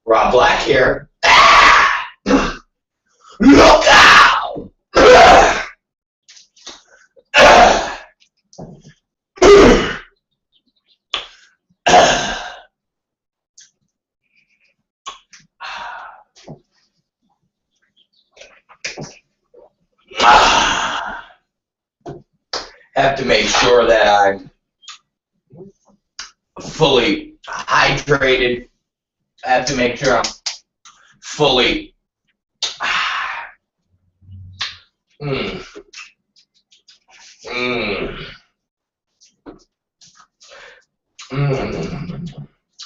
Rob Black here. Look out! Have to make sure that I'm fully hydrated. I have to make sure I'm fully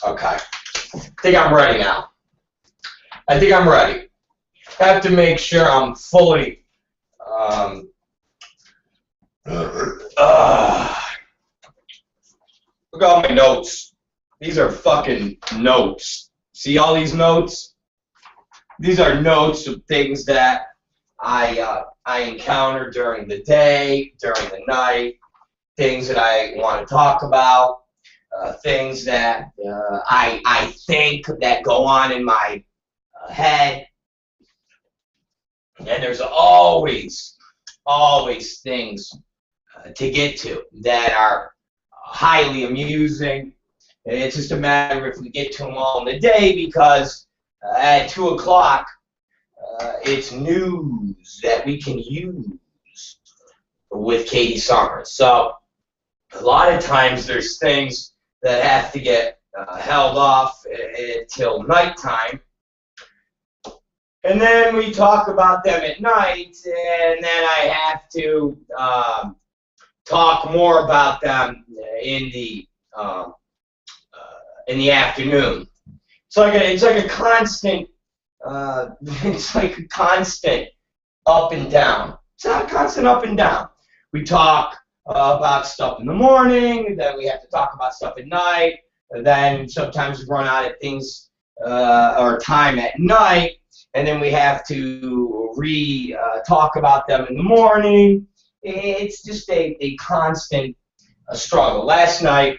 Okay. I think I'm ready now. I think I'm ready. I have to make sure I'm fully look at all my notes. These are fucking notes. See all these notes? These are notes of things that I encounter during the day, during the night, things that I want to talk about, things that I think that go on in my head. And there's always things to get to that are highly amusing. And it's just a matter if we get to them all in the day, because at 2 o'clock, it's news that we can use with Katie Summers. So a lot of times there's things that have to get held off until nighttime. And then we talk about them at night, and then I have to talk more about them in the afternoon. It's like a constant. It's like a constant up and down. It's not a constant up and down. We talk about stuff in the morning, then we have to talk about stuff at night, and then sometimes we run out of things or time at night, and then we have to talk about them in the morning. It's just a constant struggle. Last night,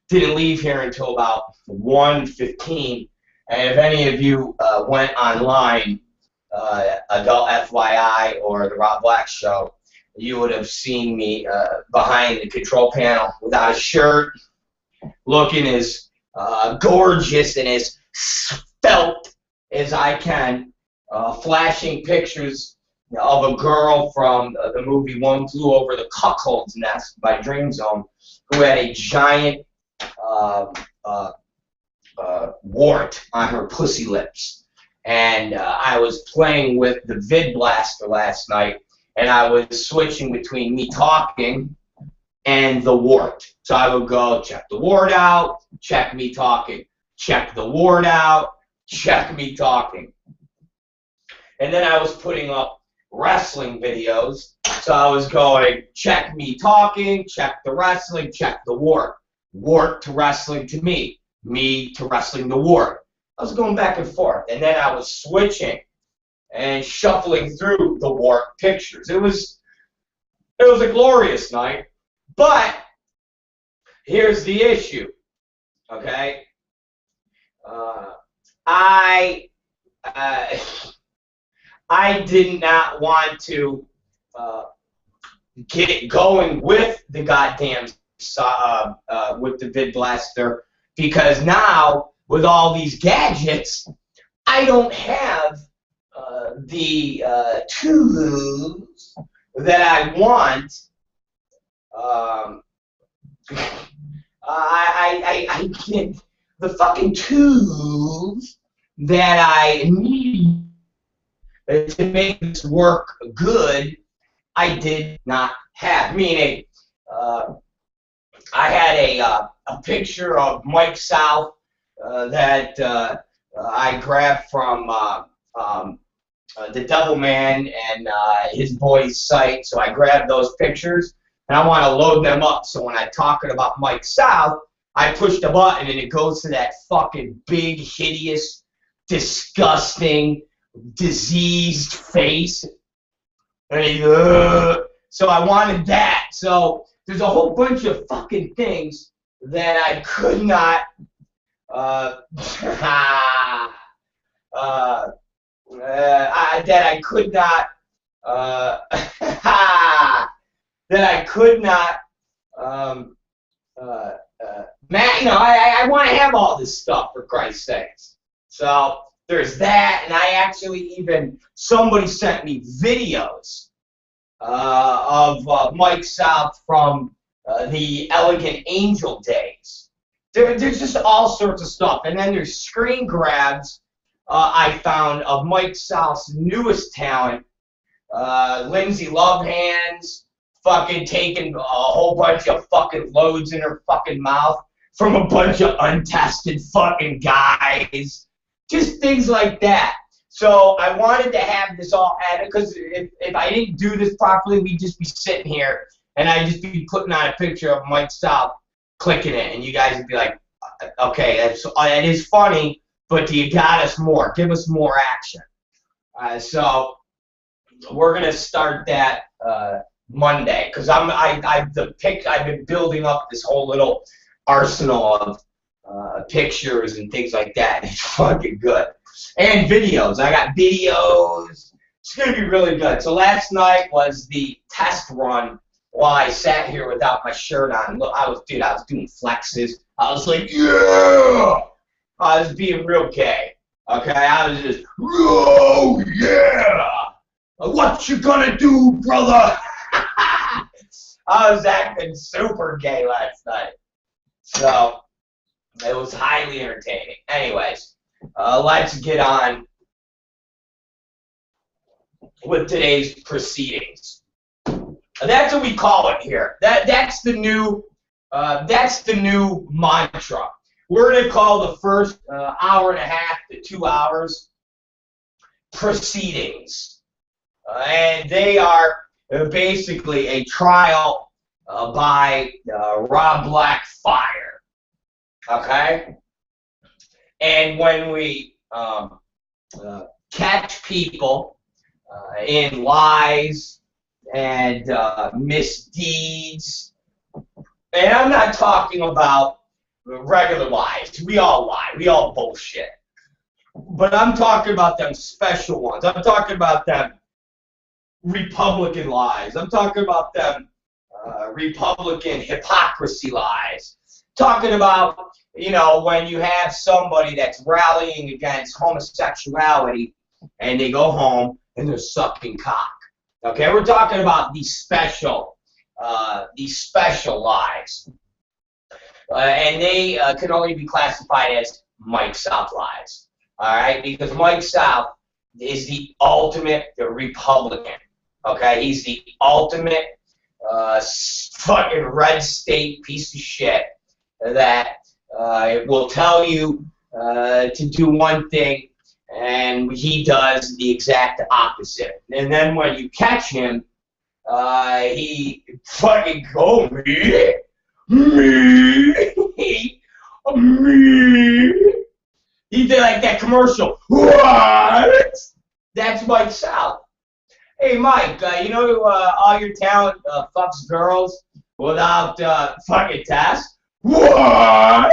didn't leave here until about 1:15. And if any of you went online, Adult FYI or the Rob Black Show, you would have seen me behind the control panel without a shirt, looking as gorgeous and as svelte as I can, flashing pictures of a girl from the movie One Flew Over the Cuckold's Nest by Dream Zone, who had a giant wart on her pussy lips. And I was playing with the vid blaster last night, and I was switching between me talking and the wart. So I would go check the wart out, check me talking, check the wart out, check me talking. And then I was putting up wrestling videos, so I was going check me talking, check the wrestling, check the wart. Wart to wrestling to me to wrestling the wart. I was going back and forth, and then I was switching and shuffling through the wart pictures. It was a glorious night, but here's the issue, okay? I did not want to get going with the goddamn with the vid blaster, because now with all these gadgets, I don't have the tools that I want. I get the fucking tools that I need to make this work good. I did not have, meaning I had a picture of Mike South that I grabbed from the Devil Man and his boy's site. So I grabbed those pictures, and I want to load them up. So when I'm talking about Mike South, I push the button, and it goes to that fucking big, hideous, disgusting, diseased face. And so I wanted that. So there's a whole bunch of fucking things that I could not that I could not that I could not man, I want to have all this stuff, for Christ's sakes. So there's that, and I actually even, somebody sent me videos of Mike South from the Elegant Angel days. There's just all sorts of stuff. And then there's screen grabs I found of Mike South's newest talent, Lindsay Lovehands, fucking taking a whole bunch of fucking loads in her fucking mouth from a bunch of untested fucking guys. Just things like that. So I wanted to have this all added, because if I didn't do this properly, we'd just be sitting here, and I'd just be putting on a picture of Mike South, clicking it, and you guys would be like, okay, that is funny, but do you got us more? Give us more action. So we're gonna start that Monday, because I've been building up this whole little arsenal of pictures and things like that. It's fucking good. And videos. I got videos. It's gonna be really good. So last night was the test run while I sat here without my shirt on. Look, I was doing flexes. I was like, yeah! I was being real gay. Okay, I was just, oh yeah! What you gonna do, brother? I was acting super gay last night. So it was highly entertaining. Anyways, let's get on with today's proceedings. That's what we call it here. That's the new mantra. We're gonna call the first hour and a half to 2 hours proceedings, and they are basically a trial by Rob Black Fire. Okay, and when we catch people in lies and misdeeds, and I'm not talking about regular lies. We all lie. We all bullshit. But I'm talking about them special ones. I'm talking about them Republican lies. I'm talking about them Republican hypocrisy lies. Talking about, you know, when you have somebody that's rallying against homosexuality and they go home and they're sucking cock. Okay, we're talking about these special lies. And they can only be classified as Mike South lies. All right, because Mike South is the ultimate Republican. Okay, he's the ultimate fucking red state piece of shit that will tell you to do one thing, and he does the exact opposite. And then when you catch him, he fucking goes, me. He did like that commercial. What? That's Mike South. Hey, Mike, you know all your talent fucks girls without fucking tests? What?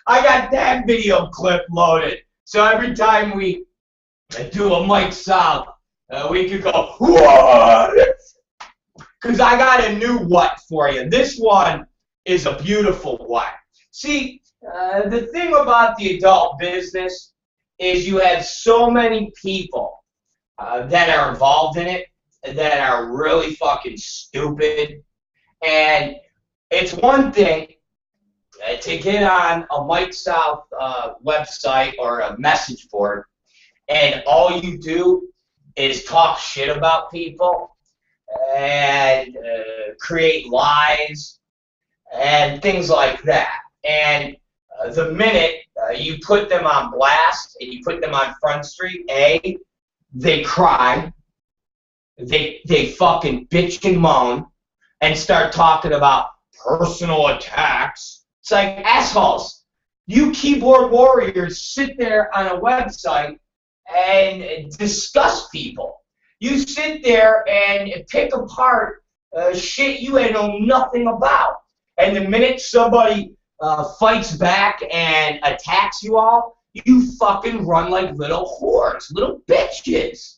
I got that video clip loaded. So every time we do a Mike South, we could go, what? Because I got a new what for you. This one is a beautiful what. See, the thing about the adult business is you have so many people that are involved in it that are really fucking stupid. And it's one thing to get on a Mike South website or a message board and all you do is talk shit about people and create lies and things like that. And the minute you put them on blast and you put them on Front Street, A, they cry, they fucking bitch and moan, and start talking about personal attacks. It's like, assholes, you keyboard warriors sit there on a website and discuss people. You sit there and pick apart shit you know nothing about. And the minute somebody fights back and attacks you all, you fucking run like little whores, little bitches.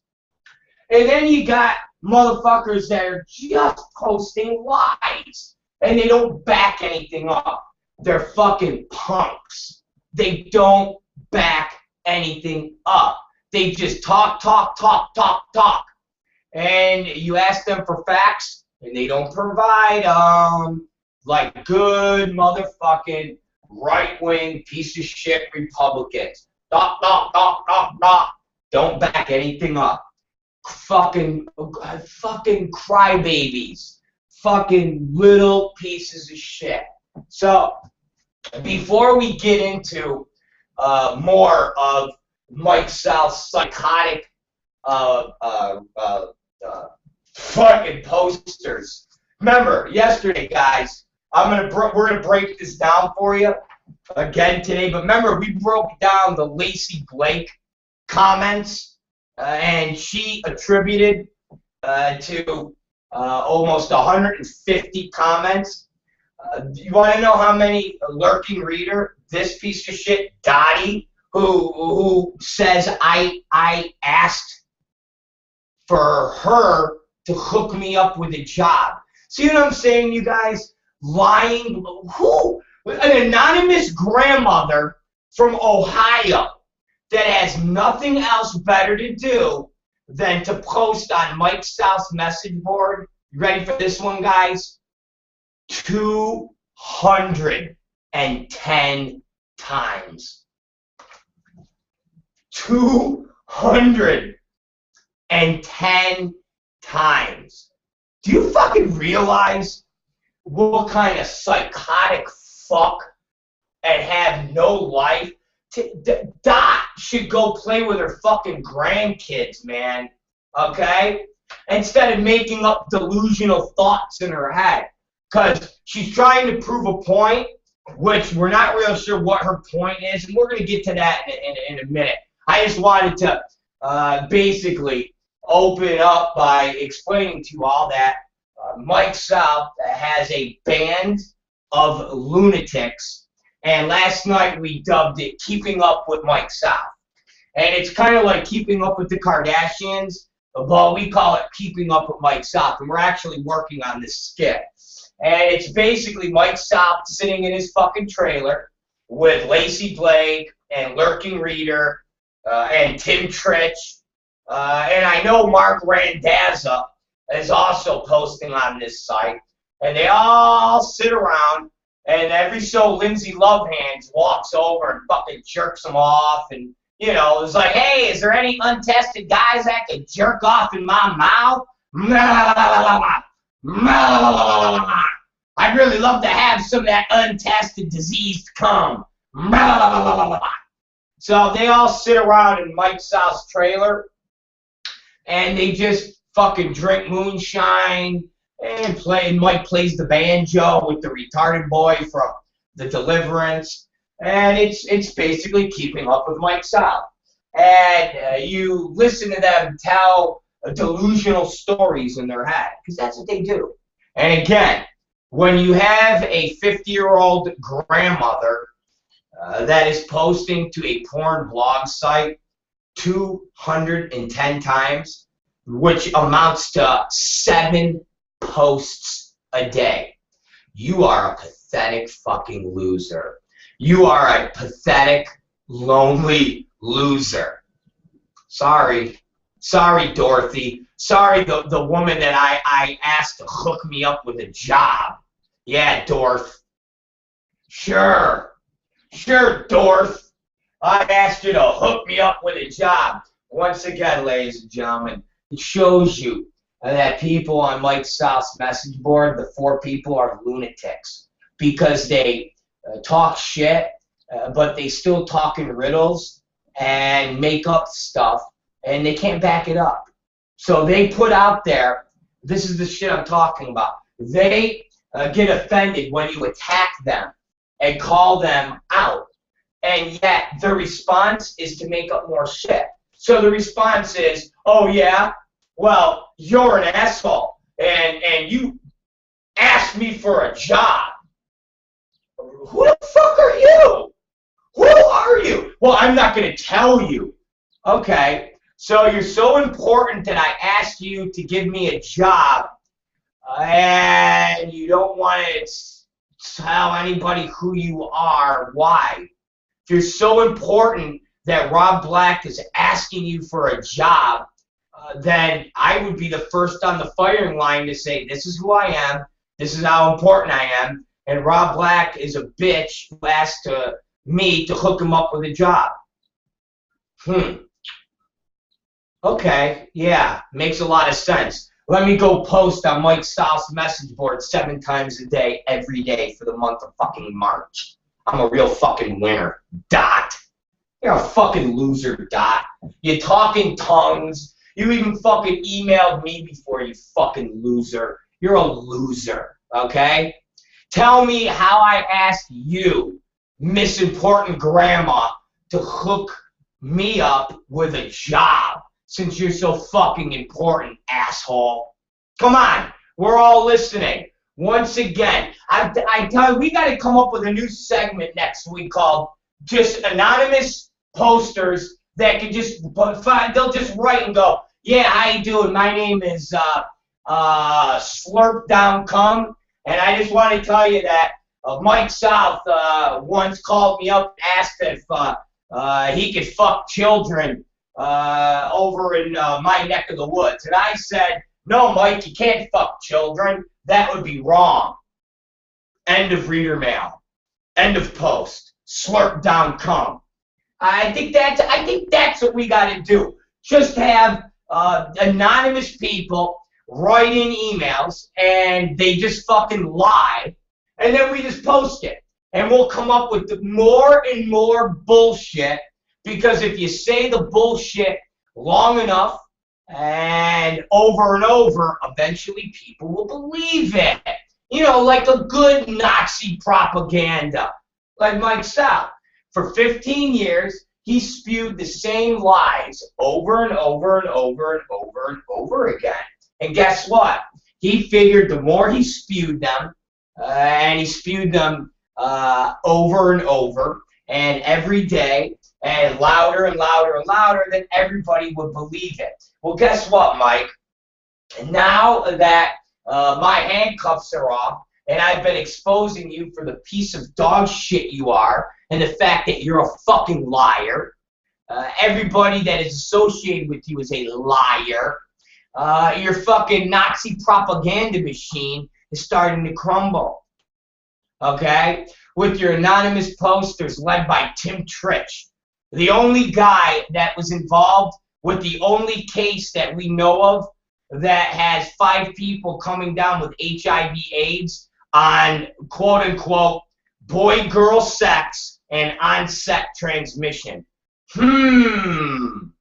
And then you got motherfuckers that are just posting lies, and they don't back anything up. They're fucking punks. They don't back anything up. They just talk. And you ask them for facts, and they don't provide like good motherfucking right-wing piece of shit Republicans. Don't back anything up. Fucking crybabies. Fucking little pieces of shit. So, before we get into more of Mike South's psychotic fucking posters. Remember, yesterday, guys, we're gonna break this down for you again today. But remember, we broke down the Lacey Blake comments, and she attributed to almost 150 comments. You want to know how many Lurking Reader, this piece of shit, Dottie, who says I asked for her to hook me up with a job. See what I'm saying, you guys? Lying. Who? An anonymous grandmother from Ohio that has nothing else better to do than to post on Mike South's message board. You ready for this one, guys? 210 times. 210 times. Do you fucking realize what kind of psychotic fuck and have no life? Dot should go play with her fucking grandkids, man. Okay? Instead of making up delusional thoughts in her head. Because she's trying to prove a point, which we're not real sure what her point is, and we're going to get to that in a minute. I just wanted to basically open it up by explaining to you all that Mike South has a band of lunatics, and last night we dubbed it Keeping Up with Mike South. And it's kind of like Keeping Up with the Kardashians, but we call it Keeping Up with Mike South, and we're actually working on this skit. And it's basically Mike South sitting in his fucking trailer with Lacey Blake and Lurking Reader and Tim Trich. And I know Mark Randazza is also posting on this site. And they all sit around, and every so Lindsay Lovehands walks over and fucking jerks them off. And, you know, it's like, hey, is there any untested guys that can jerk off in my mouth? I'd really love to have some of that untested diseased cum. So they all sit around in Mike South's trailer, and they just fucking drink moonshine and play. And Mike plays the banjo with the retarded boy from The Deliverance, and it's basically Keeping Up with Mike South. And you listen to them tell delusional stories in their head, because that's what they do. And again, when you have a 50-year-old grandmother that is posting to a porn blog site 210 times, which amounts to 7 posts a day, you are a pathetic fucking loser. You are a pathetic, lonely loser. Sorry. Sorry, Dorothy. Sorry, the woman that I asked to hook me up with a job. Yeah, Dorth. Sure, Dorth. I asked you to hook me up with a job. Once again, ladies and gentlemen, it shows you that people on Mike South's message board, the 4 people, are lunatics because they talk shit, but they still talk in riddles and make up stuff, and they can't back it up. So they put out there, this is the shit I'm talking about. They get offended when you attack them and call them out, and yet their response is to make up more shit. So the response is, oh yeah, well, you're an asshole, and you asked me for a job. Who the fuck are you? Who are you? Well, I'm not going to tell you. Okay, so you're so important that I asked you to give me a job, and you don't want to tell anybody who you are. Why? If you're so important that Rob Black is asking you for a job, then I would be the first on the firing line to say, this is who I am, this is how important I am, and Rob Black is a bitch who asked me to hook him up with a job. Okay, yeah, makes a lot of sense. Let me go post on Mike South's message board 7 times a day, every day for the month of fucking March. I'm a real fucking winner. Dot. You're a fucking loser, Dot. You talk in tongues. You even fucking emailed me before, you fucking loser. You're a loser, okay? Tell me how I asked you, Miss Important Grandma, to hook me up with a job since you're so fucking important, asshole. Come on, we're all listening. Once again, I tell you, we got to come up with a new segment next week called just anonymous posters that can just, they'll just write and go, yeah, how you doing? My name is Slurp Down Cum, and I just want to tell you that Mike South once called me up and asked if he could fuck children over in my neck of the woods. And I said, no, Mike, you can't fuck children. That would be wrong. End of reader mail. End of post. Slurp Down Cum. I think that's what we got to do. Just have anonymous people write in emails, and they just fucking lie, and then we just post it. And we'll come up with more and more bullshit, because if you say the bullshit long enough and over, eventually people will believe it. You know, like a good Nazi propaganda. Like Mike South. For 15 years, he spewed the same lies over and over again. And guess what? He figured the more he spewed them, and he spewed them over and over, and every day, and louder and louder, then everybody would believe it. Well, guess what, Mike? Now that my handcuffs are off, and I've been exposing you for the piece of dog shit you are, and the fact that you're a fucking liar. Everybody that is associated with you is a liar. Your fucking Nazi propaganda machine is starting to crumble. Okay? With your anonymous posters led by Tim Tritch, the only guy that was involved with the only case that we know of that has 5 people coming down with HIV/AIDS on quote-unquote boy-girl sex and on-set transmission. And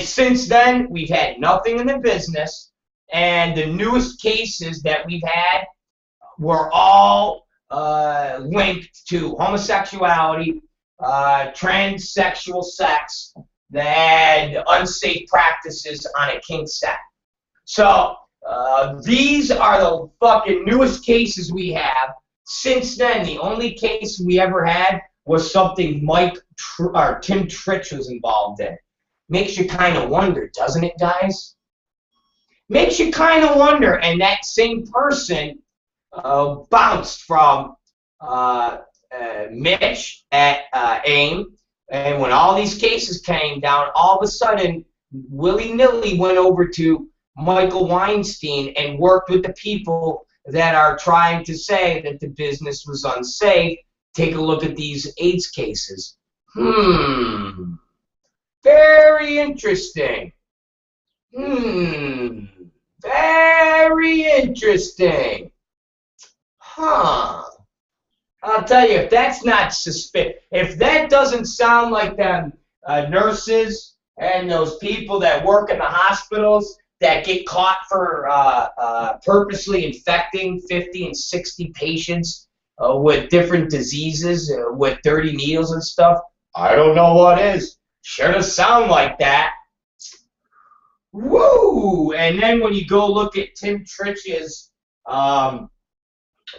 since then, we've had nothing in the business, and the newest cases that we've had were all linked to homosexuality, transsexual sex, and unsafe practices on a kink set. So these are the fucking newest cases we have. Since then, the only case we ever had was something Tim Tritch was involved in. Makes you kind of wonder, doesn't it, guys? Makes you kind of wonder. And that same person bounced from Mitch at AIM, and when all these cases came down, all of a sudden, willy-nilly went over to Michael Weinstein and worked with the people that are trying to say that the business was unsafe. Take a look at these AIDS cases. Very interesting. Very interesting. Huh. I'll tell you, if that's not if that doesn't sound like them nurses and those people that work in the hospitals that get caught for purposely infecting 50 and 60 patients with different diseases, with dirty needles and stuff, I don't know what is. Sure does sound like that. Woo! And then when you go look at Tim Tritch's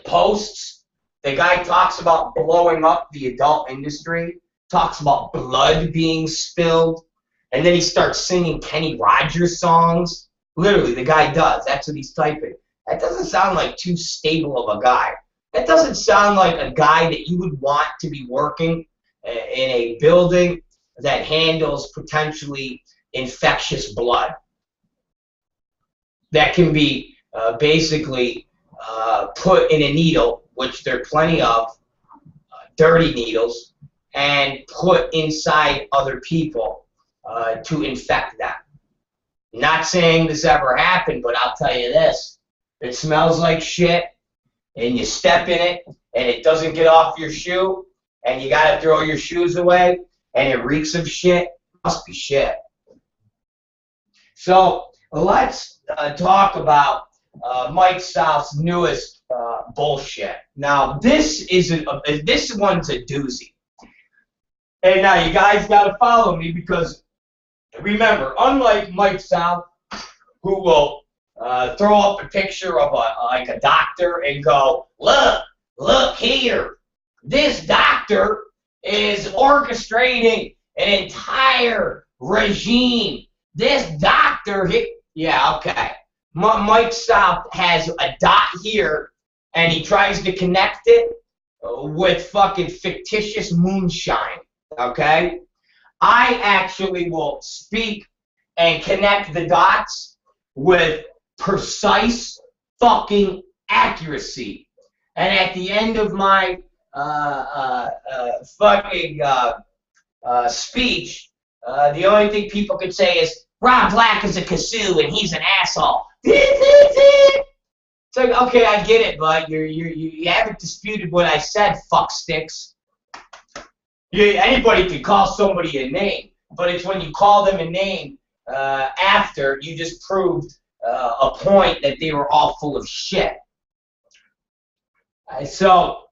posts, the guy talks about blowing up the adult industry, talks about blood being spilled, and then he starts singing Kenny Rogers songs. Literally, the guy does. That's what he's typing. That doesn't sound like too stable of a guy. That doesn't sound like a guy that you would want to be working in a building that handles potentially infectious blood. That can be basically put in a needle, which there are plenty of, dirty needles, and put inside other people to infect them. Not saying this ever happened, but I'll tell you this. It smells like shit, and you step in it, and it doesn't get off your shoe, and you got to throw your shoes away, and it reeks of shit. Must be shit. So let's talk about Mike South's newest bullshit. Now, this one's a doozy. And now you guys got to follow me because, remember, unlike Mike South, who will throw up a picture of a doctor and go, look here, this doctor is orchestrating an entire regime. This doctor, yeah, okay. Mike South has a dot here, and he tries to connect it with fucking fictitious moonshine, okay? I actually will speak and connect the dots with precise fucking accuracy. And at the end of my speech, the only thing people could say is, Rob Black is a kazoo and he's an asshole. It's like, okay, I get it, but you haven't disputed what I said, fuck sticks. Anybody can call somebody a name, but it's when you call them a name after you just proved a point that they were all full of shit. So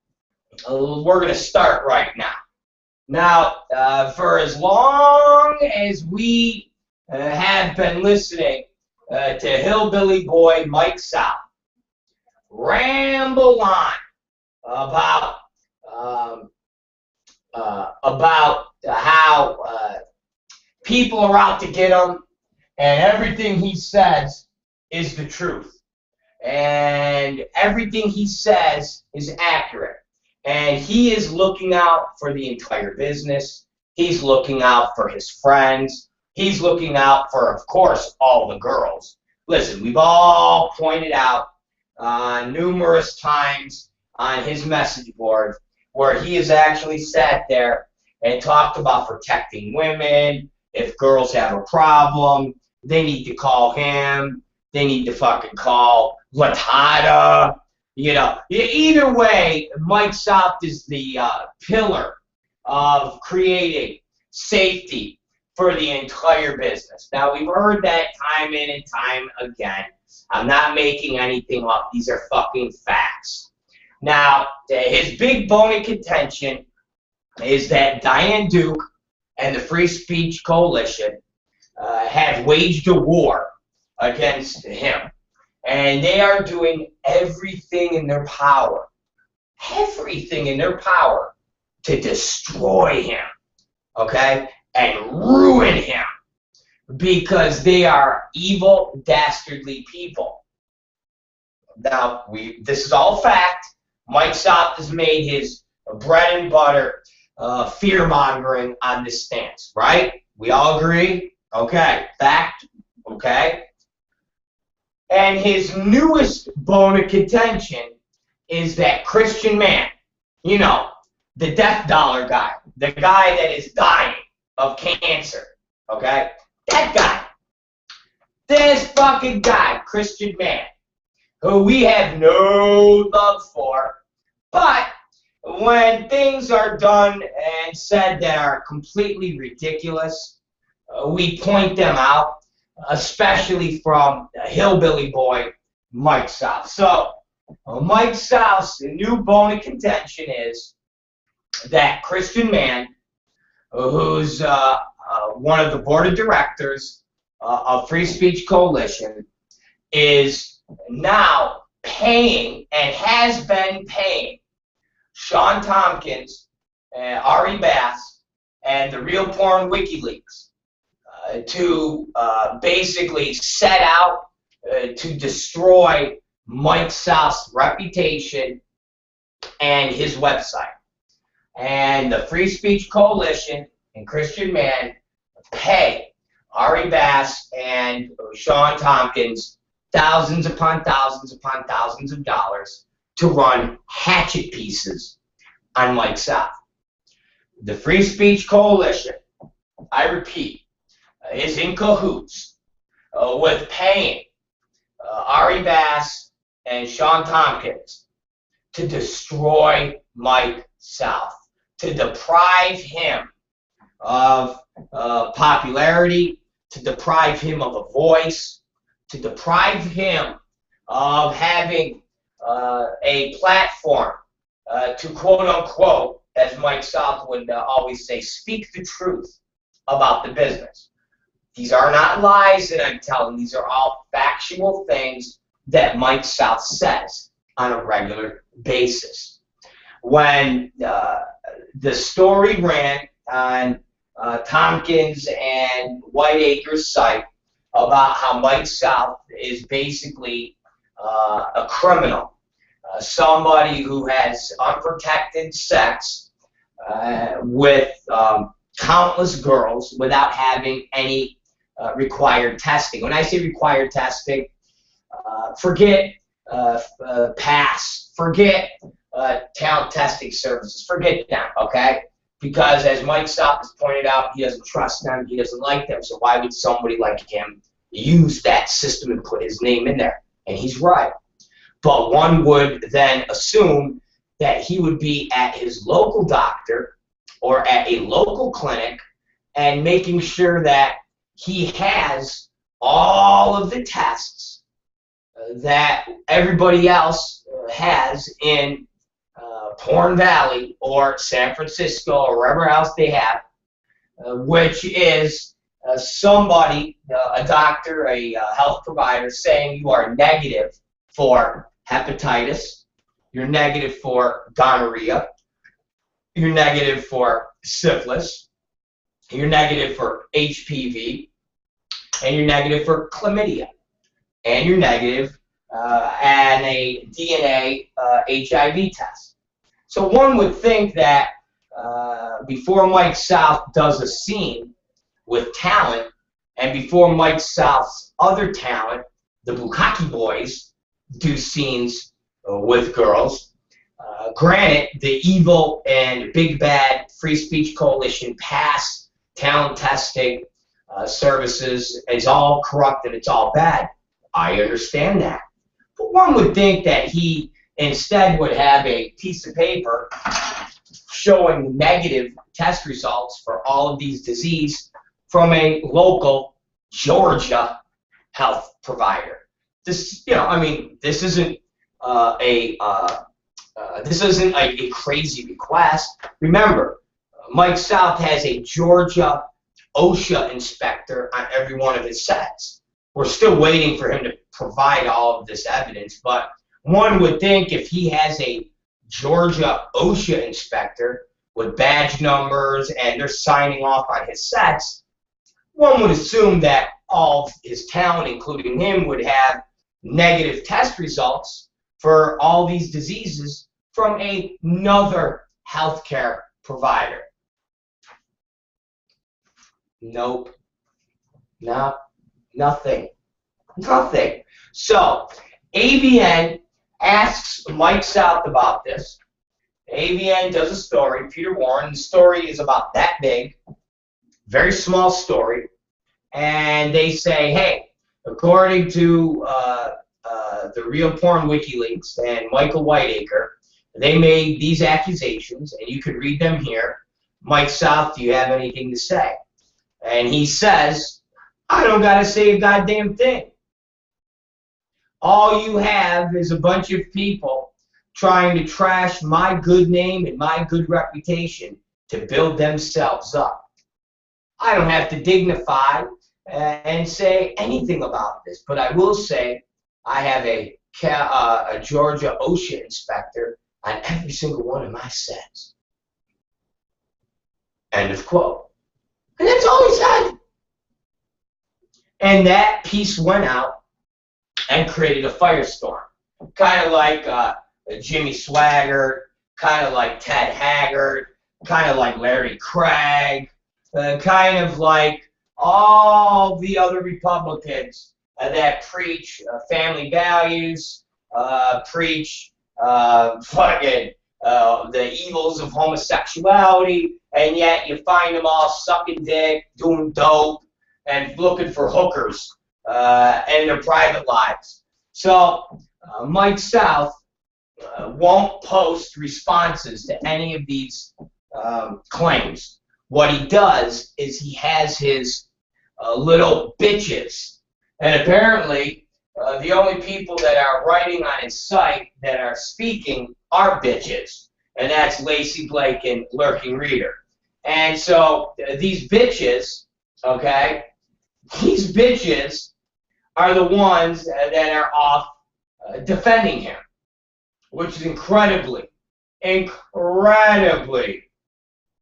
we're going to start right now. Now, for as long as we have been listening to hillbilly boy Mike South ramble on about how people are out to get him, and everything he says is the truth, and everything he says is accurate, and he is looking out for the entire business. He's looking out for his friends. He's looking out for, of course, all the girls. Listen, we've all pointed out numerous times on his message board where he has actually sat there and talked about protecting women. If girls have a problem, they need to call him. They need to fucking call Latada. You know, either way, Mike South is the pillar of creating safety for the entire business. Now, we've heard that time in and time again. I'm not making anything up. These are fucking facts. Now, his big bone of contention is that Diane Duke and the Free Speech Coalition have waged a war against him. And they are doing everything in their power, to destroy him, okay, and ruin him, because they are evil, dastardly people. Now, this is all fact. Mike South has made his bread and butter fear-mongering on this stance, right? We all agree? Okay, fact, okay? And his newest bone of contention is that Christian man, you know, the death dollar guy, the guy that is dying of cancer, okay? That guy. This fucking guy, Christian man, who we have no love for, but when things are done and said that are completely ridiculous, we point them out, especially from a hillbilly boy, Mike South. So, Mike South's new bone of contention is that Christian man, who's one of the board of directors of Free Speech Coalition, is now paying and has been paying Sean Tompkins, Ari Bass, and the Real Porn WikiLeaks to basically set out to destroy Mike South's reputation and his website. And the Free Speech Coalition and Christian Man pay Ari Bass and Sean Tompkins thousands upon thousands upon thousands of dollars to run hatchet pieces on Mike South. The Free Speech Coalition, I repeat, is in cahoots with paying Ari Bass and Sean Tompkins to destroy Mike South, to deprive him of popularity, to deprive him of a voice, to deprive him of having a platform to quote-unquote, as Mike South would always say, speak the truth about the business. These are not lies that I'm telling. These are all factual things that Mike South says on a regular basis. When the story ran on Tompkins and Whiteacre's site about how Mike South is basically a criminal, somebody who has unprotected sex with countless girls without having any required testing. When I say required testing, forget PASS, forget talent testing services, forget them, okay? Because as Mike South has pointed out, he doesn't trust them, he doesn't like them, so why would somebody like him use that system and put his name in there? And he's right. But one would then assume that he would be at his local doctor or at a local clinic and making sure that he has all of the tests that everybody else has in Porn Valley or San Francisco or wherever else they have, which is somebody, a doctor, a health provider, saying you are negative for hepatitis, you're negative for gonorrhea, you're negative for syphilis, you're negative for HPV, and you're negative for chlamydia, and you're negative and a DNA HIV test. So one would think that before Mike South does a scene with talent, and before Mike South's other talent, the Bukkake Boys, do scenes with girls, granted, the evil and big bad Free Speech Coalition PASS talent testing services is all corrupt and it's all bad. I understand that. But one would think that he instead would have a piece of paper showing negative test results for all of these diseases from a local Georgia health provider. This, you know, I mean, this isn't a crazy request. Remember, Mike South has a Georgia OSHA inspector on every one of his sets. We're still waiting for him to provide all of this evidence, but one would think if he has a Georgia OSHA inspector with badge numbers and they're signing off on his sets, one would assume that all of his talent, including him, would have negative test results for all these diseases from another healthcare provider. Nope. No, nothing. Nothing. So, AVN asks Mike South about this. AVN does a story, Peter Warren. The story is about that big, very small story. And they say, hey, according to the Real Porn WikiLeaks and Michael Whiteacre, they made these accusations, and you can read them here. Mike South, do you have anything to say? And he says, I don't got to say a goddamn thing. All you have is a bunch of people trying to trash my good name and my good reputation to build themselves up. I don't have to dignify and say anything about this, but I will say I have a Georgia OSHA inspector on every single one of my sets. End of quote. And that's all he said. And that piece went out and created a firestorm. Kind of like Jimmy Swaggart, kind of like Ted Haggard, kind of like Larry Craig, kind of like all the other Republicans that preach family values, preach the evils of homosexuality, and yet you find them all sucking dick, doing dope, and looking for hookers in their private lives. So Mike South won't post responses to any of these claims. What he does is he has his little bitches, and apparently the only people that are writing on his site that are speaking are bitches, and that's Lacey Blake and Lurking Reader. And so these bitches, okay, these bitches are the ones that are off defending him, which is incredibly,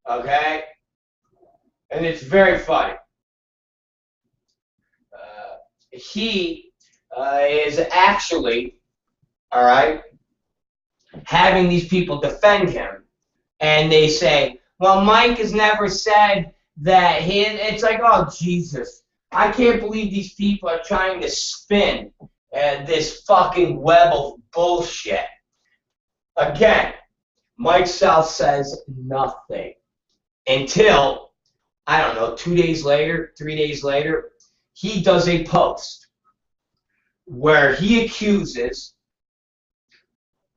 okay, and it's very funny. He is actually, all right, having these people defend him, and they say, well, Mike has never said that it's like, oh, Jesus, I can't believe these people are trying to spin this fucking web of bullshit. Again, Mike South says nothing until, I don't know, 2 days later, 3 days later, he does a post where he accuses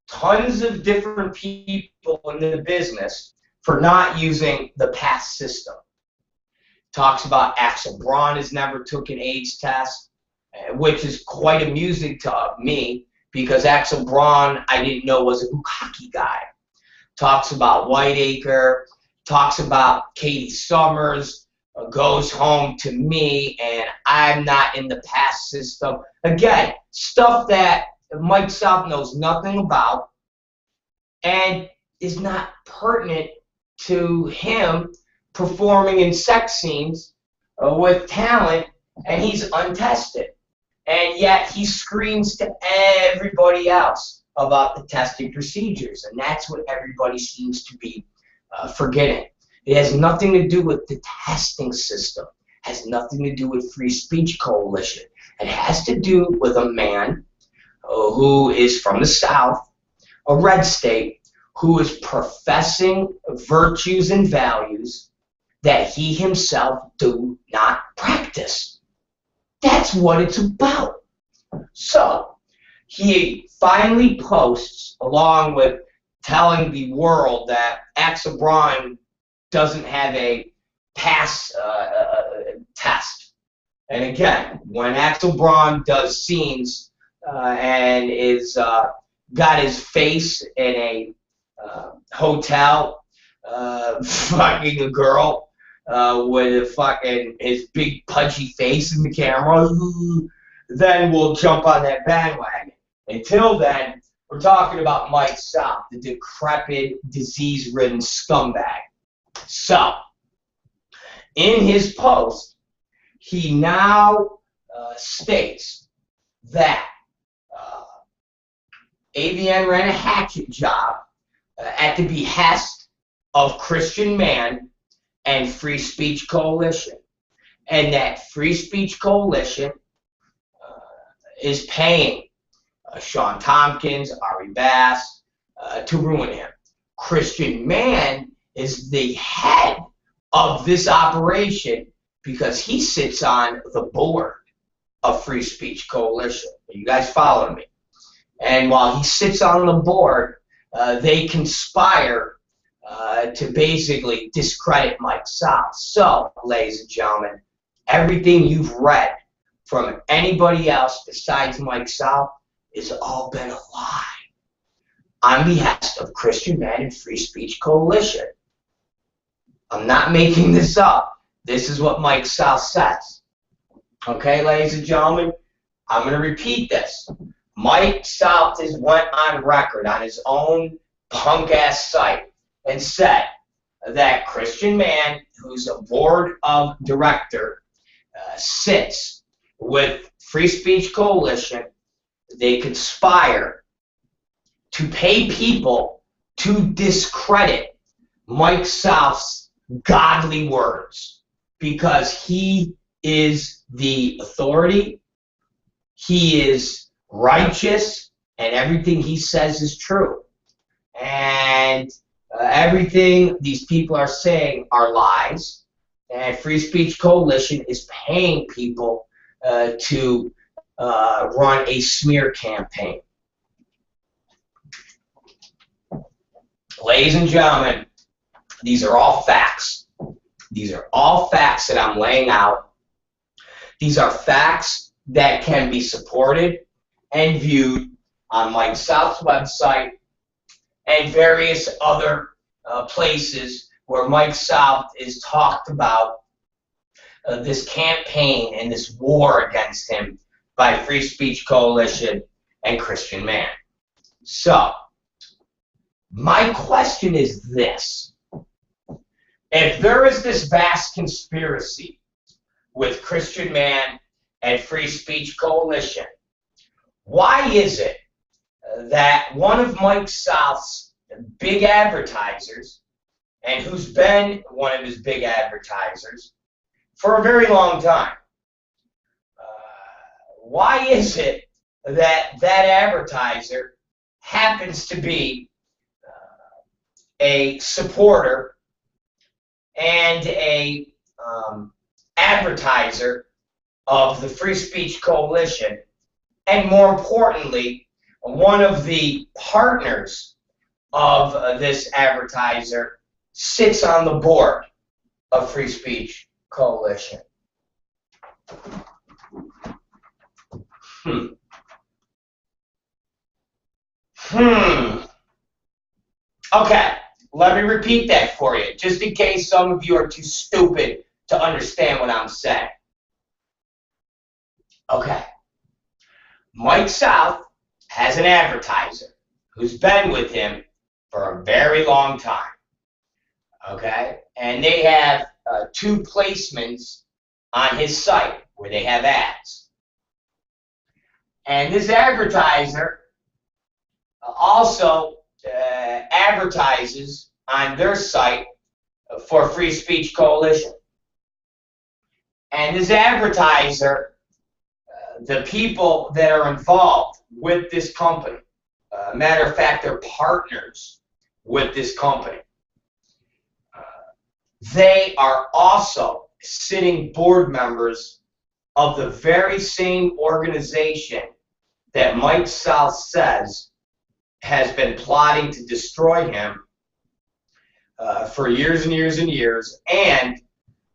tons of different people in the business for not using the PASS system. Talks about Axel Braun has never took an AIDS test, which is quite amusing to me because Axel Braun I didn't know was a bukkake guy. Talks about Whiteacre, talks about Katie Summers, goes home to me, and I'm not in the PASS system. Again, stuff that Mike South knows nothing about and is not pertinent to him performing in sex scenes with talent, and he's untested. And yet he screams to everybody else about the testing procedures, and that's what everybody seems to be forgetting. It has nothing to do with the testing system. It has nothing to do with Free Speech Coalition. It has to do with a man who is from the South, a red state, who is professing virtues and values that he himself do not practice. That's what it's about. So he finally posts, along with telling the world that Axel Braun doesn't have a PASS test. And again, when Axel Braun does scenes and is got his face in a hotel fucking a girl with fucking his big pudgy face in the camera, then we'll jump on that bandwagon. Until then, we're talking about Mike South, the decrepit, disease-ridden scumbag. So, in his post, he now states that AVN ran a hatchet job at the behest of Christian Man and Free Speech Coalition, and that Free Speech Coalition is paying Sean Tompkins, Ari Bass, to ruin him. Christian Man is the head of this operation because he sits on the board. of Free Speech Coalition. Are you guys following me? And while he sits on the board, they conspire to basically discredit Mike South. So, ladies and gentlemen, everything you've read from anybody else besides Mike South has all been a lie. On behalf of Christian Man and Free Speech Coalition. I'm not making this up. This is what Mike South says. Okay, ladies and gentlemen, I'm going to repeat this. Mike South has went on record on his own punk-ass site and said that Christian Man, who's a board of director, sits with Free Speech Coalition. They conspire to pay people to discredit Mike South's godly words because he is the authority, he is righteous, and everything he says is true. And everything these people are saying are lies, and Free Speech Coalition is paying people to run a smear campaign. Ladies and gentlemen, these are all facts. These are all facts that I'm laying out. These are facts that can be supported and viewed on Mike South's website and various other places where Mike South is talked about this campaign and this war against him by Free Speech Coalition and Christian Man. So, my question is this. If there is this vast conspiracy with Christian Man and Free Speech Coalition, why is it that one of Mike South's big advertisers, and who's been one of his big advertisers for a very long time, why is it that that advertiser happens to be a supporter and a advertiser of the Free Speech Coalition, and more importantly, one of the partners of this advertiser sits on the board of Free Speech Coalition? Okay, let me repeat that for you, just in case some of you are too stupid to understand what I'm saying. Okay, Mike South has an advertiser who's been with him for a very long time. Okay, and they have 2 placements on his site where they have ads. And this advertiser also advertises on their site for Free Speech Coalition. And this advertiser, the people that are involved with this company, matter of fact, they're partners with this company, they are also sitting board members of the very same organization that Mike South says has been plotting to destroy him for years and years and years, and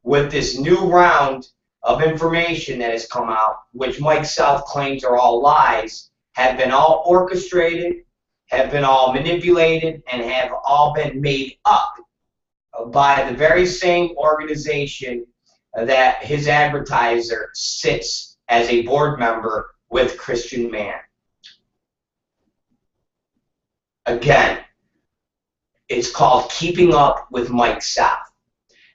with this new round of information that has come out, which Mike South claims are all lies, have been all orchestrated, have been all manipulated, and have all been made up by the very same organization that his advertiser sits as a board member with Christian Man. Again, it's called Keeping Up with Mike South.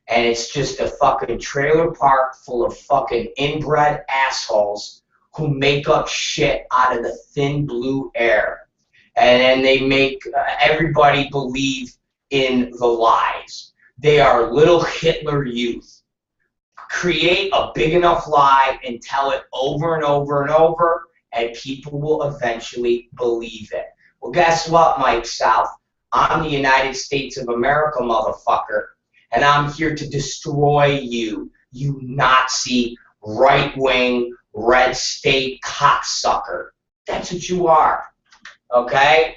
And it's just a fucking trailer park full of fucking inbred assholes who make up shit out of the thin blue air. And then they make everybody believe in the lies. They are little Hitler youth. Create a big enough lie and tell it over and over and over, and people will eventually believe it. Well, guess what, Mike South? I'm the United States of America, motherfucker, and I'm here to destroy you, you Nazi, right-wing, red state cocksucker. That's what you are. Okay?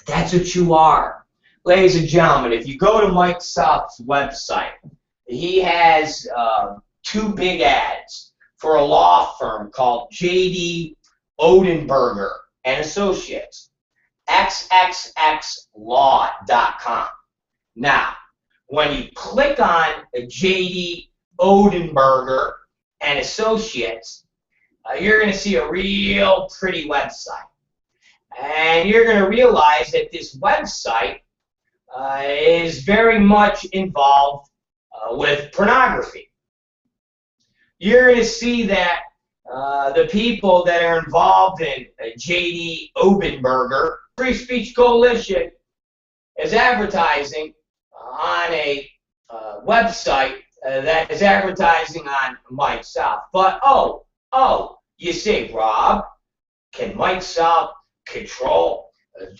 That's what you are. Ladies and gentlemen, if you go to Mike South's website, he has 2 big ads for a law firm called J.D. Odenberger and Associates, xxxlaw.com. Now, when you click on J.D. Odenberger and Associates, you're going to see a real pretty website. And you're going to realize that this website is very much involved with pornography. You're going to see that the people that are involved in J.D. Odenberger Free Speech Coalition is advertising on a website that is advertising on Mike South. But, you say, Rob, can Mike South control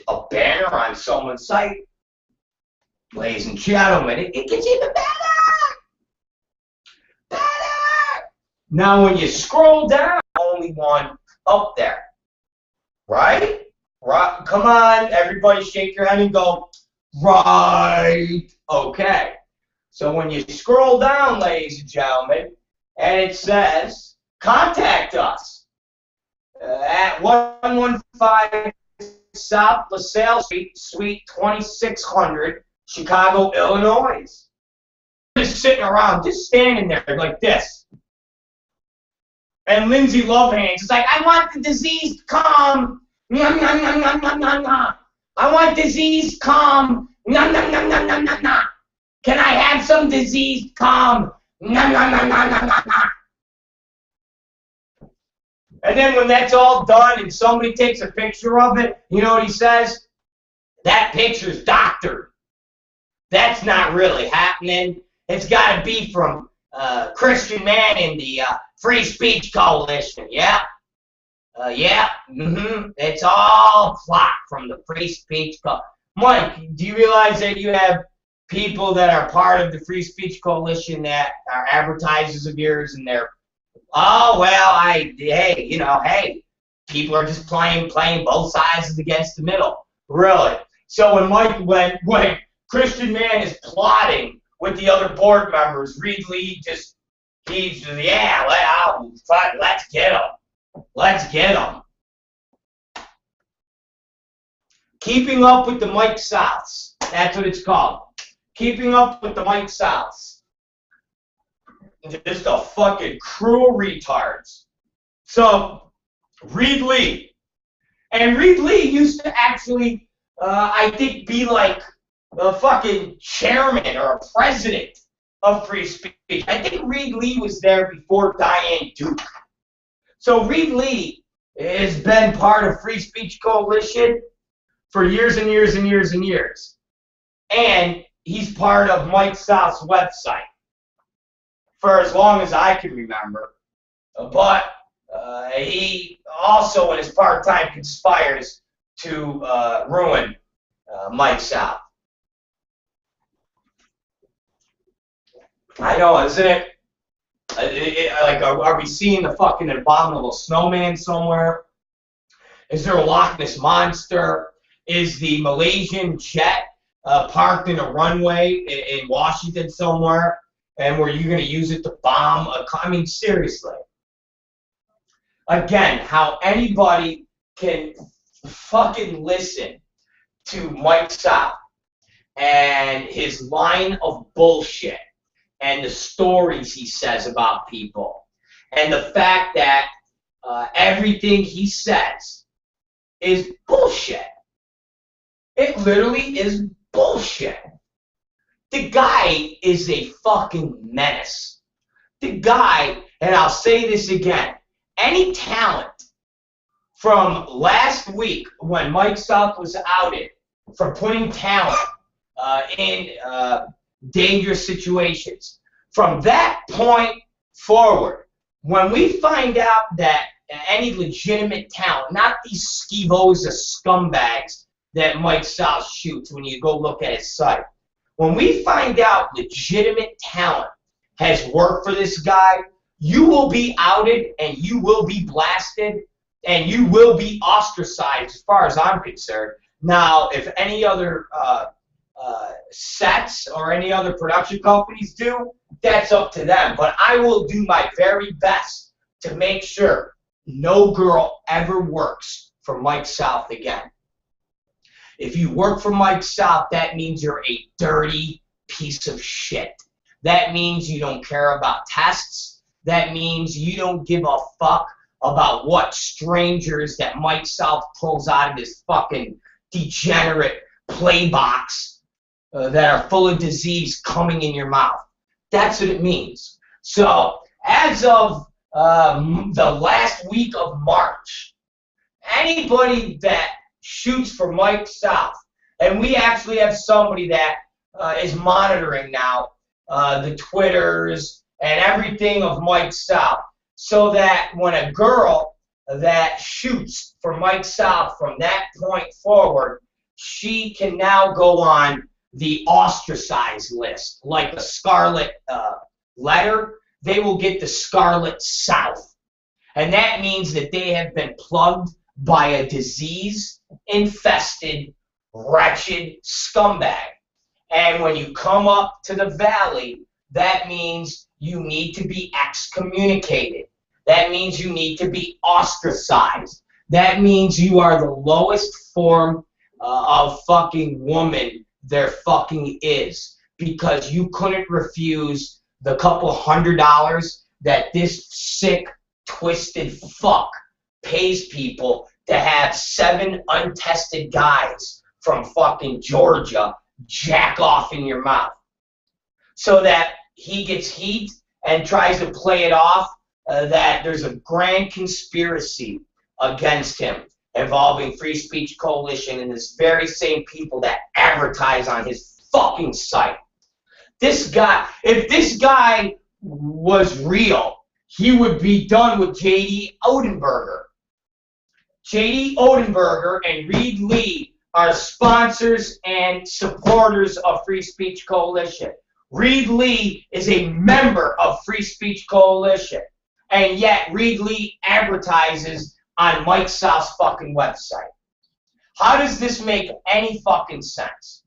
a banner on someone's site? Ladies and gentlemen, it gets even better! Now, when you scroll down, only one up there, right? Come on, everybody shake your head and go, right. Okay. So when you scroll down, ladies and gentlemen, and it says, contact us at 115 South LaSalle Street, Suite 2600, Chicago, Illinois. Just sitting around, just standing there like this. And Lindsay Lovehands is like, I want the diseased calm. Nom, nom, nom, nom, nom, nom, nom. I want diseased calm. Nom, nom, nom, nom, nom, nom, nom. Can I have some diseased calm? Nom, nom, nom, nom, nom, nom, nom. And then when that's all done and somebody takes a picture of it, you know what he says? That picture's doctored. That's not really happening. It's got to be from Christian man in the Free Speech Coalition. Yeah. It's all plot from the Free Speech Coalition. Mike, do you realize that you have people that are part of the Free Speech Coalition that are advertisers of yours, and they're, hey, people are just playing both sides against the middle. Really? So when Christian man is plotting with the other board members, Reed Lee let's get him. Let's get him. Keeping up with the Mike Souths. That's what it's called. Keeping up with the Mike Souths. Just a fucking crew of retards. So, Reed Lee. And Reed Lee used to actually, I think, be like a fucking chairman or a president of Free Speech. I think Reed Lee was there before Diane Duke. So Reed Lee has been part of Free Speech Coalition for years and years and years and years. And he's part of Mike South's website for as long as I can remember. But he also, in his part-time, conspires to ruin Mike South. I know, isn't it? Are we seeing the fucking abominable snowman somewhere? Is there a Loch Ness monster? Is the Malaysian jet parked in a runway in Washington somewhere? And were you going to use it to bomb I mean, seriously. Again, how anybody can fucking listen to Mike South and his line of bullshit and the stories he says about people, and the fact that everything he says is bullshit. It literally is bullshit. The guy is a fucking menace. The guy, and I'll say this again, any talent from last week when Mike South was outed for putting talent in dangerous situations, from that point forward, when we find out that any legitimate talent, not these skevosa scumbags that Mike South shoots when you go look at his site, when we find out legitimate talent has worked for this guy, you will be outed and you will be blasted and you will be ostracized as far as I'm concerned. Now, if any other sets or any other production companies do, that's up to them. But I will do my very best to make sure no girl ever works for Mike South again. If you work for Mike South, that means you're a dirty piece of shit. That means you don't care about tests. That means you don't give a fuck about what strangers that Mike South pulls out of his fucking degenerate play box that are full of disease coming in your mouth. That's what it means. So, as of the last week of March, anybody that shoots for Mike South, and we actually have somebody that is monitoring now the Twitters and everything of Mike South, so that when a girl that shoots for Mike South from that point forward, she can now go on the ostracized list, like the Scarlet Letter. They will get the Scarlet South, and that means that they have been plugged by a disease-infested, wretched scumbag. And when you come up to the valley, that means you need to be excommunicated. That means you need to be ostracized. That means you are the lowest form of fucking woman there fucking is, because you couldn't refuse the couple $100 that this sick, twisted fuck pays people to have 7 untested guys from fucking Georgia jack off in your mouth, so that he gets heat and tries to play it off that there's a grand conspiracy against him involving Free Speech Coalition and this very same people that advertise on his fucking site. This guy, if this guy was real, he would be done with J.D. Odenberger. J.D. Odenberger and Reed Lee are sponsors and supporters of Free Speech Coalition. Reed Lee is a member of Free Speech Coalition, and yet Reed Lee advertises on Mike South's fucking website. How does this make any fucking sense?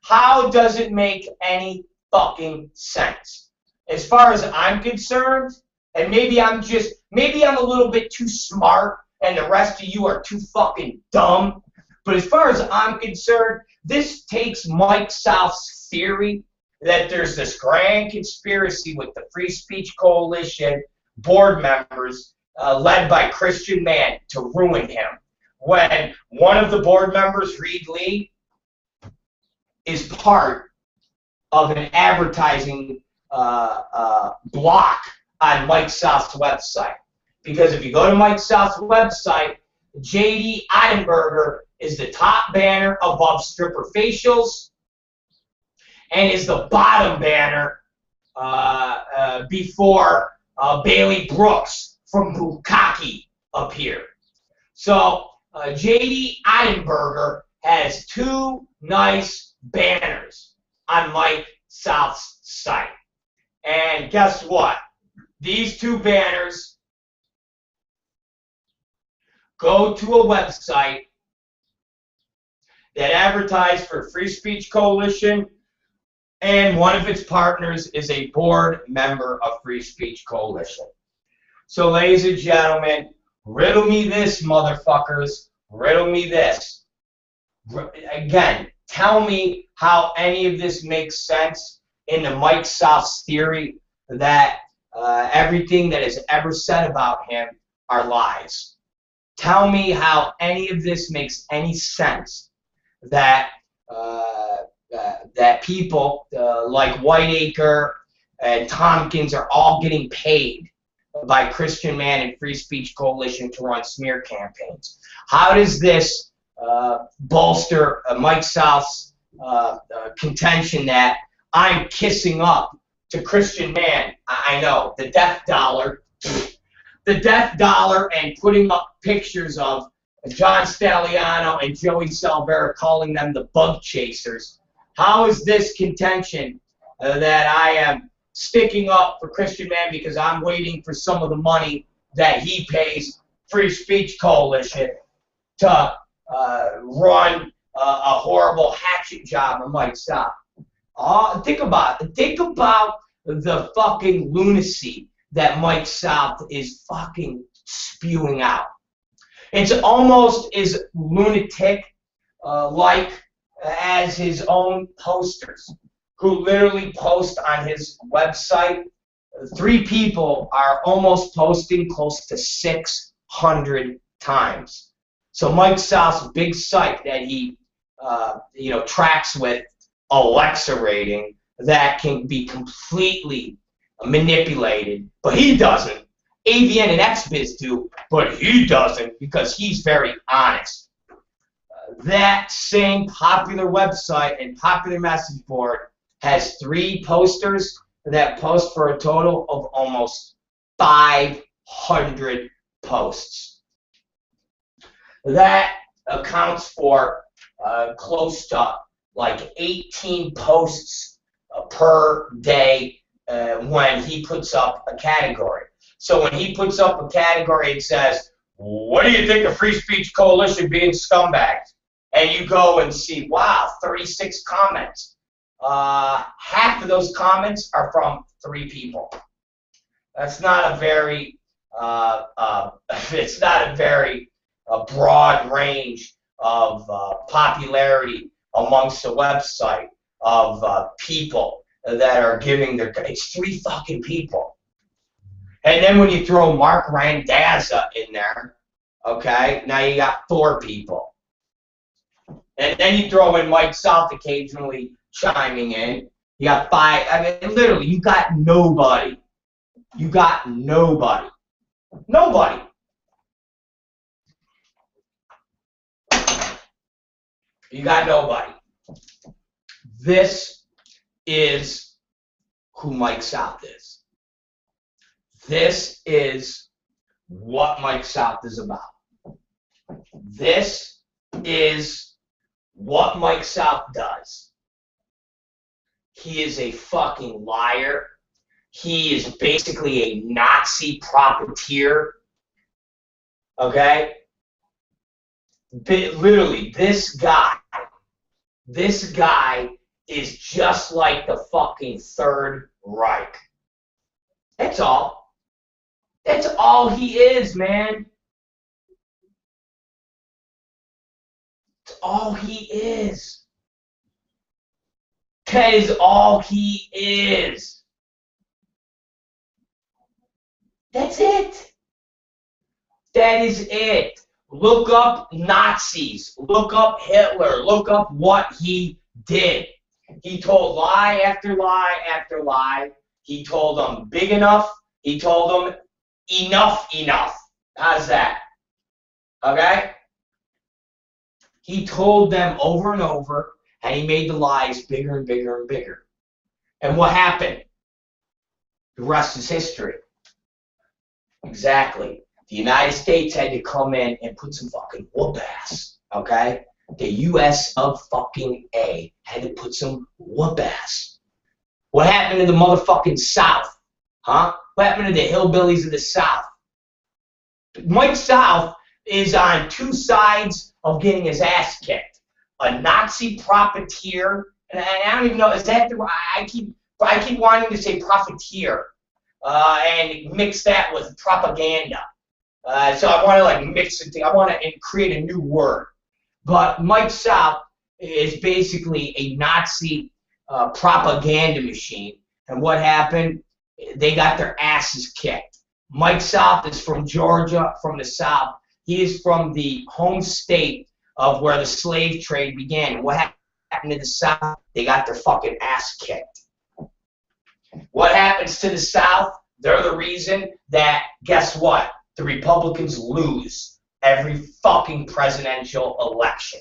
How does it make any fucking sense? As far as I'm concerned, and maybe I'm a little bit too smart and the rest of you are too fucking dumb, but as far as I'm concerned, this takes Mike South's theory that there's this grand conspiracy with the Free Speech Coalition board members led by Christian Man to ruin him. When one of the board members, Reed Lee, is part of an advertising block on Mike South's website. Because if you go to Mike South's website, J.D. Odenberger is the top banner above stripper facials and is the bottom banner before Bailey Brooks from Bukkake appeared. So J.D. Odenberger has 2 nice banners on Mike South's site. And guess what? These 2 banners go to a website that advertises for Free Speech Coalition, and one of its partners is a board member of Free Speech Coalition. So, ladies and gentlemen, riddle me this, motherfuckers. Riddle me this. Again, tell me how any of this makes sense in the Mike South's theory that everything that is ever said about him are lies. Tell me how any of this makes any sense that that people like Whiteacre and Tompkins are all getting paid by Christian Man and Free Speech Coalition to run smear campaigns. How does this bolster Mike South's contention that I'm kissing up to Christian Man? I know, the death dollar. The death dollar, and putting up pictures of John Staliano and Joey Salvera, calling them the bug chasers. How is this contention that I am sticking up for Christian man because I'm waiting for some of the money that he pays Free Speech Coalition to run a horrible hatchet job on Mike South. Think about the fucking lunacy that Mike South is fucking spewing out. It's almost as lunatic like as his own posters, who literally post on his website. 3 people are almost posting close to 600 times. So Mike South's big site that he tracks with Alexa rating that can be completely manipulated, but he doesn't. AVN and XBiz do, but he doesn't because he's very honest. That same popular website and popular message board has 3 posters that post for a total of almost 500 posts. That accounts for close to like 18 posts per day when he puts up a category. So when he puts up a category and says, what do you think of Free Speech Coalition being scumbags? And you go and see, wow, 36 comments. Half of those comments are from 3 people. That's not a very, it's not a very broad range of popularity amongst the website of people that are giving their, it's 3 fucking people. And then when you throw Mark Randazza in there, okay, now you got 4 people. And then you throw in Mike South occasionally chiming in. You got 5. I mean, literally, you got nobody. You got nobody. Nobody. You got nobody. This is who Mike South is. This is what Mike South is about. This is what Mike South does. He is a fucking liar. He is basically a Nazi profiteer. Okay? Literally, this guy is just like the fucking Third Reich. That's all. That's all he is, man. That's all he is. That is all he is. That's it. That is it. Look up Nazis. Look up Hitler. Look up what he did. He told lie after lie after lie. He told them big enough. He told them enough. How's that? Okay? He told them over and over, and he made the lies bigger and bigger and bigger. And what happened? The rest is history. Exactly. The United States had to come in and put some fucking whoop ass. Okay? The US of fucking A had to put some whoop ass. What happened to the motherfucking South? Huh? What happened to the hillbillies of the South? Mike South is on 2 sides of getting his ass kicked. A Nazi profiteer, and I don't even know, is that the, I keep wanting to say profiteer, and mix that with propaganda. So I want to like mix it. I want to create a new word. But Mike South is basically a Nazi propaganda machine. And what happened? They got their asses kicked. Mike South is from Georgia, from the South. He is from the home state of where the slave trade began. And what happened to the South? They got their fucking ass kicked. What happens to the South? They're the reason that, guess what? The Republicans lose every fucking presidential election.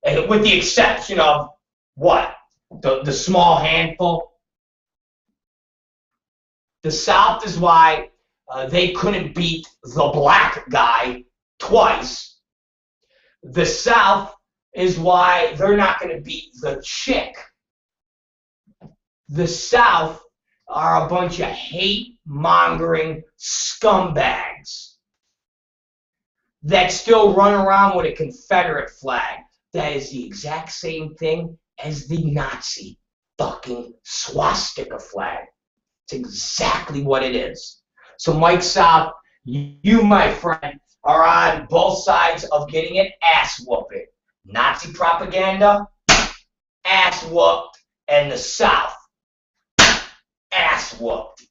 And with the exception of what? The small handful. The South is why they couldn't beat the black guy twice. The South is why they're not going to beat the chick. The South are a bunch of hate-mongering scumbags that still run around with a Confederate flag. That is the exact same thing as the Nazi fucking swastika flag. It's exactly what it is. So Mike South, you, my friend, are on both sides of getting an ass whooping. Nazi propaganda, ass whooped, and the South, ass whooped.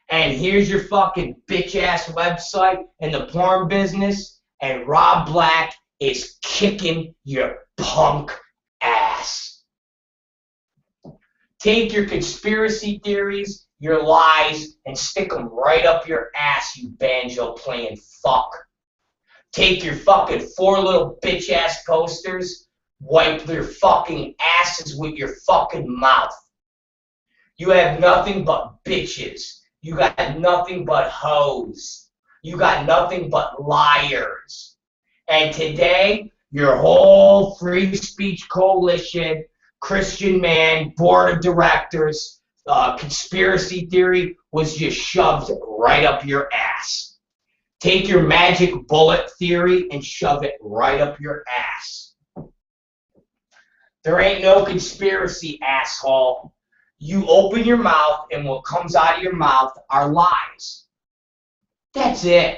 And here's your fucking bitch-ass website in the porn business, and Rob Black is kicking your punk ass. Take your conspiracy theories, your lies, and stick them right up your ass, you banjo-playing fuck. Take your fucking 4 little bitch-ass posters, wipe their fucking asses with your fucking mouth. You have nothing but bitches. You got nothing but hoes. You got nothing but liars. And today, your whole free speech coalition, Christian man, board of directors, conspiracy theory was just shoved right up your ass. Take your magic bullet theory and shove it right up your ass. There ain't no conspiracy, asshole. You open your mouth, and what comes out of your mouth are lies. That's it.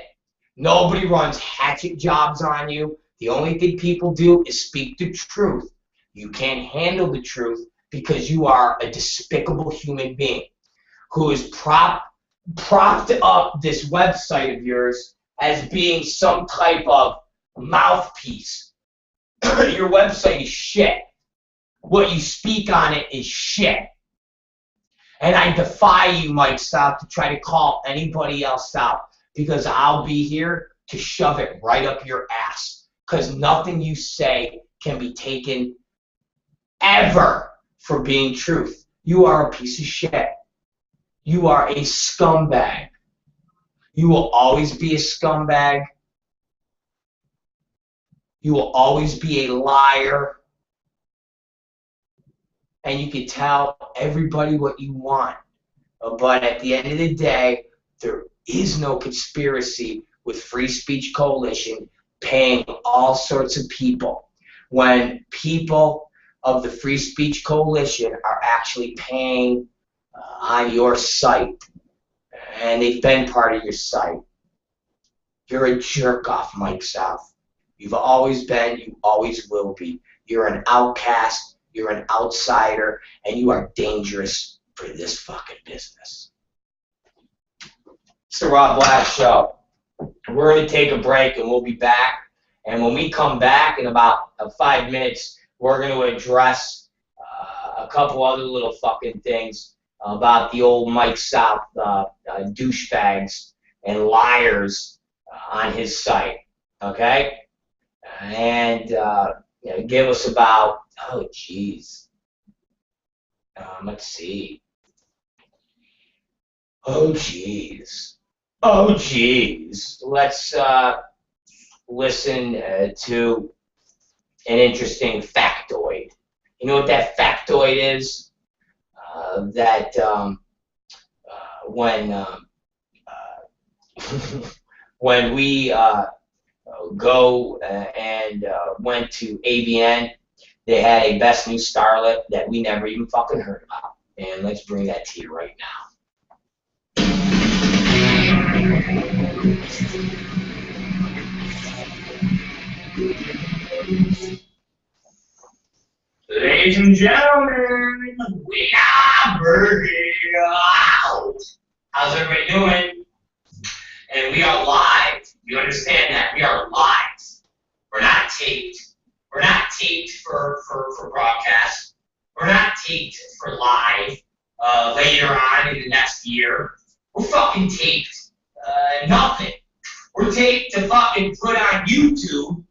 Nobody runs hatchet jobs on you. The only thing people do is speak the truth. You can't handle the truth because you are a despicable human being who is propped up this website of yours as being some type of mouthpiece. Your website is shit. What you speak on it is shit. And I defy you, Mike South, to try to call anybody else out, because I'll be here to shove it right up your ass. Because nothing you say can be taken ever for being truth. You are a piece of shit. You are a scumbag. You will always be a scumbag. You will always be a liar. And you can tell everybody what you want. But at the end of the day, there is no conspiracy with Free Speech Coalition paying all sorts of people. When people of the Free Speech Coalition are actually paying on your site, and they've been part of your site. You're a jerk-off, Mike South. You've always been, you always will be. You're an outcast. You're an outsider, and you are dangerous for this fucking business. It's the Rob Black Show. We're going to take a break, and we'll be back. And when we come back in about 5 minutes, we're going to address a couple other little fucking things about the old Mike South douchebags and liars on his site. Okay? And give us about, oh, jeez. Let's see. Oh, jeez. Oh, jeez. Let's listen to an interesting factoid. You know what that factoid is? That when we go and went to ABN, they had a Best New Starlet that we never even fucking heard about. And let's bring that to you right now. Ladies and gentlemen, we are burning out. How's everybody doing? And we are live. You understand that? We are live. We're not taped. We're not taped for broadcast. We're not taped for live later on in the next year. We're fucking taped nothing. We're taped to fucking put on YouTube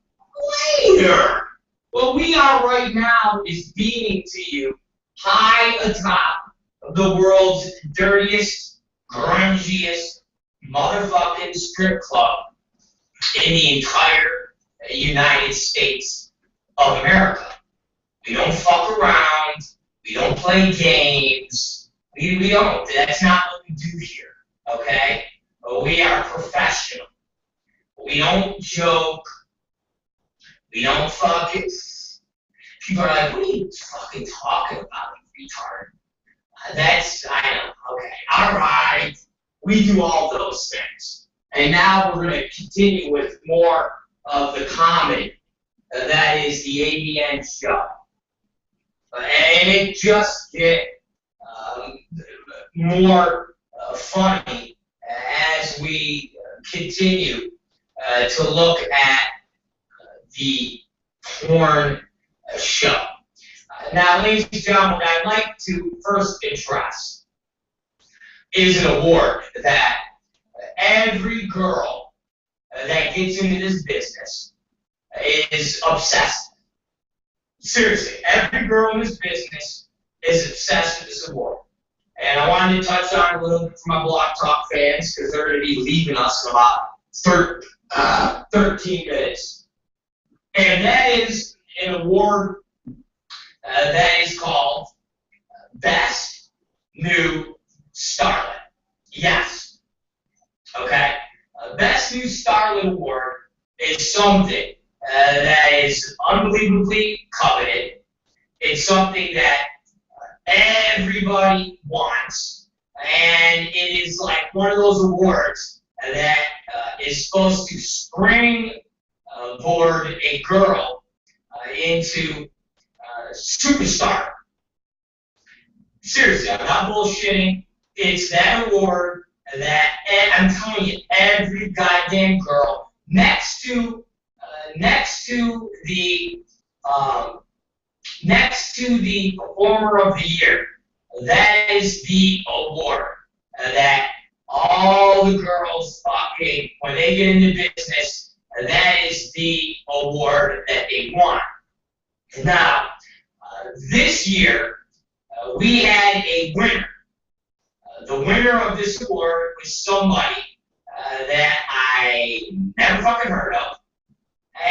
later. What we are right now is beaming to you high atop the world's dirtiest, grungiest motherfucking strip club in the entire United States of America. We don't fuck around. We don't play games. We don't. That's not what we do here, okay? We are professional. We don't joke. We don't fucking... People are like, what are you fucking talking about, you retard? I know, okay. All right. We do all those things. And now we're going to continue with more of the comedy. That is the ABN show. And it just gets more funny as we continue to look at the porn show. Now, ladies and gentlemen, I'd like to first address is an award that every girl that gets into this business is obsessed. Seriously, every girl in this business is obsessed with this award. And I wanted to touch on it a little bit for my Blog Talk fans because they're going to be leaving us in about 13 minutes. And that is an award that is called Best New Starlet. Yes. Okay. Best New Starlet Award is something that is unbelievably coveted. It's something that everybody wants. And it is like one of those awards that is supposed to springboard a girl into superstar. Seriously, I'm not bullshitting. It's that award that, and I'm telling you, every goddamn girl next to the performer of the year, that is the award that all the girls fucking, when they get into business, that is the award that they want. Now, this year, we had a winner. The winner of this award was somebody that I never fucking heard of.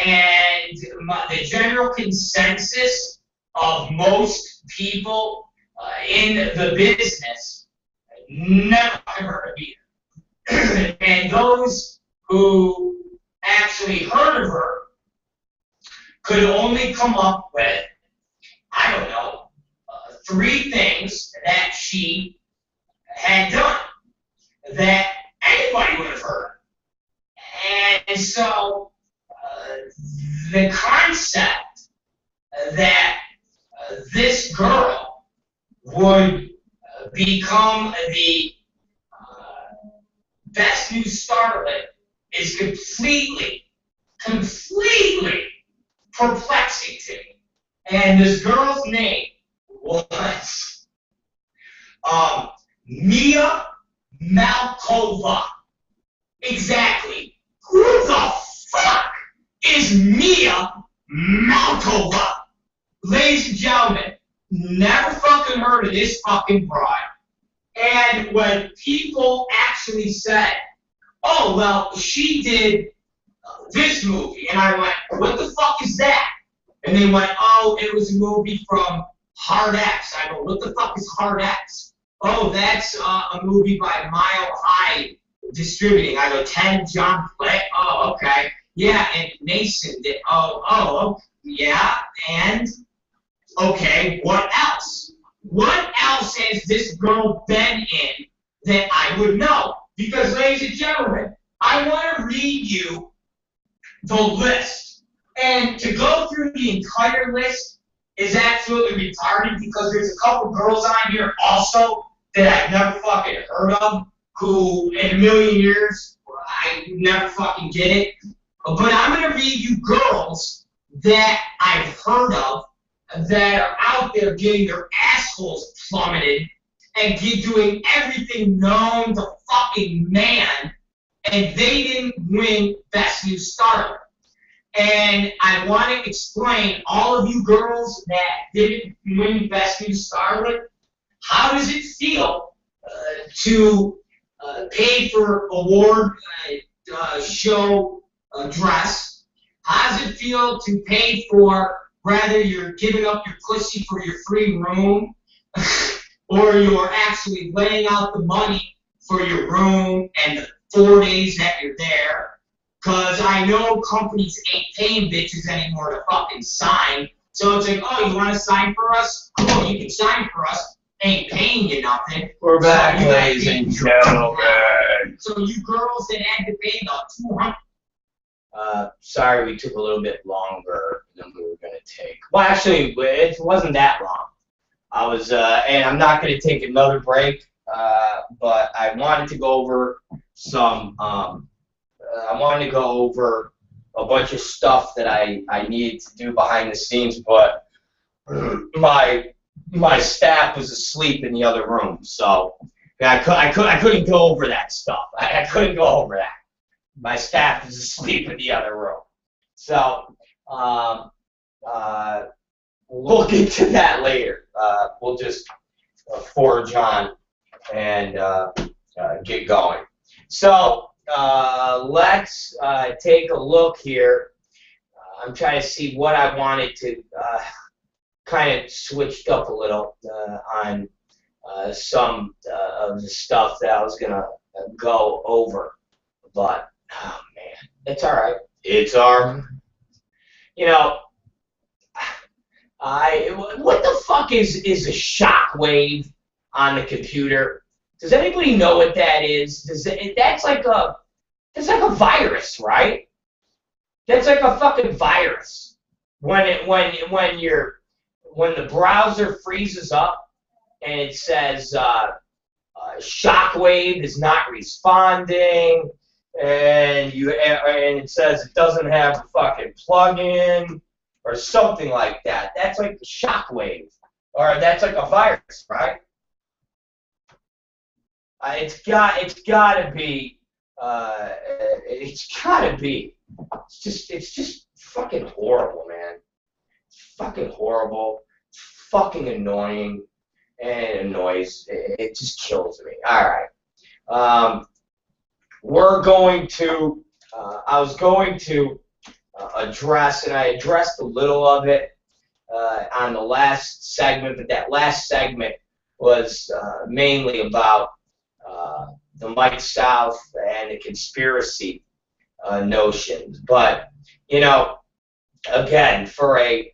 And the general consensus of most people in the business never fucking heard of either. And those who actually heard of her could only come up with, I don't know, 3 things that she had done that anybody would have heard. And so the concept that this girl would become the best new starlet is completely perplexing to me. And this girl's name was Mia Malkova. Exactly. Who the fuck is Mia Malkova? Ladies and gentlemen, never fucking heard of this fucking broad. And when people actually said, oh, well, she did this movie, and I went, what the fuck is that? And they went, oh, it was a movie from Hard X. I go, what the fuck is Hard X? Oh, that's a movie by Mile High Distributing. I go, 10 John Play. Oh, okay. Yeah, and Mason did. Oh, yeah, and okay, what else? What else has this girl been in that I would know? Because, ladies and gentlemen, I want to read you the list. And to go through the entire list is absolutely retarded because there's a couple girls on here also that I've never fucking heard of who, in a million years, I never fucking get it. But I'm going to read you girls that I've heard of that are out there getting their assholes plummeted and doing everything known to fucking man, and they didn't win Best New Starlet. And I want to explain, all of you girls that didn't win Best New Starlet, how does it feel to pay for award show dress? How does it feel to pay for, rather you're giving up your pussy for your free room? or you're actually laying out the money for your room and the 4 days that you're there. Because I know companies ain't paying bitches anymore to fucking sign. So it's like, oh, you want to sign for us? Cool, you can sign for us. Ain't paying you nothing. We're back, so ladies and gentlemen. So you girls that had to pay the $200. Sorry we took a little bit longer than we were going to take. Well, actually, it wasn't that long. I was, and I'm not going to take another break, but I wanted to go over some, I wanted to go over a bunch of stuff that I needed to do behind the scenes, but my staff was asleep in the other room, so I couldn't go over that stuff. I couldn't go over that. My staff was asleep in the other room. So, we'll get to that later. We'll just forge on and get going. So, let's take a look here. I'm trying to see what I wanted to kind of switched up a little on some of the stuff that I was going to go over. But, oh, man, it's all right. It's you know, what the fuck is a shockwave on the computer? Does anybody know what that is? That's like a virus, right? That's like a fucking virus. When the browser freezes up and it says shockwave is not responding, and it says it doesn't have a fucking plug-in or something like that. That's like the shockwave, or that's like a virus, right? It's gotta be. It's just fucking horrible, man. It's fucking horrible. It's fucking annoying, and it annoys. It just kills me. All right. We're going to. I was going to address, and I addressed a little of it on the last segment, but that last segment was mainly about the Mike South and the conspiracy notions. But, you know, again, for a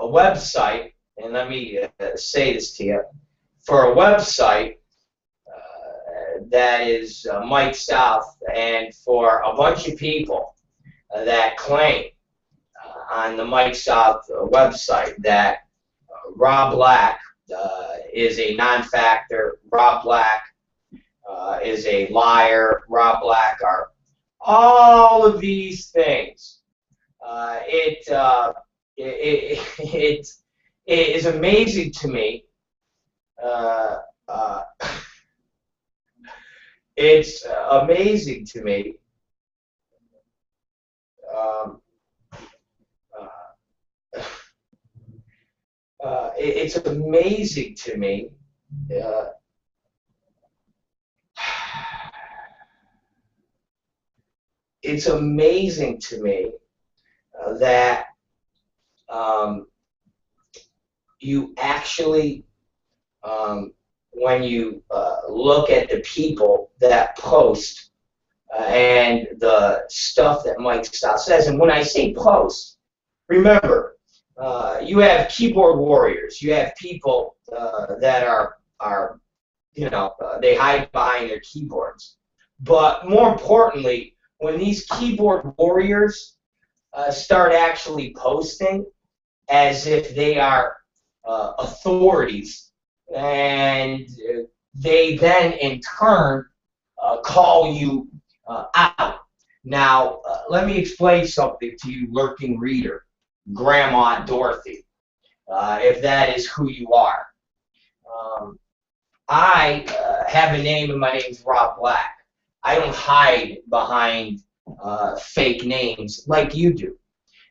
website, and let me say this to you, for a website that is Mike South, and for a bunch of people that claim on the Mike South website that Rob Black is a non-factor, Rob Black is a liar, Rob Black are all of these things. It is amazing to me. It's amazing to me. It's amazing to me. It's amazing to me that you actually, when you look at the people that post and the stuff that Mike South says, and when I say post, remember, you have keyboard warriors. You have people that are you know, they hide behind their keyboards. But more importantly, when these keyboard warriors start actually posting as if they are authorities, and they then in turn call you out. Now, let me explain something to you, lurking reader, Grandma Dorothy, if that is who you are. I have a name, and my name's Rob Black. I don't hide behind fake names like you do.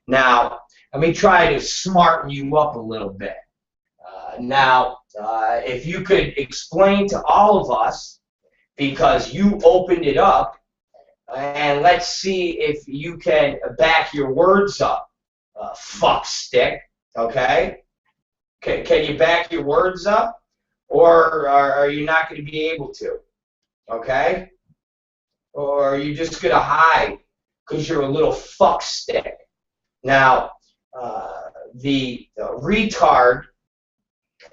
Now, let me try to smarten you up a little bit. Now, if you could explain to all of us, because you opened it up, and let's see if you can back your words up, fuck stick, okay? Can you back your words up? Or are you not going to be able to? Okay? Or are you just going to hide because you're a little fuck stick? Now, the retard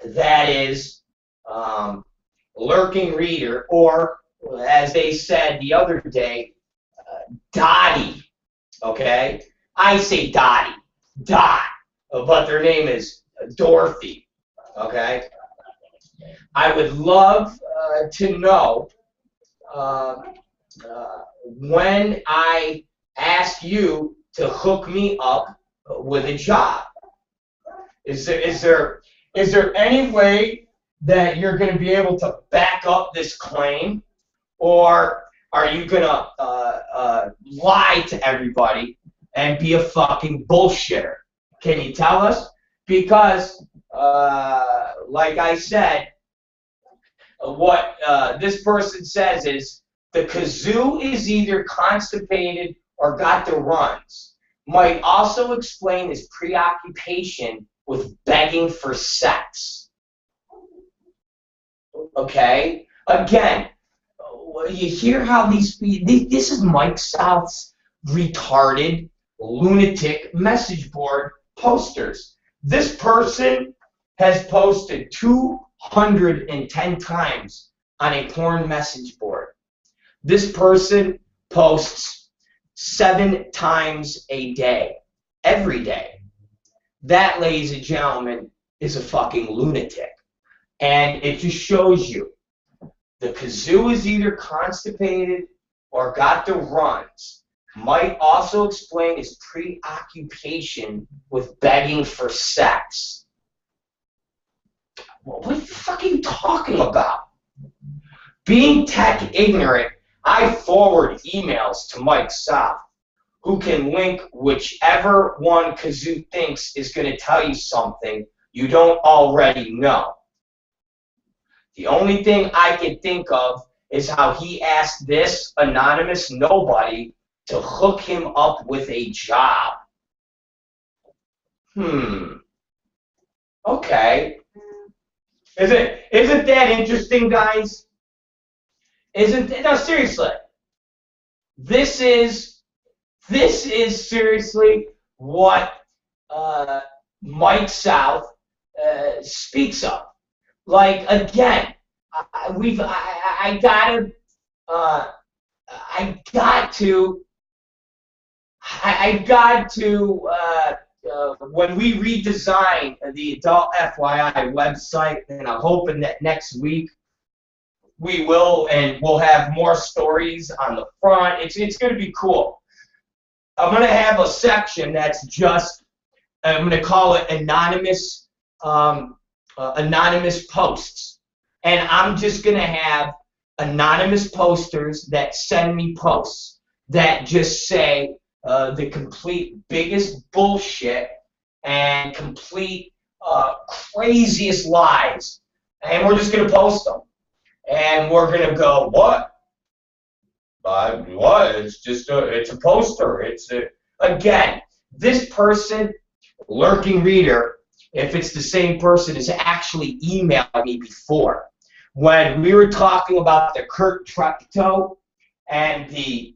that is Lurking Reader, or as they said the other day, Dottie. Okay? I say Dottie. Dot. But their name is Dorothy. Okay? I would love to know when I ask you to hook me up with a job. Is there any way that you're going to be able to back up this claim, or are you going to lie to everybody and be a fucking bullshitter? Can you tell us? Because, like I said, what this person says is the kazoo is either constipated or got the runs. Might also explain his preoccupation with begging for sex. Okay? Again, you hear how this is Mike South's retarded, lunatic message board posters. This person has posted 210 times on a porn message board. This person posts 7 times a day, every day. That, ladies and gentlemen, is a fucking lunatic. And it just shows you the kazoo is either constipated or got the runs. Might also explain his preoccupation with begging for sex. What the fuck are you talking about? Being tech ignorant, I forward emails to Mike South, who can link whichever one kazoo thinks is going to tell you something you don't already know. The only thing I can think of is how he asked this anonymous nobody to hook him up with a job. Okay. Isn't that interesting, guys? No, seriously. This is seriously what Mike South speaks of. Like, again, I got to when we redesign the Adult FYI website, and I'm hoping that next week we will, and we'll have more stories on the front. It's going to be cool. I'm going to have a section that's just, I'm going to call it anonymous posts. And I'm just going to have anonymous posters that send me posts that just say the complete biggest bullshit and complete craziest lies. And we're just going to post them. And we're going to go, what? What? It's a poster. Again, this person, Lurking Reader, if it's the same person, has actually emailed me before. When we were talking about the Kurt Treptow and the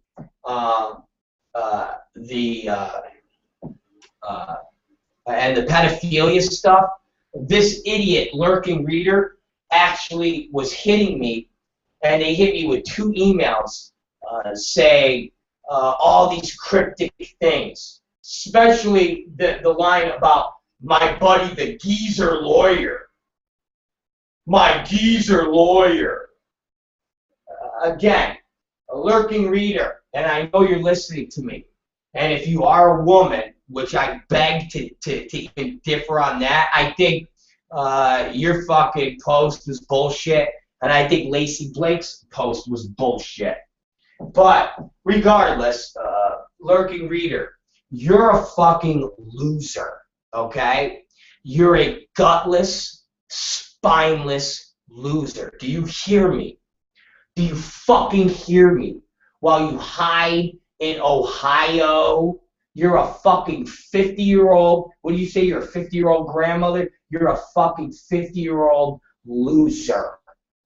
pedophilia stuff, this idiot Lurking Reader actually was hitting me, and they hit me with 2 emails saying all these cryptic things, especially the line about my buddy the geezer lawyer. My geezer lawyer. Again, a Lurking Reader, and I know you're listening to me, and if you are a woman, which I beg to even differ on that, I think your fucking post was bullshit, and I think Lacey Blake's post was bullshit. But regardless, Lurking Reader, you're a fucking loser, okay? You're a gutless, spineless loser. Do you hear me? Do you fucking hear me? While you hide in Ohio, you're a fucking 50-year-old. What do you say? You're a 50-year-old grandmother? You're a fucking 50-year-old loser.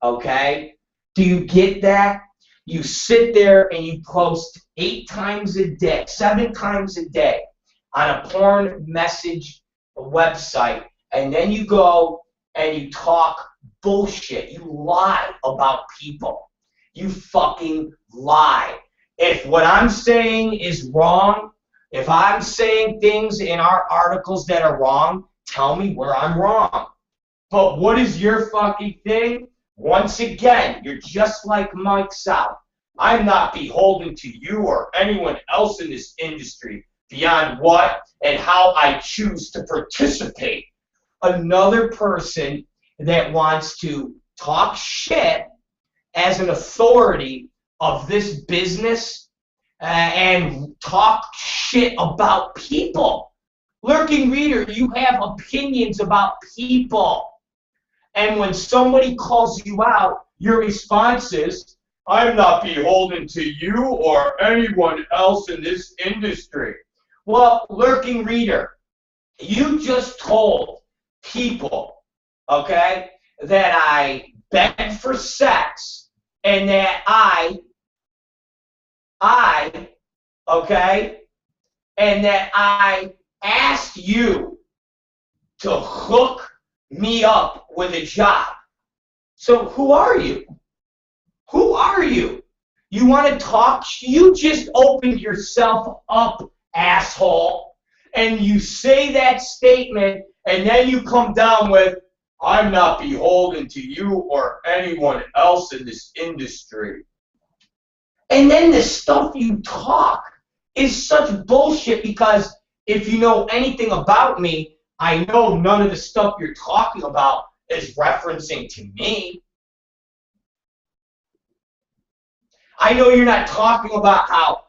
Okay? Do you get that? You sit there and you post 8 times a day, 7 times a day on a porn message website, and then you go and you talk bullshit. You lie about people. You fucking lie. If what I'm saying is wrong, if I'm saying things in our articles that are wrong, tell me where I'm wrong. But what is your fucking thing? Once again, you're just like Mike South. I'm not beholden to you or anyone else in this industry beyond what and how I choose to participate. Another person that wants to talk shit as an authority of this business and talk shit about people. Lurking Reader, you have opinions about people. And when somebody calls you out, your response is, I'm not beholden to you or anyone else in this industry. Well, Lurking Reader, you just told people, okay, that I begged for sex and that okay, and that I asked you to hook me up with a job. So who are you? Who are you? You want to talk? You just opened yourself up, asshole, and you say that statement, and then you come down with, I'm not beholden to you or anyone else in this industry. And then the stuff you talk is such bullshit, because if you know anything about me, I know none of the stuff you're talking about is referencing to me. I know you're not talking about how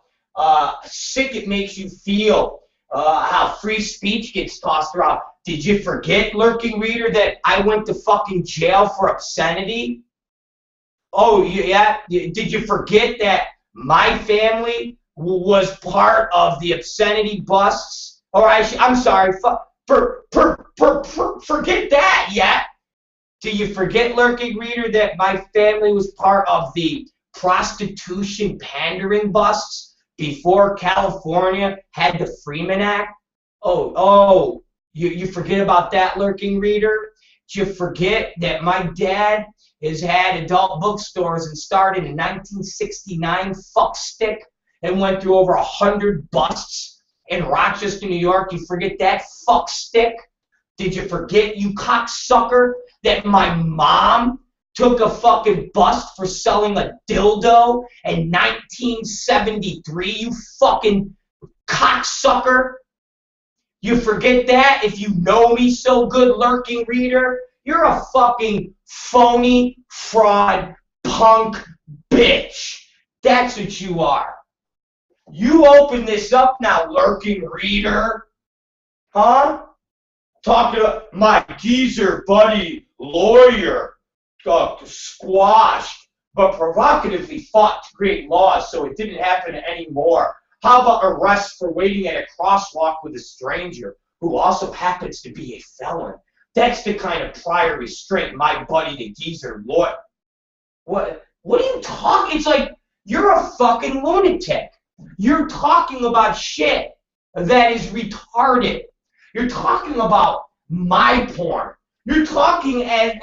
sick it makes you feel, how free speech gets tossed around. Did you forget, Lurking Reader, that I went to fucking jail for obscenity? Oh, yeah? Did you forget that my family was part of the obscenity busts? Or I'm sorry, forget that, yeah? Do you forget, Lurking Reader, that my family was part of the prostitution pandering busts before California had the Freeman Act? Oh, you forget about that, Lurking Reader? Did you forget that my dad has had adult bookstores and started in 1969, fuckstick, and went through over 100 busts in Rochester, New York? You forget that, fuckstick? Did you forget, you cocksucker, that my mom took a fucking bust for selling a dildo in 1973, you fucking cocksucker? You forget that? If you know me so good, Lurking Reader, you're a fucking phony, fraud, punk bitch. That's what you are. You open this up now, Lurking Reader. Huh? Talking to my geezer buddy lawyer, squashed, but provocatively fought to create laws so it didn't happen anymore. How about arrest for waiting at a crosswalk with a stranger who also happens to be a felon? That's the kind of prior restraint my buddy the geezer lawyer. What are you talking? It's like you're a fucking lunatic. You're talking about shit that is retarded. You're talking about my porn. You're talking, and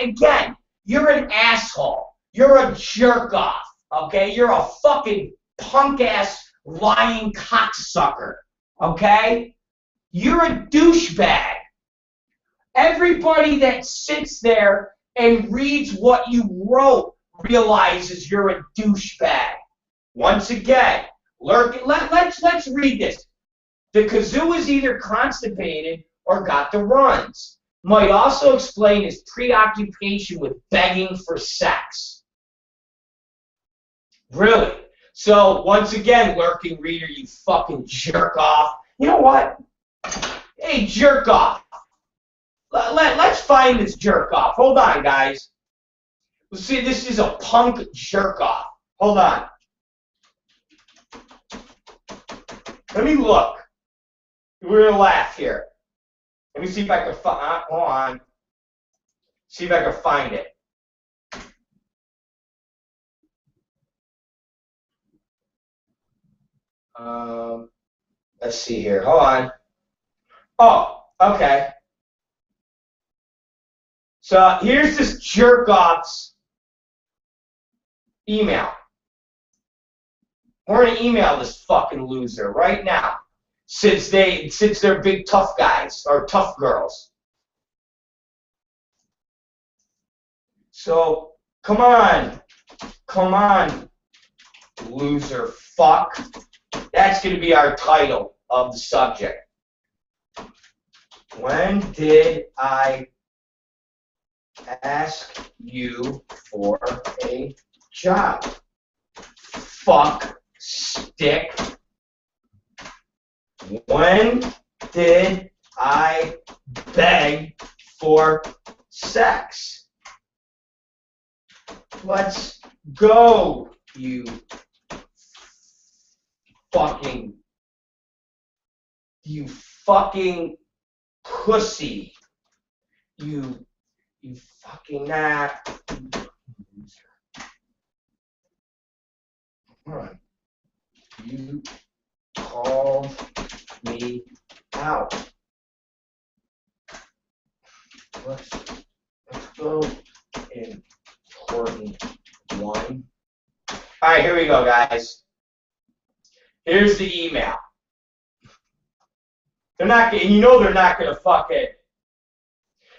again, you're an asshole. You're a jerk off, okay? You're a fucking punk-ass lying cocksucker, okay? You're a douchebag. Everybody that sits there and reads what you wrote realizes you're a douchebag. Once again, let's read this. The kazoo is either constipated or got the runs. Might also explain his preoccupation with begging for sex. Really? So, once again, Lurking Reader, you fucking jerk off. You know what? Hey, jerk off. Let's find this jerk off. Hold on, guys. Let's see, this is a punk jerk off. Hold on. Let me look. We're going to laugh here. Let me see if I can find. Hold on. See if I can find it. Let's see here. Hold on. Oh, okay. So here's this jerk-off's email. We're gonna email this fucking loser right now, since they're big tough guys or tough girls. So come on, loser fuck. That's gonna be our title of the subject. When did I ask you for a job? Fuck stick. When did I beg for sex? Let's go, you fucking pussy. You fucking Come on. You called me out. Let's go. Important one. Alright, here we go, guys. Here's the email. They're not gonna, they're not gonna fuck it.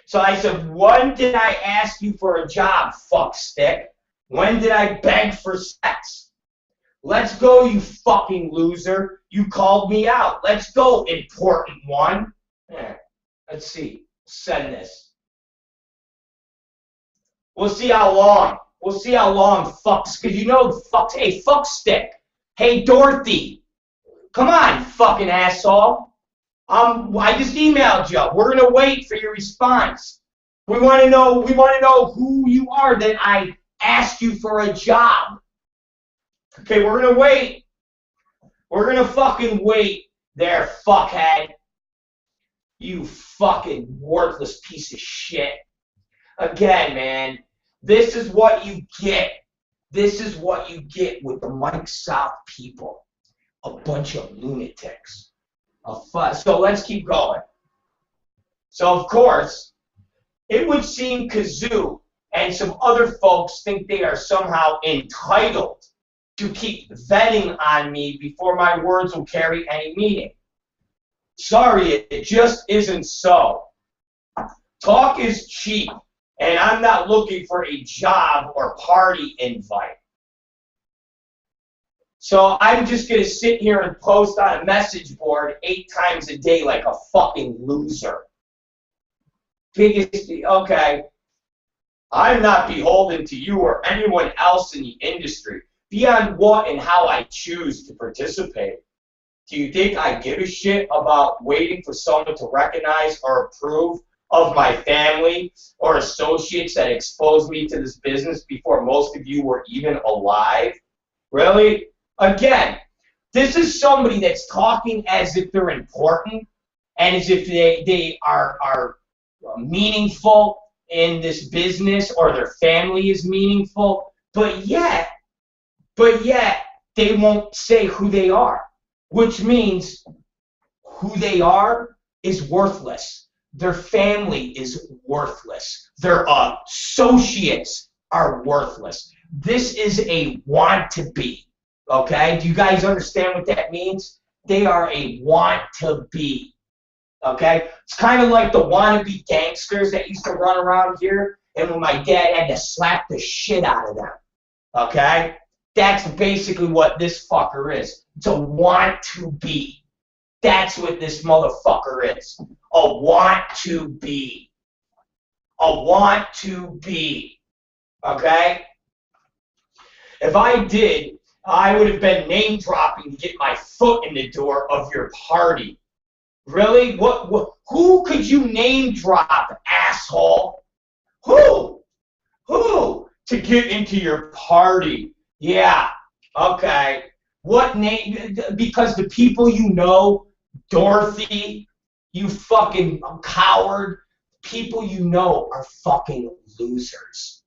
So I said, when did I ask you for a job, fuck stick? When did I beg for sex? Let's go, you fucking loser. You called me out. Let's go, important one. Yeah. Let's see. Send this. We'll see how long. We'll see how long, fucks. Because fucks. Hey, fuck stick. Hey, Dorothy. Come on, fucking asshole. I just emailed you. We're gonna wait for your response. We want to know who you are that I asked you for a job. Okay, we're gonna wait. We're gonna fucking wait there, fuckhead. You fucking worthless piece of shit. Again, man, this is what you get. This is what you get with the Mike South people. A bunch of lunatics. So let's keep going. So, of course, it would seem Kazoo and some other folks think they are somehow entitled to keep vetting on me before my words will carry any meaning. Sorry, it just isn't so. Talk is cheap, and I'm not looking for a job or party invite. So I'm just going to sit here and post on a message board 8 times a day like a fucking loser. Okay. I'm not beholden to you or anyone else in the industry beyond what and how I choose to participate. Do you think I give a shit about waiting for someone to recognize or approve of my family or associates that exposed me to this business before most of you were even alive? Really? Again, this is somebody that's talking as if they're important and as if they are meaningful in this business or their family is meaningful, but yet they won't say who they are, which means who they are is worthless. Their family is worthless. Their associates are worthless. This is a want to be. Okay, do you guys understand what that means? They are a want-to-be. Okay, it's kind of like the wannabe gangsters that used to run around here, and when my dad had to slap the shit out of them. Okay, that's basically what this fucker is. It's a want-to-be. That's what this motherfucker is. A want-to-be. A want-to-be. Okay? If I did, I would have been name dropping to get my foot in the door of your party. Really? Who could you name drop, asshole? Who? Who? To get into your party. Yeah. Okay. What name? Because the people you know, Dorothy, you fucking coward, people you know are fucking losers.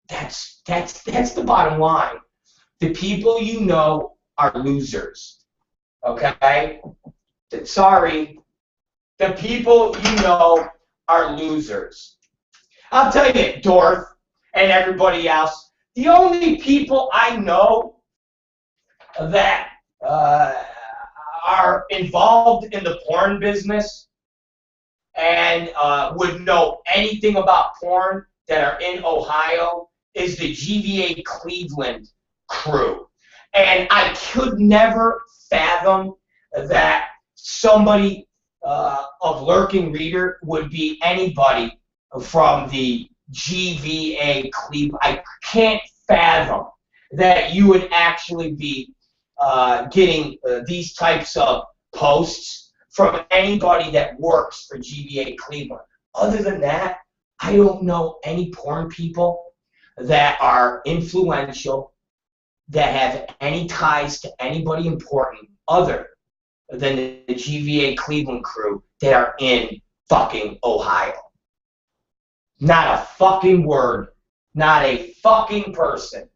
That's the bottom line. The people you know are losers. Okay? Sorry. The people you know are losers. I'll tell you, Dorth and everybody else, the only people I know that are involved in the porn business and would know anything about porn that are in Ohio is the GVA Cleveland crew. And I could never fathom that somebody of Lurking Reader would be anybody from the GVA Cleveland. I can't fathom that you would actually be getting these types of posts from anybody that works for GVA Cleveland. Other than that, I don't know any porn people that are influential, that have any ties to anybody important other than the GVA Cleveland crew that are in fucking Ohio. Not a fucking word. Not a fucking person.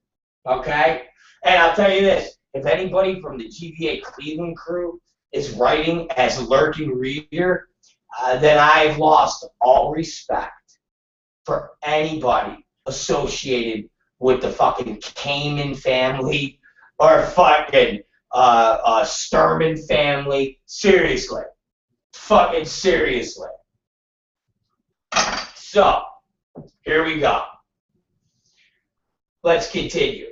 Okay? And I'll tell you this. If anybody from the GVA Cleveland crew is writing as a Lurking Reader, then I've lost all respect for anybody associated with the fucking Kamen family or fucking Sturman family. Seriously. Fucking seriously. So, here we go. Let's continue.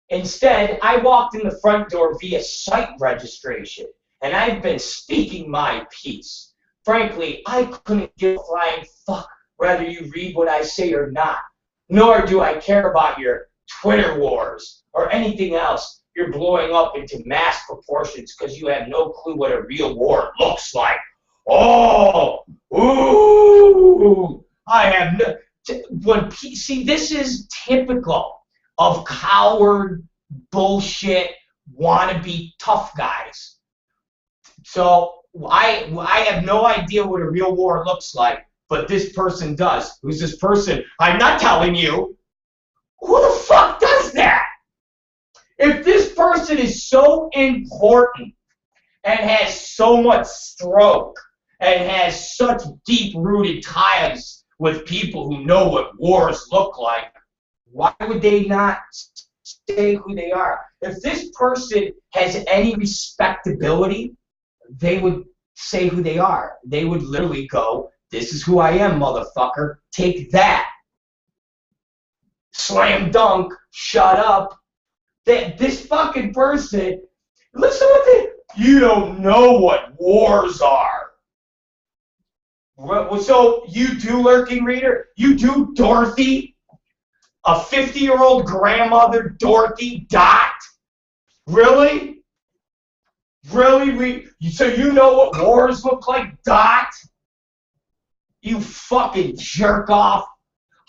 Instead, I walked in the front door via site registration, and I've been speaking my piece. Frankly, I couldn't give a flying fuck whether you read what I say or not, nor do I care about your Twitter wars or anything else you're blowing up into mass proportions because you have no clue what a real war looks like. Oh, ooh, I have no... See, this is typical of coward, bullshit, wannabe tough guys. So I have no idea what a real war looks like, but this person does. Who's this person? I'm not telling you. Who the fuck does that? If this person is so important and has so much stroke and has such deep-rooted ties with people who know what wars look like, why would they not say who they are? If this person has any respectability, they would say who they are. They would literally go, "This is who I am, motherfucker. Take that." Slam dunk. Shut up. This fucking person, listen what they... You don't know what wars are. So you do, Lurking Reader? You do, Dorothy? A 50-year-old grandmother, Dorothy Dot? Really? Really? So you know what wars look like, Dot? You fucking jerk off.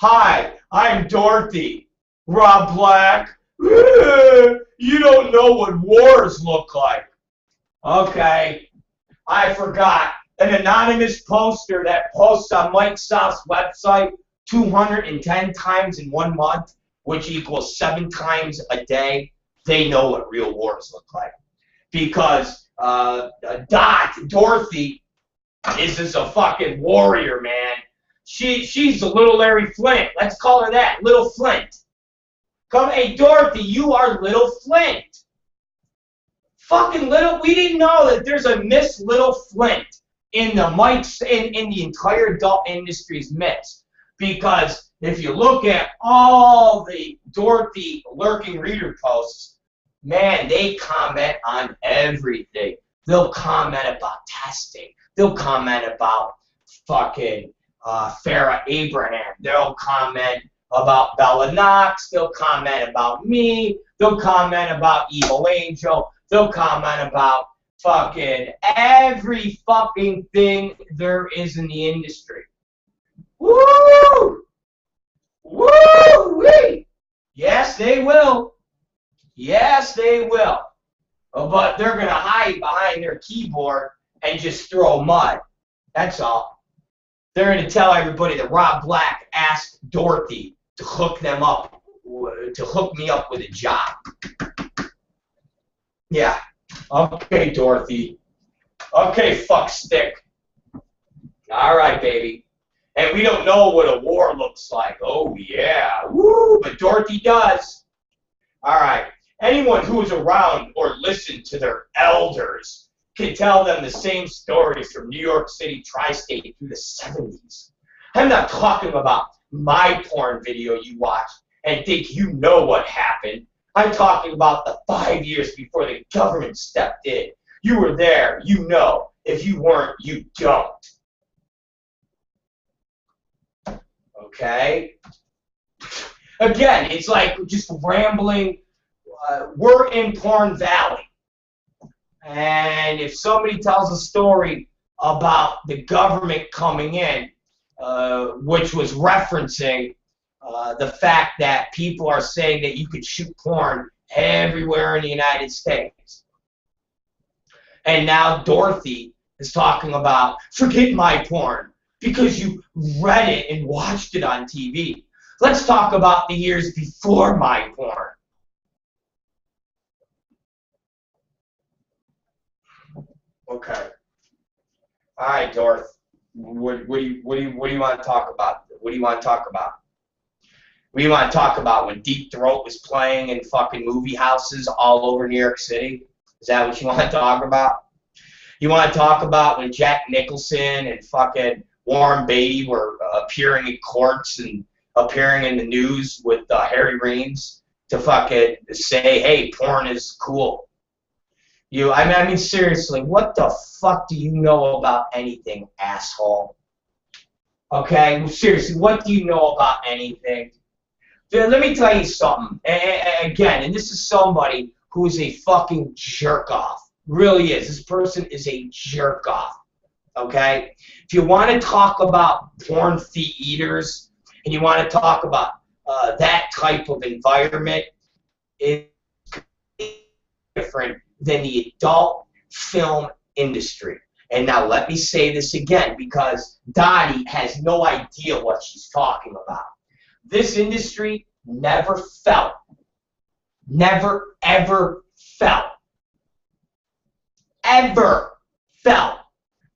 Hi, I'm Dorothy. Rob Black. You don't know what wars look like. Okay, I forgot. An anonymous poster that posts on Mike South's website 210 times in 1 month, which equals 7 times a day, they know what real wars look like. Because Dorothy is just a fucking warrior, man. She's a little Larry Flint. Let's call her that, Little Flint. Come, hey, Dorothy, you are Little Flint. Fucking Little, we didn't know that there's a Miss Little Flint in the in the entire adult industry's midst. Because if you look at all the Dorothy Lurking Reader posts, man, they comment on everything. They'll comment about testing. They'll comment about fucking Farrah Abraham. They'll comment about Bella Knox. They'll comment about me. They'll comment about Evil Angel. They'll comment about fucking every fucking thing there is in the industry. Woo! Woo-wee! Yes, they will. Yes, they will. But they're going to hide behind their keyboard and just throw mud. That's all. They're going to tell everybody that Rob Black asked Dorothy to hook them up, to hook me up with a job. Yeah. Okay, Dorothy. Okay, fuckstick. All right, baby. And we don't know what a war looks like. Oh, yeah. Woo, but Dorothy does. All right. Anyone who was around or listened to their elders can tell them the same stories from New York City tri-state through the 70s. I'm not talking about my porn video you watched and think you know what happened. I'm talking about the 5 years before the government stepped in. You were there, you know. If you weren't, you don't. Okay? Again, it's like just rambling. We're in Porn Valley. And if somebody tells a story about the government coming in, which was referencing the fact that people are saying that you could shoot porn everywhere in the United States. And now Dorothy is talking about, forget my porn, because you read it and watched it on TV. Let's talk about the years before my porn. Okay. All right, Dorth. What do you want to talk about? What do you want to talk about? What do you want to talk about when Deep Throat was playing in fucking movie houses all over New York City? Is that what you want to talk about? You want to talk about when Jack Nicholson and fucking Warren Beatty were appearing in courts and appearing in the news with Harry Reams to fucking say, hey, porn is cool. I mean, seriously, what the fuck do you know about anything, asshole? Okay, seriously, what do you know about anything? Let me tell you something. Again, and this is somebody who is a fucking jerk-off. Really is. This person is a jerk-off. Okay? If you want to talk about porn feet eaters, and you want to talk about that type of environment, it's different than the adult film industry. And now let me say this again, because Dottie has no idea what she's talking about. This industry never felt, never ever felt, ever felt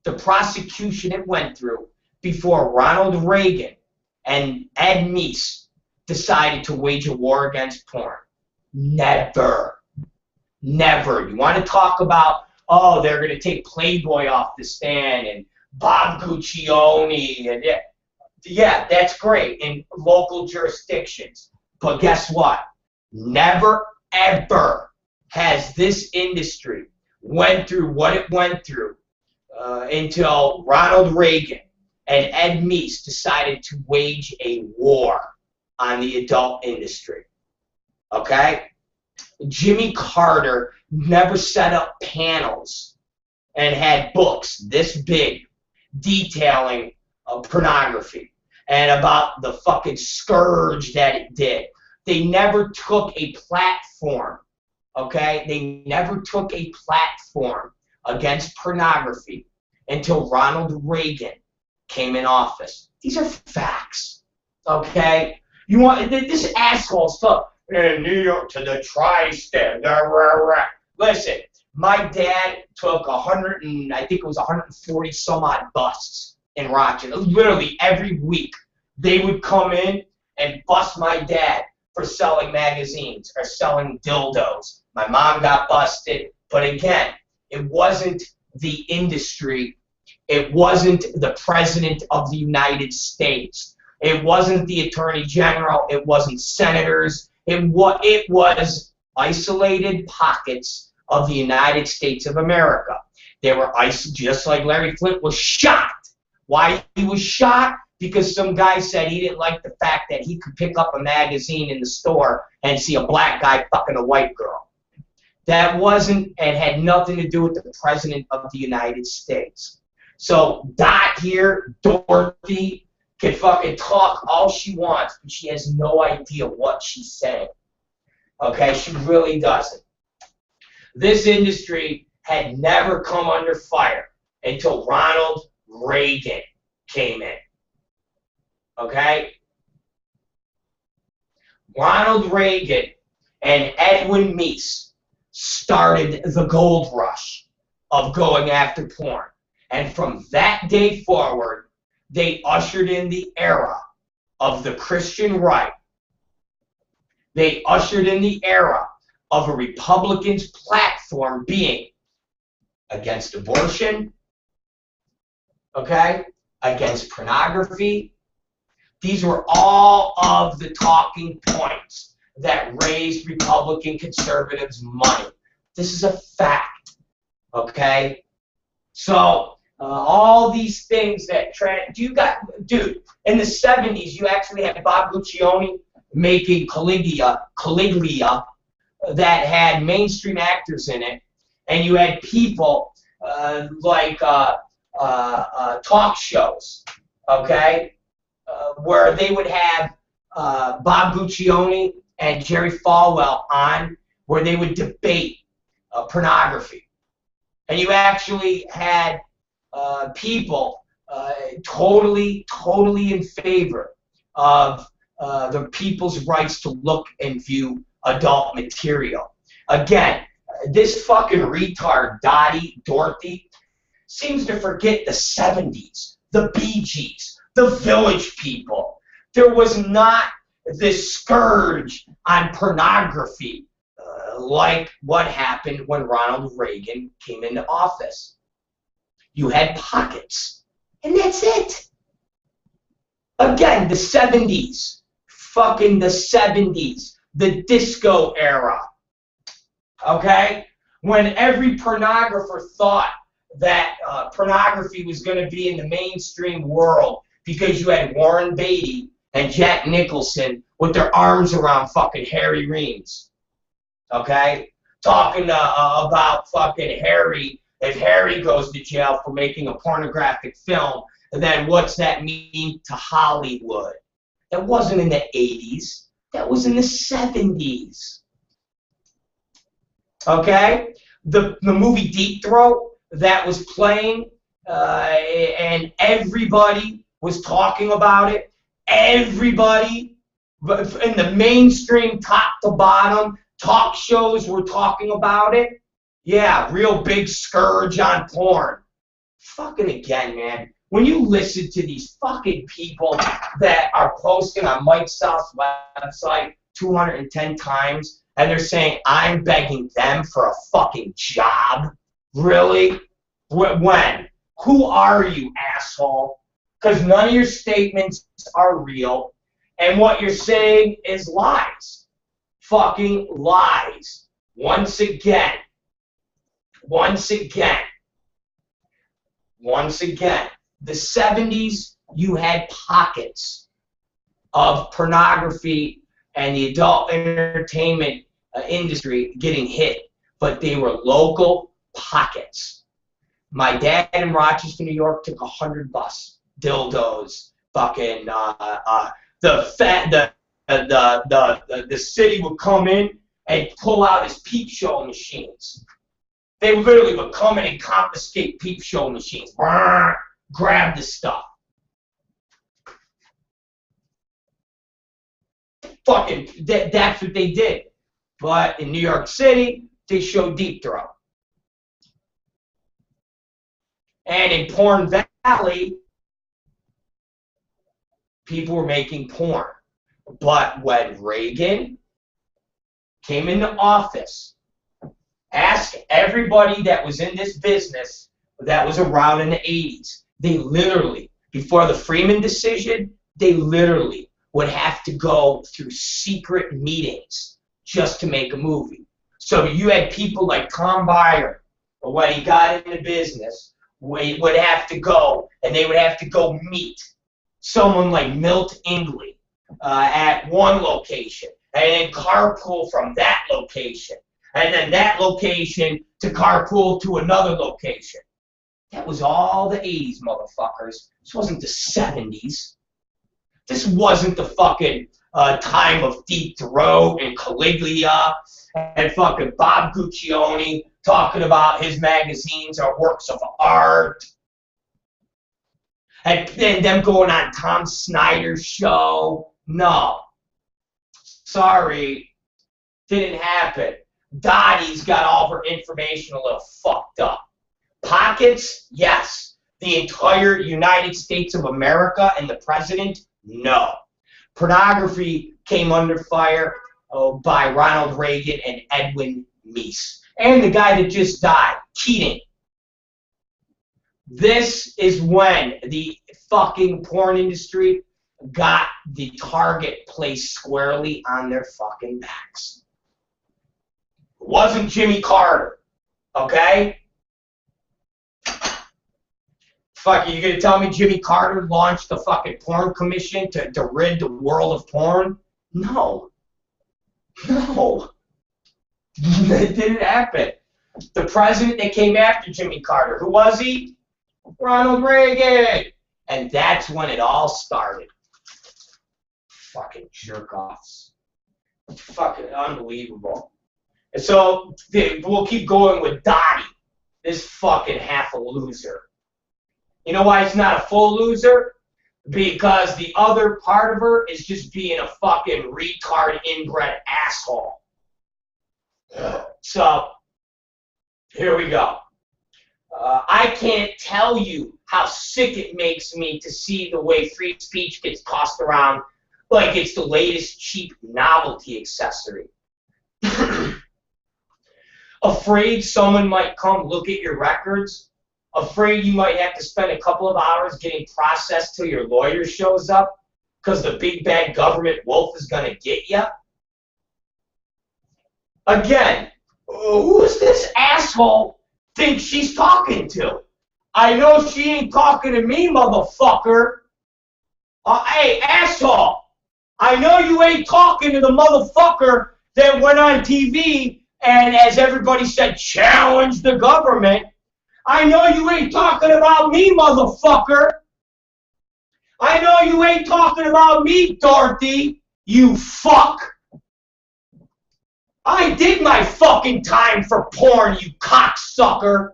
the prosecution it went through before Ronald Reagan and Ed Meese decided to wage a war against porn. Never. Never. You want to talk about, oh, they're going to take Playboy off the stand and Bob Guccione and yeah, that's great in local jurisdictions. But guess what? Never, ever has this industry went through what it went through until Ronald Reagan and Ed Meese decided to wage a war on the adult industry. Okay? Jimmy Carter never set up panels and had books this big detailing pornography and about the fucking scourge that it did. They never took a platform, okay? They never took a platform against pornography until Ronald Reagan came in office. These are facts, okay? You want this asshole stuff in New York to the tri-state. Listen, my dad took 140 some odd busts in Rochester. Literally every week, they would come in and bust my dad for selling magazines or selling dildos. My mom got busted, but again, it wasn't the industry. It wasn't the President of the United States. It wasn't the Attorney General. It wasn't senators. It was isolated pockets of the United States of America. They were just like Larry Flint was shot. Why he was shot? Because some guy said he didn't like the fact that he could pick up a magazine in the store and see a black guy fucking a white girl. That wasn't and had nothing to do with the President of the United States. So Dot here, Dorothy, can fucking talk all she wants, but she has no idea what she's saying. Okay, she really doesn't. This industry had never come under fire until Ronald Reagan came in. Okay? Ronald Reagan and Edwin Meese started the gold rush of going after porn. And from that day forward, they ushered in the era of the Christian right. They ushered in the era of a Republican's platform being against abortion, okay, against pornography. These were all of the talking points that raised Republican conservatives money. This is a fact, okay? So all these things that dude, in the 70s, you actually had Bob Guccione making Caligula that had mainstream actors in it, and you had people like talk shows, okay, where they would have Bob Guccione and Jerry Falwell on, where they would debate pornography. And you actually had people totally in favor of the people's rights to look and view adult material. Again, this fucking retard Dorothy seems to forget the 70s, the Bee Gees, the Village People. There was not this scourge on pornography like what happened when Ronald Reagan came into office. You had pockets, and that's it. Again, the 70s, fucking the 70s, the disco era, okay? When every pornographer thought that pornography was going to be in the mainstream world because you had Warren Beatty and Jack Nicholson with their arms around fucking Harry Reams, okay? Talking about fucking Harry. If Harry goes to jail for making a pornographic film, then what's that mean to Hollywood? That wasn't in the 80s. That was in the 70s. Okay? The movie Deep Throat that was playing, and everybody was talking about it. Everybody, in the mainstream, top to bottom, talk shows were talking about it. Yeah, real big scourge on porn. Fucking again, man. When you listen to these fucking people that are posting on Mike South's website 210 times, and they're saying, I'm begging them for a fucking job? Really? When? Who are you, asshole? Because none of your statements are real, and what you're saying is lies. Fucking lies. Once again, the 70s, you had pockets of pornography and the adult entertainment industry getting hit, but they were local pockets. My dad in Rochester, New York, took 100 bucks, dildos, fucking the city would come in and pull out his peep show machines. They literally would come in and confiscate peep show machines. Grab the stuff. Fucking, that's what they did. But in New York City, they showed Deep Throat. And in Porn Valley, people were making porn. But when Reagan came into office, ask everybody that was in this business that was around in the 80s. They literally, before the Freeman decision, they literally would have to go through secret meetings just to make a movie. So you had people like Tom Byer, when he got into business, would have to go, and they would have to go meet someone like Milt Ingley at one location, and then carpool from that location, and then that location to carpool to another location. That was all the 80s, motherfuckers. This wasn't the 70s. This wasn't the fucking time of Deep Throat and Caligula and fucking Bob Guccione talking about his magazines are works of art. And them going on Tom Snyder's show. No. Sorry. Didn't happen. Dottie's got all of her information a little fucked up. Pockets? Yes. The entire United States of America and the president? No. Pornography came under fire by Ronald Reagan and Edwin Meese. And the guy that just died, Keating. This is when the fucking porn industry got the target placed squarely on their fucking backs. It wasn't Jimmy Carter, okay? Fuck, you gonna tell me Jimmy Carter launched the fucking porn commission to rid the world of porn? No. No. That didn't happen. The president that came after Jimmy Carter, who was he? Ronald Reagan. And that's when it all started. Fucking jerk-offs. Fucking unbelievable. And so we'll keep going with Dottie, this fucking half a loser. You know why he's not a full loser? Because the other part of her is just being a fucking retard inbred asshole. So, here we go. I can't tell you how sick it makes me to see the way free speech gets tossed around like it's the latest cheap novelty accessory. Afraid someone might come look at your records? Afraid you might have to spend a couple of hours getting processed till your lawyer shows up because the big bad government wolf is going to get you? Again, who's this asshole think she's talking to? I know she ain't talking to me, motherfucker. Hey, asshole, I know you ain't talking to the motherfucker that went on TV and, as everybody said, challenged the government. I know you ain't talking about me, motherfucker. I know you ain't talking about me, Dorothy, you fuck. I did my fucking time for porn, you cocksucker.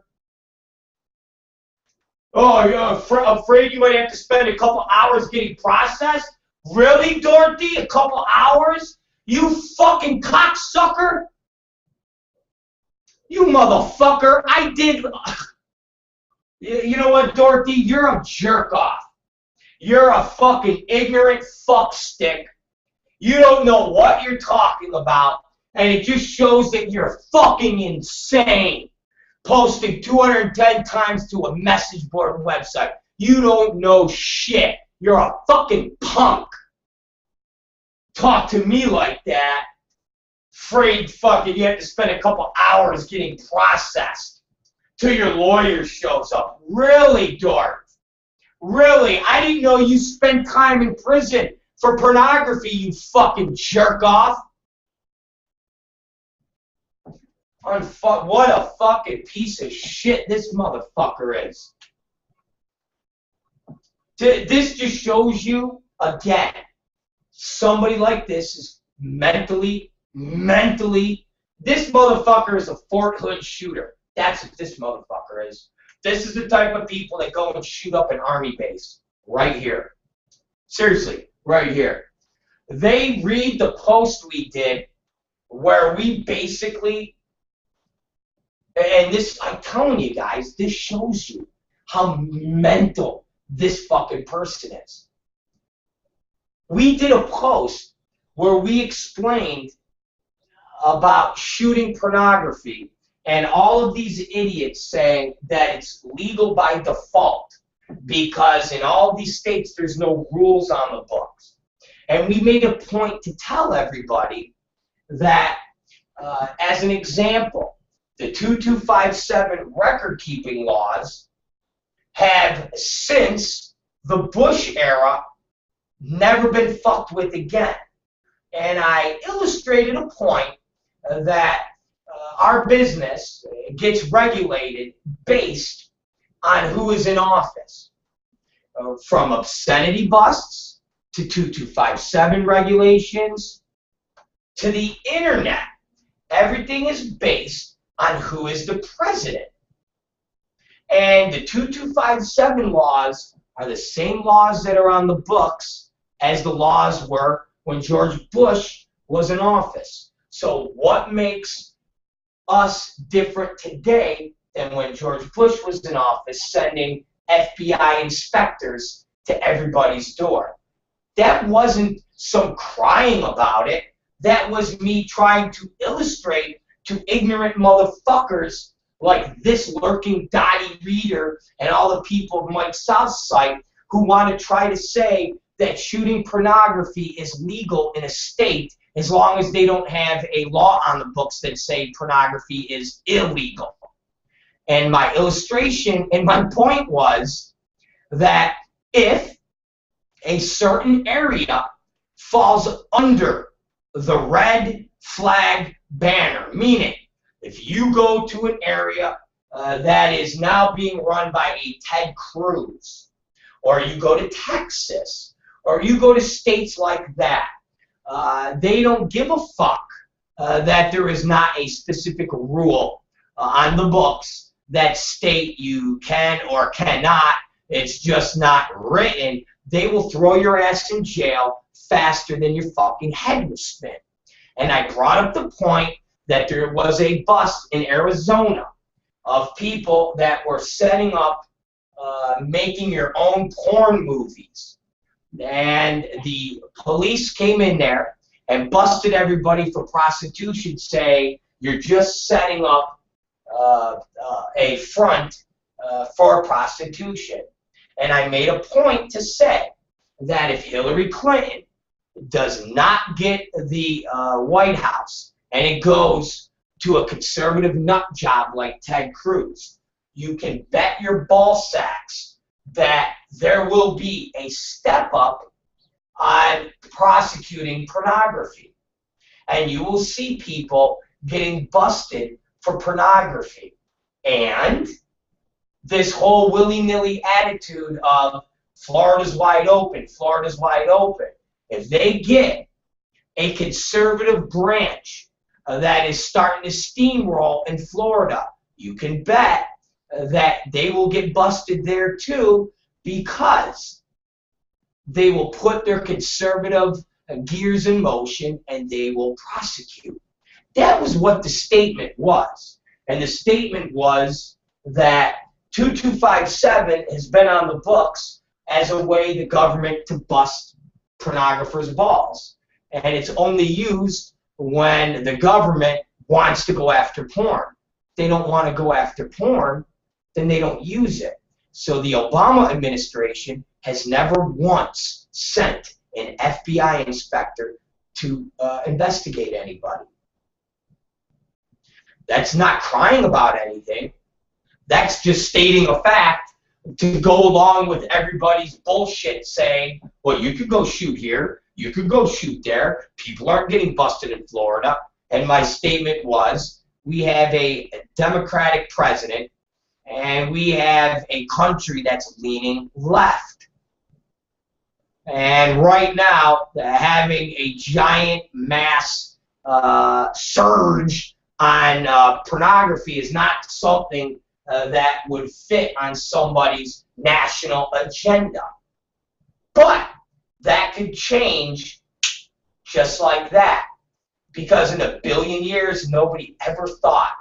Oh, you're afraid you might have to spend a couple hours getting processed? Really, Dorothy? A couple hours? You fucking cocksucker? You motherfucker. I did... You know what, Dorothy? You're a jerk-off. You're a fucking ignorant fuckstick. You don't know what you're talking about, and it just shows that you're fucking insane. Posting 210 times to a message board website. You don't know shit. You're a fucking punk. Talk to me like that. Afraid fucking you have to spend a couple hours getting processed till your lawyer shows up. Really, Dork? Really? I didn't know you spent time in prison for pornography, you fucking jerk-off. What a fucking piece of shit this motherfucker is. This just shows you, again, somebody like this is mentally, this motherfucker is a Fort Hood shooter. That's what this motherfucker is. This is the type of people that go and shoot up an army base. Right here. Seriously, right here. They read the post we did where we basically, and this, I'm telling you guys, this shows you how mental this fucking person is. We did a post where we explained about shooting pornography and all of these idiots saying that it's legal by default because in all these states there's no rules on the books. And we made a point to tell everybody that, as an example, the 2257 record-keeping laws have, since the Bush era, never been fucked with again. And I illustrated a point that our business gets regulated based on who is in office. From obscenity busts to 2257 regulations to the internet. Everything is based on who is the president. And the 2257 laws are the same laws that are on the books as the laws were when George Bush was in office. So what makes us different today than when George Bush was in office, sending FBI inspectors to everybody's door? That wasn't some crying about it. That was me trying to illustrate to ignorant motherfuckers like this lurking Dottie Reader and all the people of Mike South's site who want to try to say that shooting pornography is legal in a state as long as they don't have a law on the books that say pornography is illegal. And my illustration and my point was that if a certain area falls under the red flag banner, meaning if you go to an area that is now being run by a Ted Cruz, or you go to Texas, or you go to states like that, they don't give a fuck that there is not a specific rule on the books that state you can or cannot. It's just not written. They will throw your ass in jail faster than your fucking head will spin. And I brought up the point that there was a bust in Arizona of people that were setting up, making your own porn movies. And the police came in there and busted everybody for prostitution, saying you're just setting up a front for prostitution. And I made a point to say that if Hillary Clinton does not get the White House and it goes to a conservative nut job like Ted Cruz, you can bet your ball sacks that there will be a step up on prosecuting pornography. And you will see people getting busted for pornography. And this whole willy-nilly attitude of Florida's wide open, Florida's wide open. If they get a conservative branch that is starting to steamroll in Florida, you can bet that they will get busted there too, because they will put their conservative gears in motion and they will prosecute. That was what the statement was. And the statement was that 2257 has been on the books as a way the government to bust pornographers' balls. And it's only used when the government wants to go after porn. If they don't want to go after porn, then they don't use it. So the Obama administration has never once sent an FBI inspector to investigate anybody. That's not crying about anything. That's just stating a fact to go along with everybody's bullshit saying, well, you could go shoot here, you could go shoot there, people aren't getting busted in Florida. And my statement was, we have a Democratic president and we have a country that's leaning left. And right now, having a giant mass surge on pornography is not something that would fit on somebody's national agenda. But that could change just like that. Because in a billion years, nobody ever thought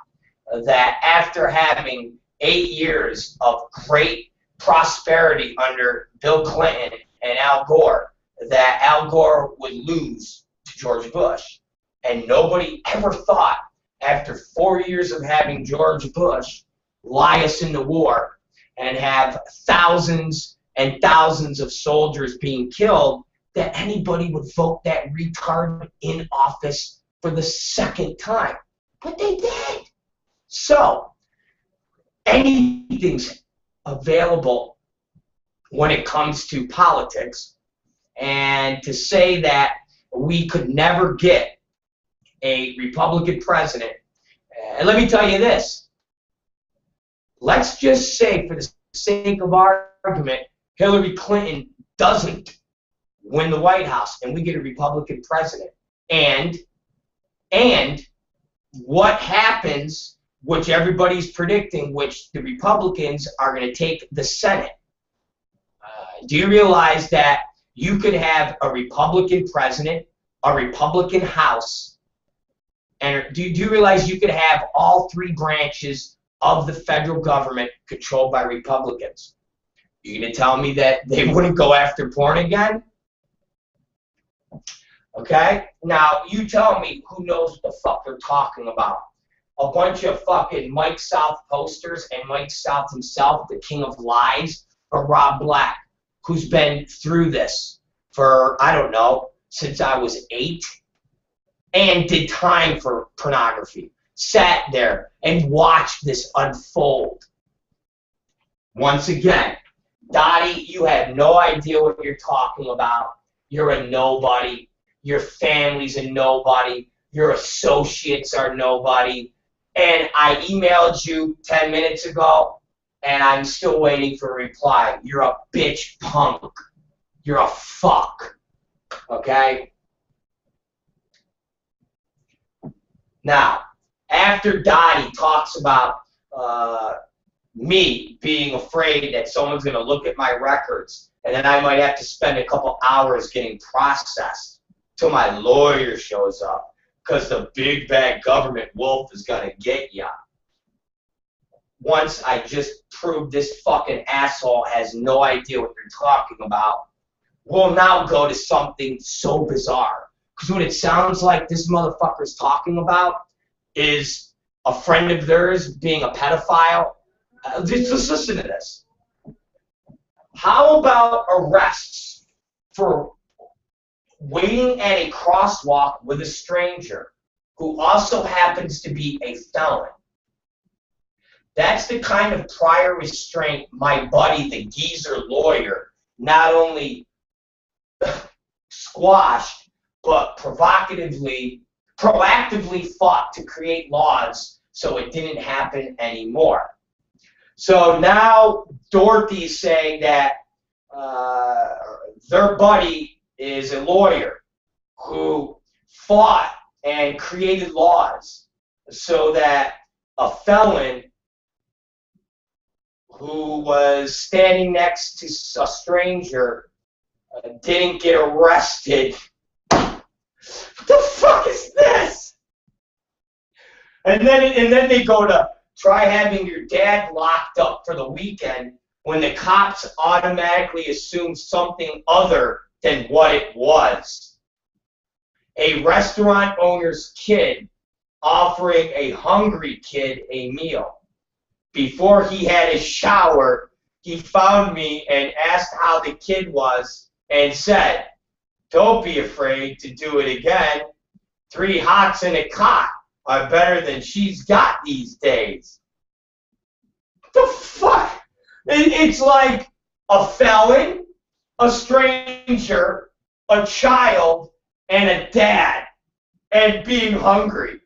that after having 8 years of great prosperity under Bill Clinton and Al Gore, that Al Gore would lose to George Bush. And nobody ever thought, after 4 years of having George Bush lie us into war and have thousands and thousands of soldiers being killed, that anybody would vote that retard in office for the second time. But they did. So, anything's available when it comes to politics, and to say that we could never get a Republican president, and let me tell you this, let's just say, for the sake of argument, Hillary Clinton doesn't win the White House and we get a Republican president. And what happens, which everybody's predicting, which the Republicans are going to take the Senate. Do you realize that you could have a Republican president, a Republican House, and do you realize you could have all three branches of the federal government controlled by Republicans? You gonna tell me that they wouldn't go after porn again? Okay? Now, you tell me who knows what the fuck they're talking about. A bunch of fucking Mike South posters and Mike South himself, the king of lies, or Rob Black, who's been through this for, I don't know, since I was 8, and did time for pornography. Sat there and watched this unfold. Once again, Dottie, you have no idea what you're talking about. You're a nobody. Your family's a nobody. Your associates are nobody. And I emailed you 10 minutes ago, and I'm still waiting for a reply. You're a bitch punk. You're a fuck. Okay? Now, after Dottie talks about me being afraid that someone's going to look at my records, and then I might have to spend a couple hours getting processed till my lawyer shows up, because the big bad government wolf is going to get ya. Once I just prove this fucking asshole has no idea what you're talking about, we'll now go to something so bizarre. Because what it sounds like this motherfucker's talking about is a friend of theirs being a pedophile. Just listen to this. How about arrests for waiting at a crosswalk with a stranger who also happens to be a felon? That's the kind of prior restraint my buddy, the geezer lawyer, not only squashed, but proactively fought to create laws so it didn't happen anymore. So now Dorothy's saying that their buddy is a lawyer who fought and created laws so that a felon who was standing next to a stranger didn't get arrested. What the fuck is this? And then they go to try having your dad locked up for the weekend when the cops automatically assume something other than what it was. A restaurant owner's kid offering a hungry kid a meal. Before he had his shower, he found me and asked how the kid was and said, "Don't be afraid to do it again. 3 hots in a cot are better than she's got these days." What the fuck? It's like a felon, a stranger, a child, and a dad, and being hungry.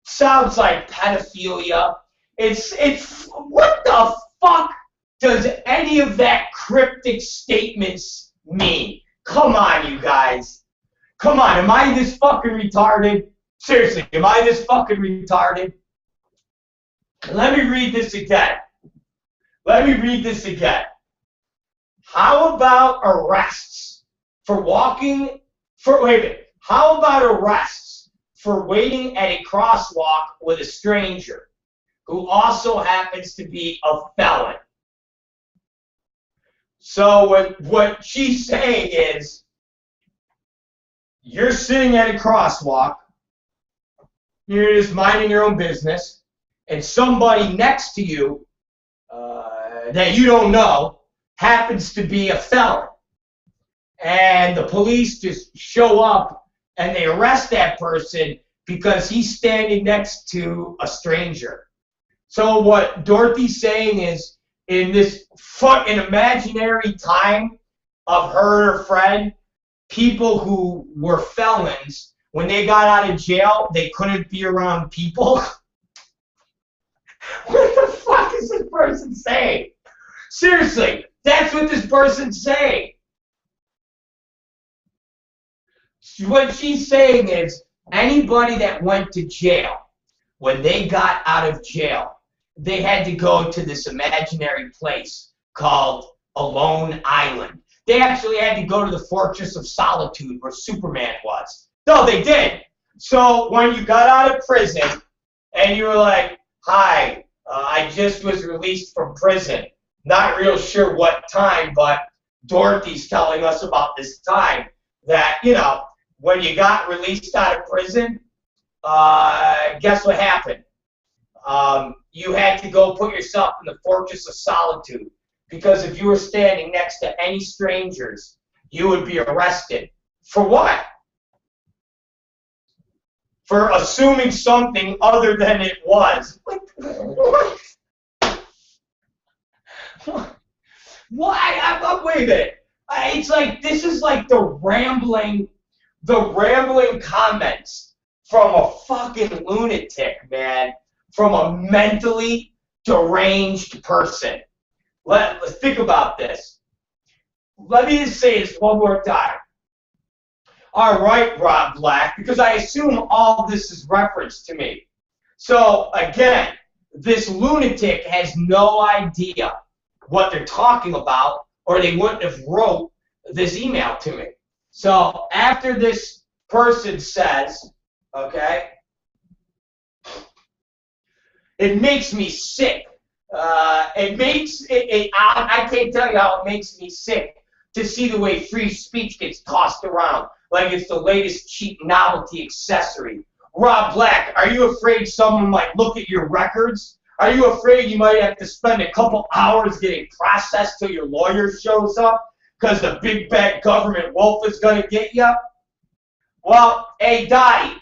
Sounds like pedophilia. It's what the fuck does any of that cryptic statements mean? Come on, you guys. Come on, am I this fucking retarded? Seriously, am I this fucking retarded? Let me read this again. Let me read this again. How about arrests for walking for wait a minute. How about arrests for waiting at a crosswalk with a stranger who also happens to be a felon? So what she's saying is, you're sitting at a crosswalk, you're just minding your own business, and somebody next to you that you don't know happens to be a felon. And the police just show up and they arrest that person because he's standing next to a stranger. So what Dorothy's saying is, in this fucking imaginary time of her and her friend, people who were felons, when they got out of jail, they couldn't be around people. What the fuck is this person saying? Seriously, that's what this person's saying. What she's saying is, anybody that went to jail, when they got out of jail, they had to go to this imaginary place called Alone Island. they actually had to go to the Fortress of Solitude where Superman was. No, they did. So when you got out of prison and you were like, hi, I just was released from prison. Not real sure what time, but Dorothy's telling us about this time that, you know, when you got released out of prison, guess what happened? You had to go put yourself in the Fortress of Solitude, because if you were standing next to any strangers, you would be arrested. For what? For assuming something other than it was. What? What? Wait a minute. It's like, this is like the rambling comments from a fucking lunatic, man. From a mentally deranged person. Let's think about this. Let me just say this one more time. All right, Rob Black, because I assume all this is referenced to me. So, again, this lunatic has no idea what they're talking about, or they wouldn't have wrote this email to me. So, after this person says, okay, it makes me sick. I can't tell you how it makes me sick to see the way free speech gets tossed around like it's the latest cheap novelty accessory. Rob Black, are you afraid someone might look at your records? Are you afraid you might have to spend a couple hours getting processed till your lawyer shows up because the big bad government wolf is going to get you? Well, hey, Dottie,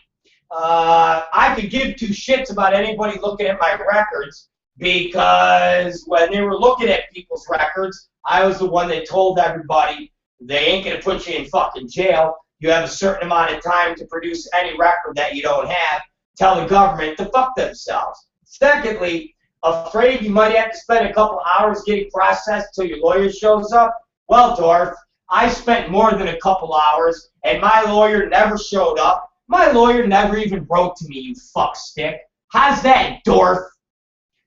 I could give two shits about anybody looking at my records, because when they were looking at people's records, I was the one that told everybody they ain't going to put you in fucking jail. You have a certain amount of time to produce any record that you don't have. Tell the government to fuck themselves. Secondly, afraid you might have to spend a couple hours getting processed till your lawyer shows up? Well, Dorf, I spent more than a couple hours, and my lawyer never showed up. My lawyer never even wrote to me, you fuckstick. How's that, Dorf?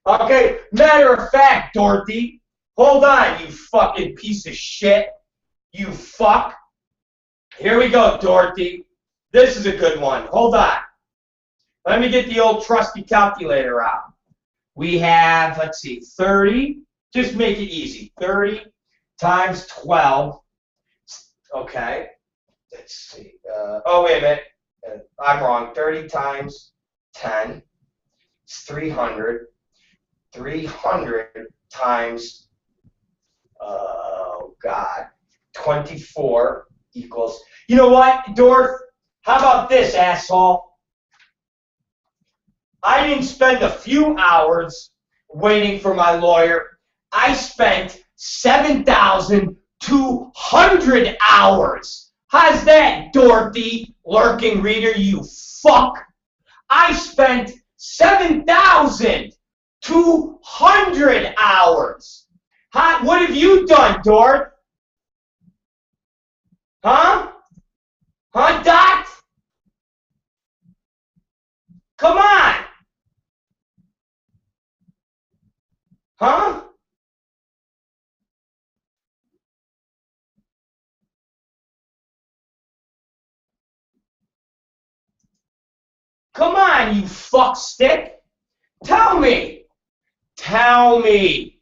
Okay, matter of fact, Dorothy, hold on, you fucking piece of shit. You fuck. Here we go, Dorothy. This is a good one. Hold on. Let me get the old trusty calculator out. We have, let's see, 30. Just make it easy. 30 times 12. Okay. Let's see. Oh, wait a minute. I'm wrong. 30 times 10. It's 300. 300 times, oh, God, 24 equals. You know what, Dorf? How about this, asshole? I didn't spend a few hours waiting for my lawyer. I spent 7,200 hours. How's that, Dorothy, lurking reader, you fuck? I spent 7,200 hours. What have you done, Dorth? Huh? Huh, Dot? Come on. Huh? Come on, you fuckstick. Tell me. Tell me.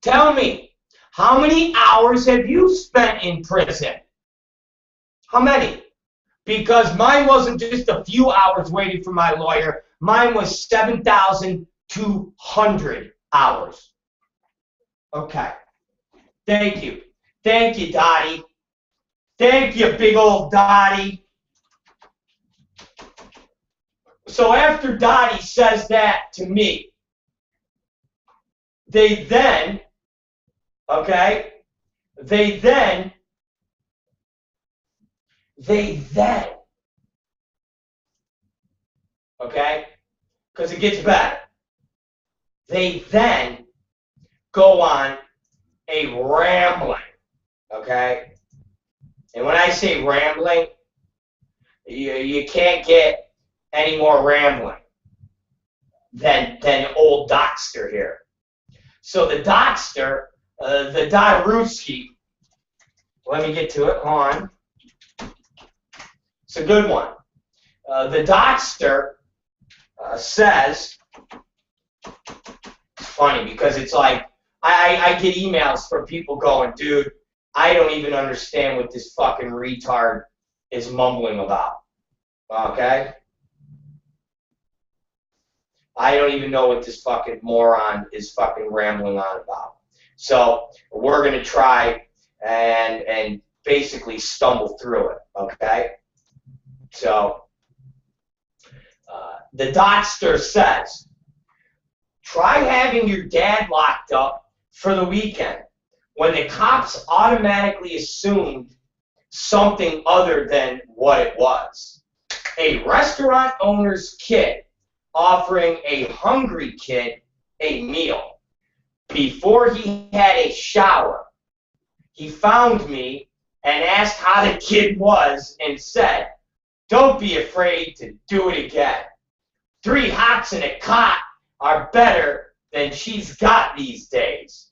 Tell me. How many hours have you spent in prison? How many? Because mine wasn't just a few hours waiting for my lawyer. Mine was 7,200 hours. Okay. Thank you. Thank you, Dottie. Thank you, big old Dottie. So after Dottie says that to me, they then, okay, okay, because it gets better. They then go on a rambling, okay? And when I say rambling, you can't get any more rambling than old Dockster here. So the Dockster the Daruski, let me get to it, hold on. It's a good one. The Dotster says, it's funny because it's like, I get emails from people going, dude, I don't even understand what this fucking retard is mumbling about. Okay? I don't even know what this fucking moron is fucking rambling on about. So we're going to try and basically stumble through it. Okay? So the Dotster says, try having your dad locked up for the weekend when the cops automatically assumed something other than what it was. A restaurant owner's kid offering a hungry kid a meal. Before he had a shower, he found me and asked how the kid was and said, don't be afraid to do it again. 3 hots in a cot are better than she's got these days.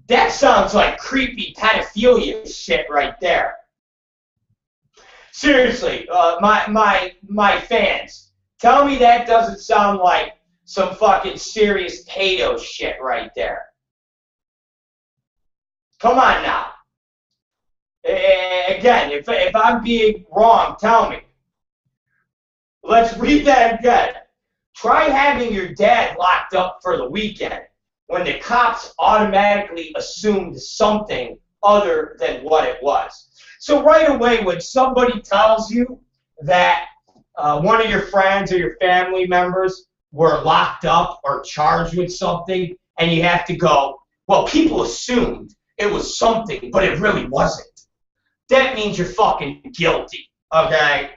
That sounds like creepy pedophilia shit right there. Seriously, my fans, tell me that doesn't sound like some fucking serious pedo shit right there. Come on now. Again, if I'm being wrong, tell me. Let's read that again. Try having your dad locked up for the weekend when the cops automatically assumed something other than what it was. So right away, when somebody tells you that one of your friends or your family members were locked up or charged with something, and you have to go, well, people assumed it was something, but it really wasn't. That means you're fucking guilty, okay?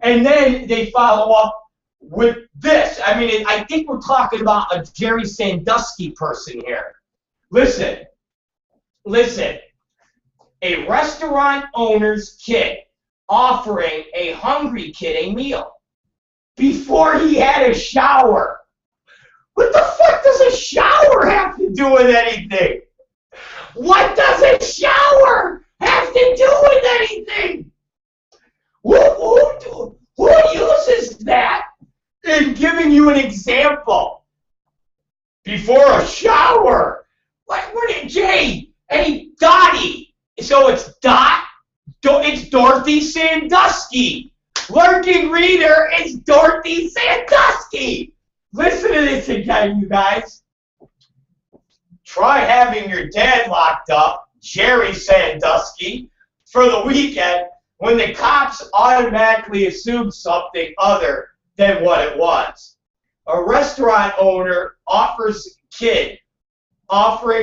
And then they follow up with this. I mean, I think we're talking about a Jerry Sandusky person here. Listen. A restaurant owner's kid offering a hungry kid a meal before he had a shower. What the fuck does a shower have to do with anything? What does a shower have to do with anything? Who uses that in giving you an example? Before a shower. What did Jay? Hey, Dottie. So it's it's Dorothy Sandusky. Lurking Reader is Dorothy Sandusky. Listen to this again, you guys. Try having your dad locked up, Jerry Sandusky, for the weekend when the cops automatically assumed something other than what it was. A restaurant owner offering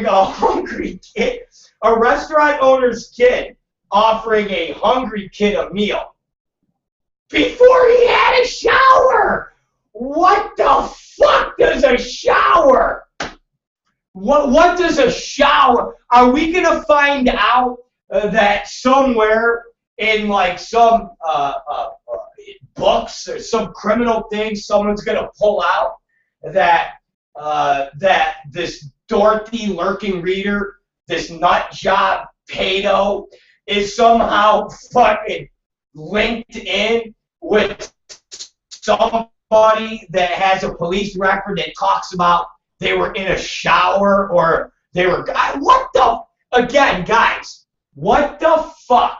a hungry kid. A restaurant owner's kid offering a hungry kid a meal before he had a shower. What the fuck does a shower? What does a shower? Are we gonna find out that somewhere in like some books or some criminal thing, someone's gonna pull out that this Dorothy Lurking Reader, this nut job pedo, is somehow fucking linked in with somebody that has a police record that talks about they were in a shower or they were, what the, again, guys, what the fuck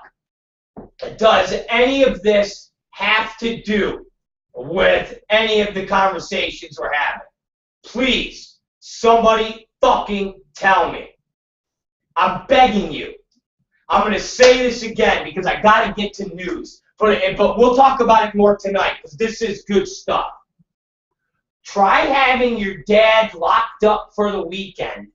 does any of this have to do with any of the conversations we're having? Please, somebody fucking tell me. I'm begging you. I'm going to say this again because I got to get to news. But we'll talk about it more tonight because this is good stuff. Try having your dad locked up for the weekend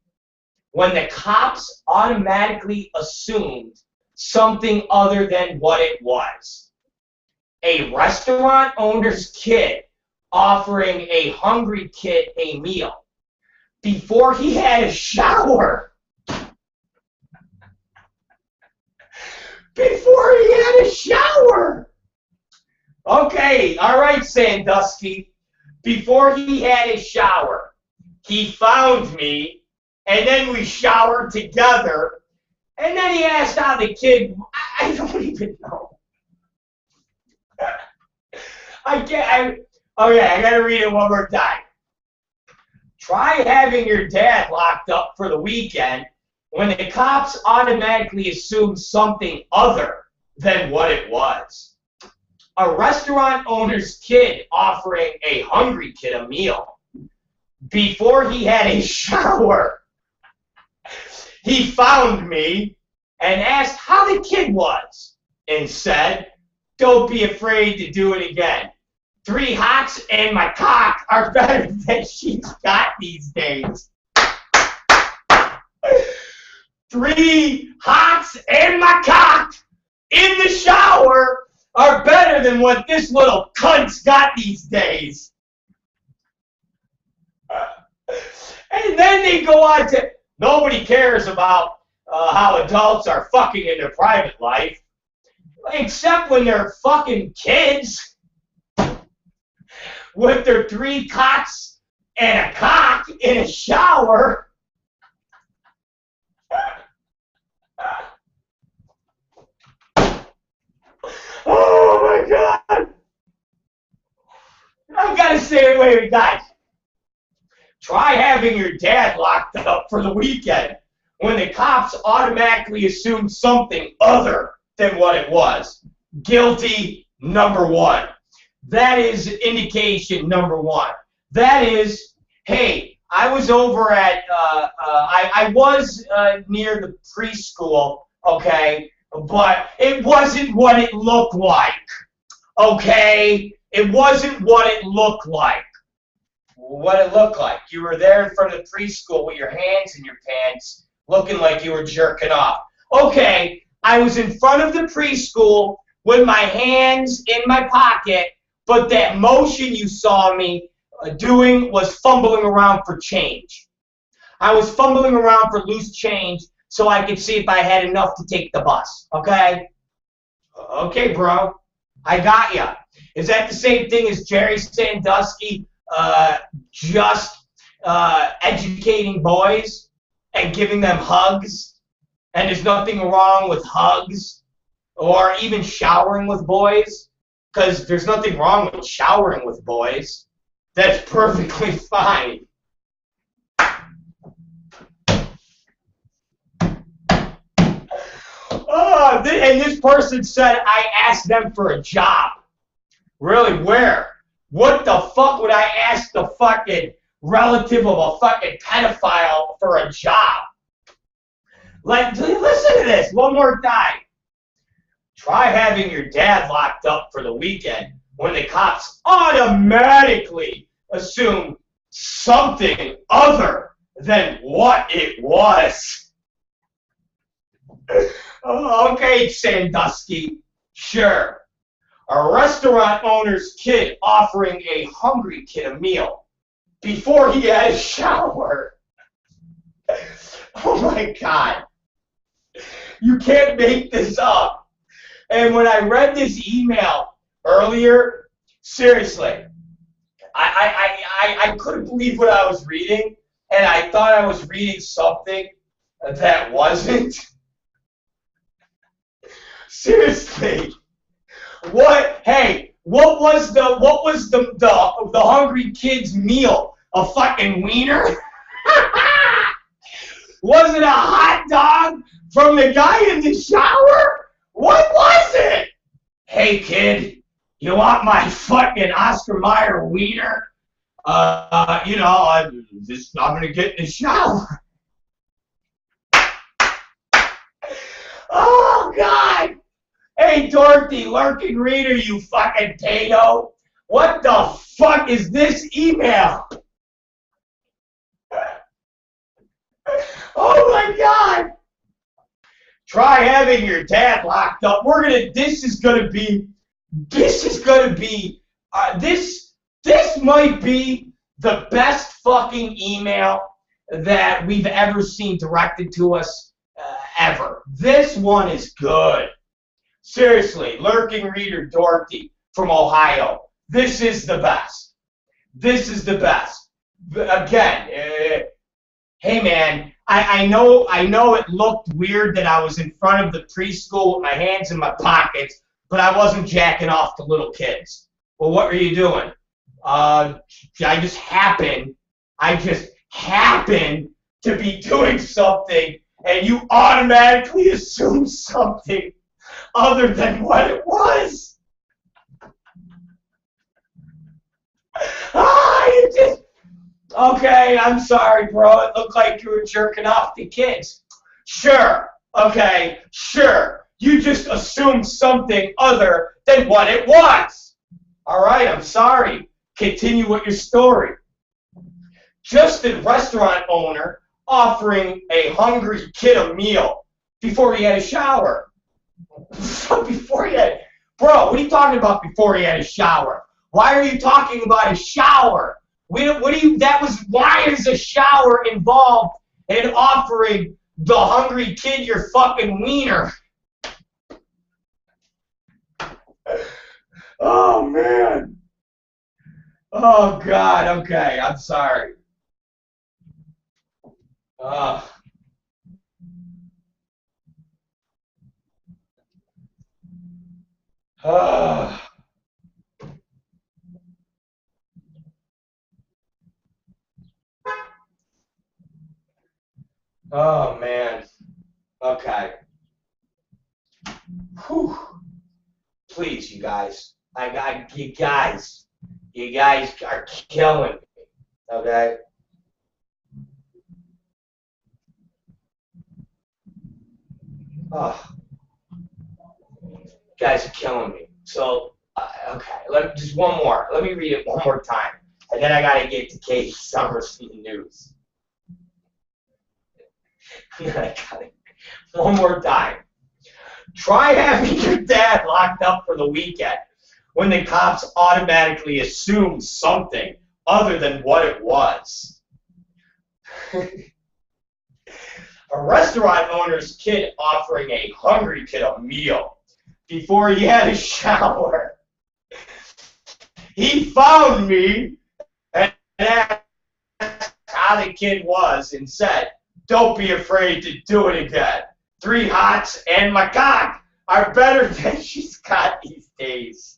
when the cops automatically assumed something other than what it was. A restaurant owner's kid offering a hungry kid a meal before he had a shower. Before he had a shower. Okay, all right, Sandusky. Before he had a shower, he found me, and then we showered together, and then he asked how the kid, I don't even know. I gotta read it one more time. Try having your dad locked up for the weekend when the cops automatically assume something other than what it was. A restaurant owner's kid offering a hungry kid a meal. Before he had a shower, he found me and asked how the kid was and said, "Don't be afraid to do it again. 3 hots and my cock are better than she's got these days." 3 hots and my cock in the shower are better than what this little cunt's got these days. And then they go on to, nobody cares about how adults are fucking in their private life, except when they're fucking kids with their 3 cots and a cock in a shower. Oh my God! I gotta say, wait, guys. Try having your dad locked up for the weekend when the cops automatically assume something other than what it was. Guilty number 1. That is indication number 1. That is, hey, I was over at, I was near the preschool, okay, but it wasn't what it looked like, okay? It wasn't what it looked like. What it looked like. You were there in front of the preschool with your hands in your pants, looking like you were jerking off. Okay, I was in front of the preschool with my hands in my pocket, but that motion you saw me doing was fumbling around for change. I was fumbling around for loose change so I could see if I had enough to take the bus, okay? Okay, bro. I got ya. Is that the same thing as Jerry Sandusky just educating boys and giving them hugs? And there's nothing wrong with hugs or even showering with boys, because there's nothing wrong with showering with boys. That's perfectly fine. Oh, and this person said I asked them for a job. Really, where? What the fuck would I ask the fucking relative of a fucking pedophile for a job? Like, listen to this one more time. Try having your dad locked up for the weekend when the cops automatically assume something other than what it was. Oh, okay, Sandusky. Sure. A restaurant owner's kid offering a hungry kid a meal before he had a shower. Oh my God. You can't make this up. And when I read this email earlier, seriously, I couldn't believe what I was reading, and I thought I was reading something that wasn't. Seriously. What? Hey, what was the hungry kid's meal? A fucking wiener? Was it a hot dog from the guy in the shower? What was it? Hey kid, you want my fucking Oscar Mayer wiener? You know, I'm gonna get in the shower. Oh God! Hey Dorothy, lurking reader, you fucking potato! What the fuck is this email? Oh my God! Try having your dad locked up. This might be the best fucking email that we've ever seen directed to us ever. This one is good. Seriously, lurking reader Dorothy from Ohio. This is the best. This is the best. again, hey man, I know it looked weird that I was in front of the preschool with my hands in my pockets, but I wasn't jacking off to little kids. Well, what were you doing? I just happened to be doing something, and you automatically assume something other than what it was. You just, okay, I'm sorry, bro. It looked like you were jerking off to kids. Sure, okay, sure. You just assumed something other than what it was. All right, I'm sorry. Continue with your story. Just a restaurant owner offering a hungry kid a meal before he had a shower. Before he had, bro, what are you talking about before he had a shower? Why are you talking about a shower? Why is a shower involved in offering the hungry kid your fucking wiener? Oh, man. Oh, God, okay, I'm sorry. Oh, oh man. Okay. Whew. Please, you guys. You guys are killing me. Okay. Oh, you guys are killing me. So, okay. Just one more. Let me read it one more time, and then I gotta get to Katie Summers' news. One more time. Try having your dad locked up for the weekend when the cops automatically assume something other than what it was. A restaurant owner's kid offering a hungry kid a meal before he had a shower. He found me and asked how the kid was and said, "Don't be afraid to do it again. 3 hots and my cock are better than she's got these days."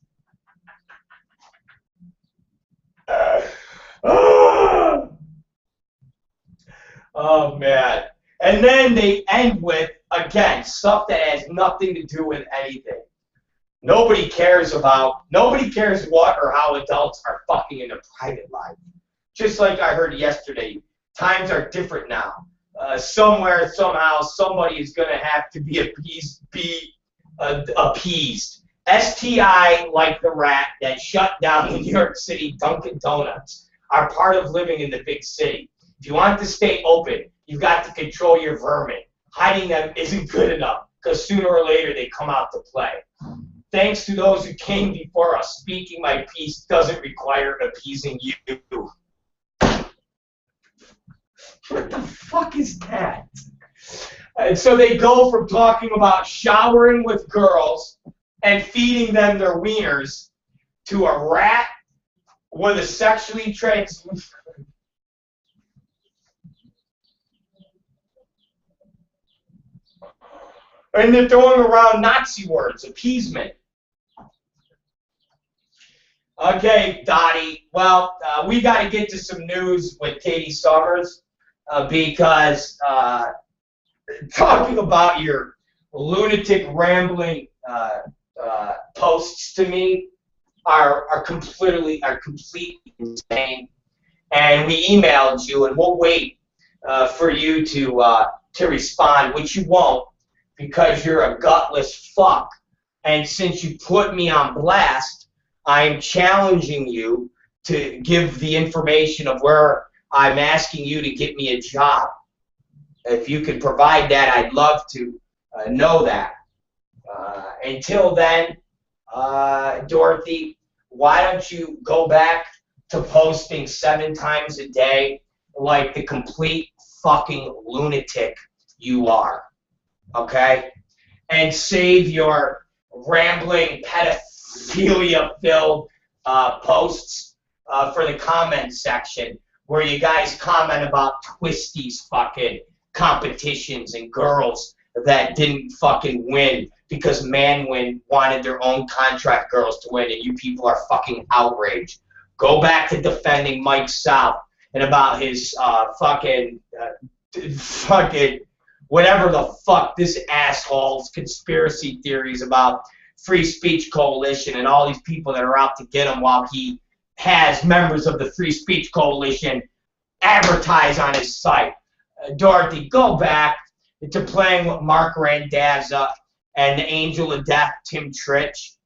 Oh, man. And then they end with, again, stuff that has nothing to do with anything. Nobody cares what or how adults are fucking in their private life. Just like I heard yesterday, times are different now. Somewhere, somehow, somebody is going to have to be appeased. STI, like the rat that shut down the New York City Dunkin' Donuts, are part of living in the big city. If you want to stay open, you've got to control your vermin. Hiding them isn't good enough, because sooner or later they come out to play. Thanks to those who came before us, speaking my piece doesn't require appeasing you. What the fuck is that? And so they go from talking about showering with girls and feeding them their wieners to a rat with a sexually transmitted. And they're throwing around Nazi words, appeasement. Okay, Dottie. Well, we got to get to some news with Katie Summers because talking about your lunatic rambling posts to me are completely insane. And we emailed you, and we'll wait for you to respond, which you won't, because you're a gutless fuck. And since you put me on blast, I am challenging you to give the information of where I'm asking you to get me a job. If you could provide that, I'd love to know that. Until then, Dorothy, why don't you go back to posting 7 times a day like the complete fucking lunatic you are, okay? And save your rambling, pedophilia-filled posts for the comment section where you guys comment about Twisty's fucking competitions and girls that didn't fucking win because Manwin wanted their own contract girls to win, and you people are fucking outraged. Go back to defending Mike South and about his fucking whatever the fuck this asshole's conspiracy theories about Free Speech Coalition and all these people that are out to get him while he has members of the Free Speech Coalition advertise on his site. Dorothy, go back to playing with Mark Randazza and the Angel of Death, Tim Tritch,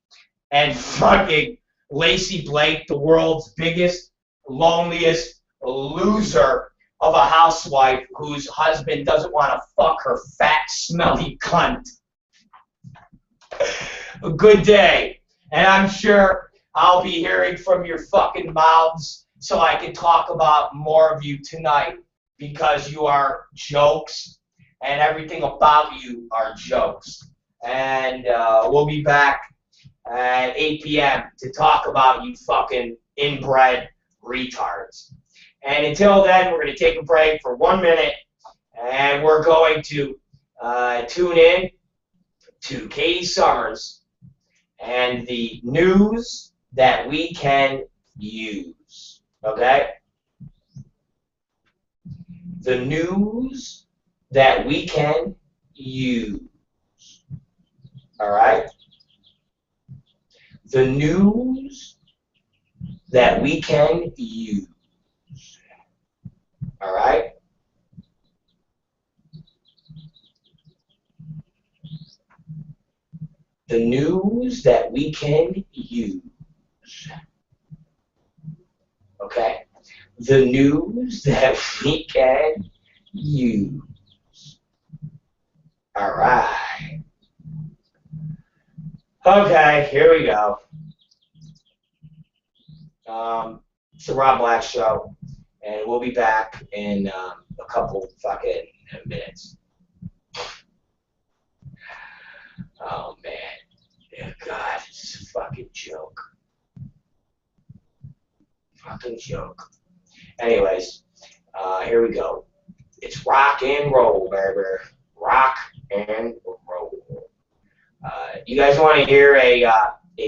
and fucking Lacey Blake, the world's biggest, loneliest loser of a housewife whose husband doesn't want to fuck her fat, smelly cunt. Good day. And I'm sure I'll be hearing from your fucking mouths so I can talk about more of you tonight because you are jokes and everything about you are jokes. And we'll be back at 8 p.m. to talk about you fucking inbred retards. And until then, we're going to take a break for 1 minute, and we're going to tune in to Katie Summers and the news that we can use. Okay? The news that we can use. All right? The news that we can use. All right? The news that we can use. Okay? The news that we can use. All right. Okay, here we go. It's the Rob Black Show, and we'll be back in a couple fucking minutes. Oh, man. Oh, God, it's a fucking joke. Fucking joke. Anyways, here we go. It's rock and roll, baby. Rock and roll. You guys want to hear a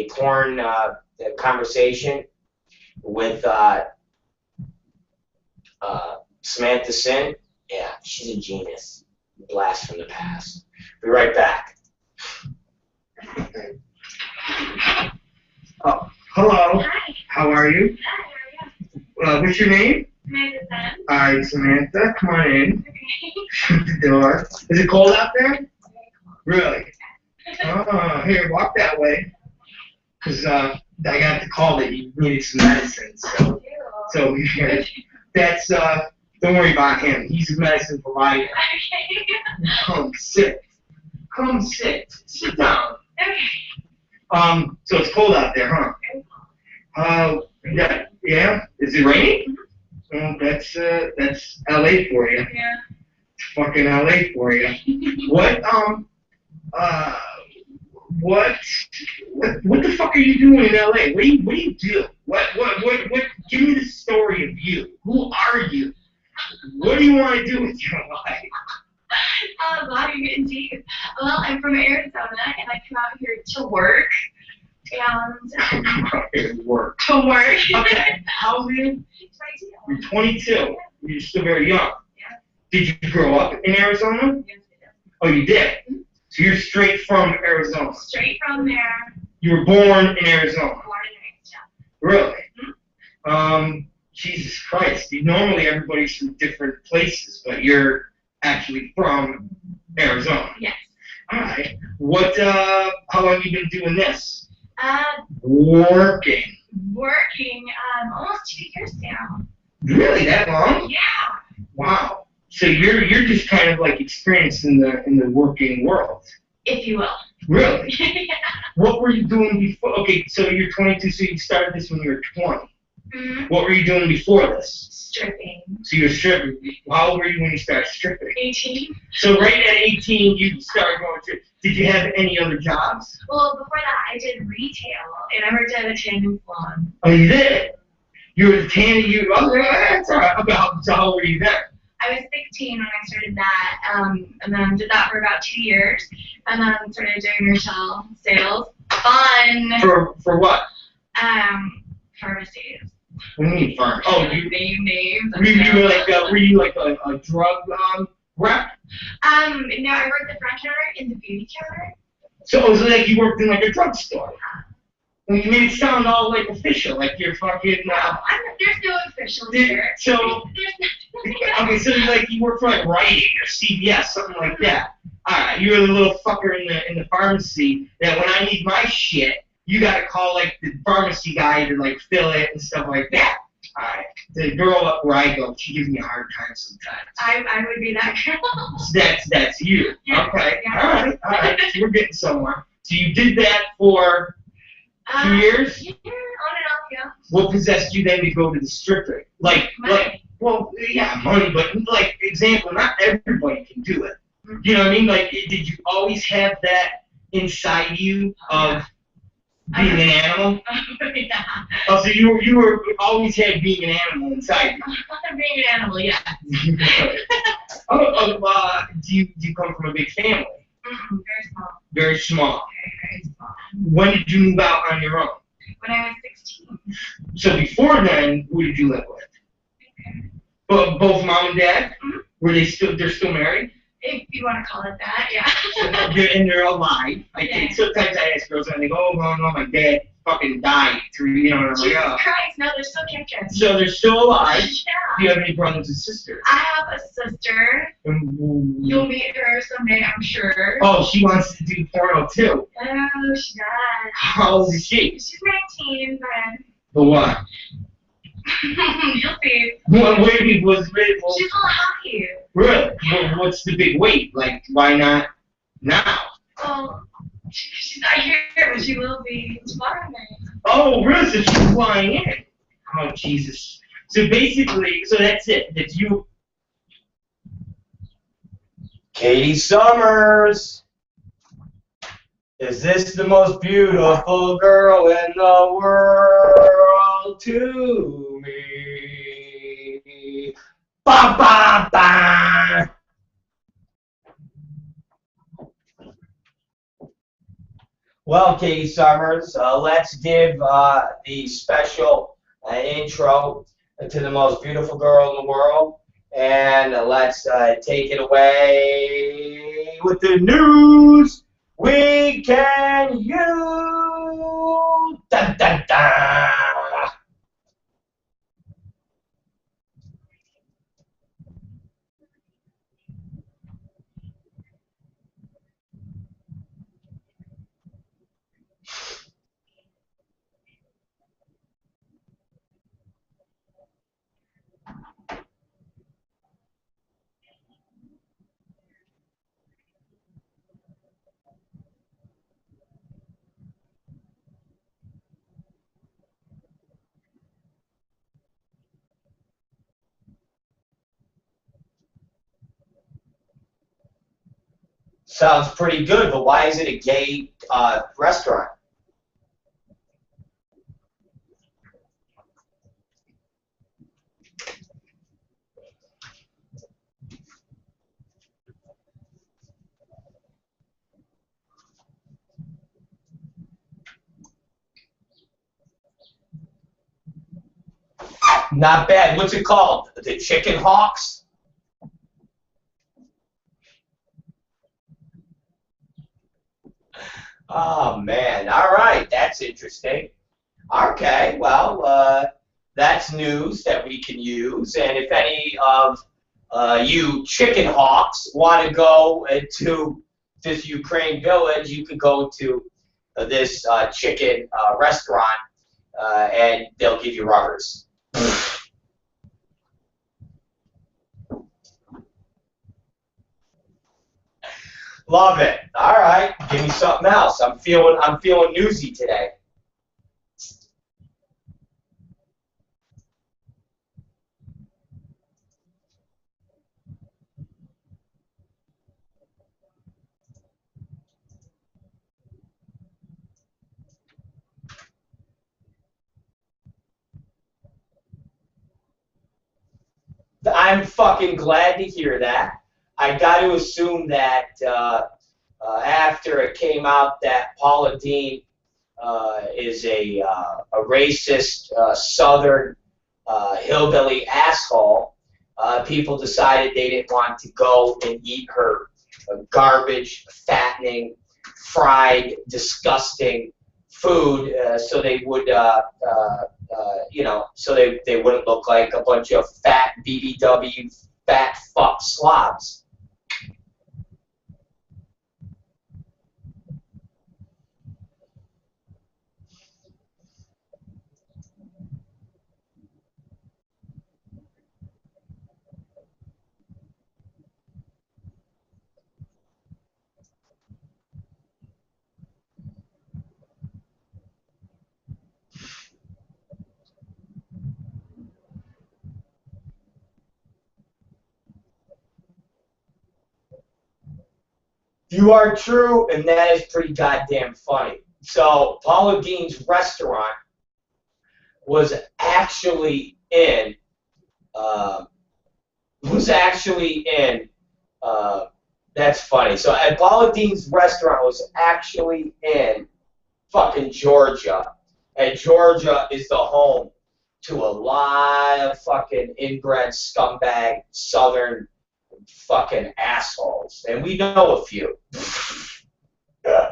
porn conversation with Samantha Sin? Yeah, she's a genius. Blast from the past. Be right back. Oh, hello. Hi. How are you? Hi, how are you? What's your name? Samantha Sin. Alright, Samantha. Come on in. Okay. Shut the door. Is it cold out there? Very cool. Really? Oh, here, walk that way. Because I got the call that you needed some medicine. So here, that's, don't worry about him. He's a medicine provider. Okay. Come sit. Come sit. Sit down. Okay. So it's cold out there, huh? Very cool. Yeah. Is it raining? Oh, that's LA for you. Yeah. It's fucking LA for you. What the fuck are you doing in LA? What do you do? What give me the story of you. Who are you? What do you want to do with your life? Wow, you're getting deep. Well, I'm from Arizona, and I come out here to work. And Come out here to work. to work. Okay. How old are you? 22. You're 22. You're still very young. Yeah. Did you grow up in Arizona? Yes, I Oh, you did? Mhm. So you're straight from Arizona. do. Straight from there. You were born in Arizona. Born and raised, yeah. Really? Jesus Christ. Normally everybody's from different places, but you're actually from Arizona. Yes. Alright. How long have you been doing this? Working Working. almost 2 years now. Really? That long? Yeah. Wow. So you're just kind of like experienced in the working world. If you will. Really? Yeah. What were you doing before? Okay, so you're 22, so you started this when you were 20. Mm-hmm. What were you doing before this? Stripping. So you were stripping. How old were you when you started stripping? 18. So right at 18, you started going to. Did you have any other jobs? Well, before that, I did retail, and I worked at a tanning salon. Oh, you did. You were 10, that's all right. So how old were you then? I was 16 when I started that, and then did that for about 2 years, and then started doing retail sales. Fun. For what? Pharmacies. What do you mean farm? Oh, you name names. were you like a drug rep? No, I worked the front counter and the beauty counter. So it was like you worked in like a drugstore. And you made it sound all like official, like you're fucking. There's no official here. So There's okay, so you work for like Rite Aid or CVS, something like that. Alright, you're the little fucker in the pharmacy that when I need my shit, you gotta call like the pharmacy guy to like fill it and stuff like that. Alright. The girl up where I go, she gives me a hard time sometimes. I would be that girl. That's you. Yeah, Okay. yeah. Alright. So we're getting somewhere. So you did that for 2 years? Yeah, on and off, yeah. What possessed you then to go to the stripper? Like, well, yeah, money, but like, example, not everybody can do it. You know what I mean? Like, did you always have that inside you of being an animal? Yeah. Oh, so you were always had being an animal inside you. Being an animal, yeah. Do you come from a big family? Very small. Very small. Very small. When did you move out on your own? When I was 16. So before then, who did you live with? Both mom and dad? Mm-hmm. Were they're still married? If you want to call it that, yeah. And they're alive. I think sometimes I ask girls and they go, oh no, my dad fucking died. You know what I'm like, Jesus oh. Christ, no, they're still kicking. So they're still alive. Yeah. Do you have any brothers and sisters? I have a sister. You'll meet her someday, I'm sure. Oh, she wants to do porno too. Oh, she does. How old is she? She's 19, but For what? you'll see. What weight was it? She's a little happy. Really? What's the big weight? Like, why not now? Well, she's not here, but she will be tomorrow night. Oh, really? So she's flying in. Oh, Jesus. So basically, so that's it. That's you. Katie Summers. Is this the most beautiful girl in the world to me? Ba ba ba. Well, Katie Summers, let's give the special intro to the most beautiful girl in the world, and let's take it away with the news we can use. Dun, dun, dun. Sounds pretty good, but why is it a gay restaurant? Not bad. What's it called? The Chicken Hawks? Oh, man. All right. That's interesting. Okay. Well, that's news that we can use. And if any of you chicken hawks want to go to this Ukraine village, you could go to this chicken restaurant, and they'll give you rubbers. Love it. All right, give me something else. I'm feeling newsy today. I'm fucking glad to hear that. I got to assume that after it came out that Paula Deen is a racist Southern hillbilly asshole, people decided they didn't want to go and eat her garbage, fattening, fried, disgusting food, so they would, so they wouldn't look like a bunch of fat BBW, fat fuck slobs. You are true, and that is pretty goddamn funny. So Paula Deen's restaurant was actually in that's funny. So Paula Deen's restaurant was actually in fucking Georgia, and Georgia is the home to a lot of fucking inbred scumbag Southern fucking assholes, and we know a few. Yeah.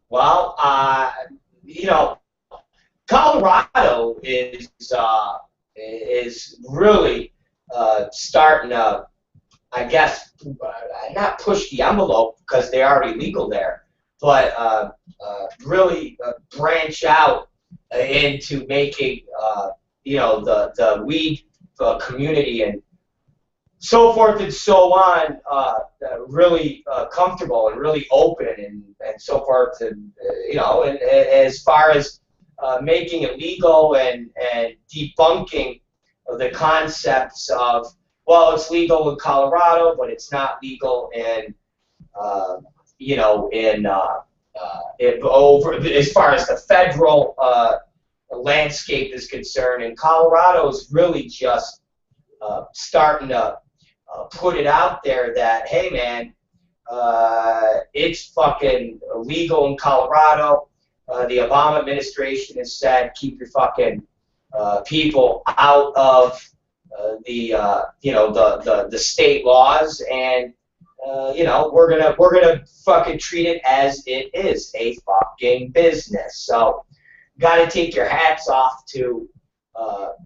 Well, Colorado is really starting to, I guess, not push the envelope because they're already legal there, but really branch out into making the weed community and so forth and so on, really comfortable and really open and so forth, and and as far as making it legal and debunking the concepts of, well, it's legal in Colorado, but it's not legal in over as far as the federal landscape is concerned. And Colorado is really just starting to put it out there that, hey man, it's fucking illegal in Colorado. The Obama administration has said keep your fucking people out of the state laws, and we're gonna fucking treat it as it is, a fucking business. So, got to take your hats off to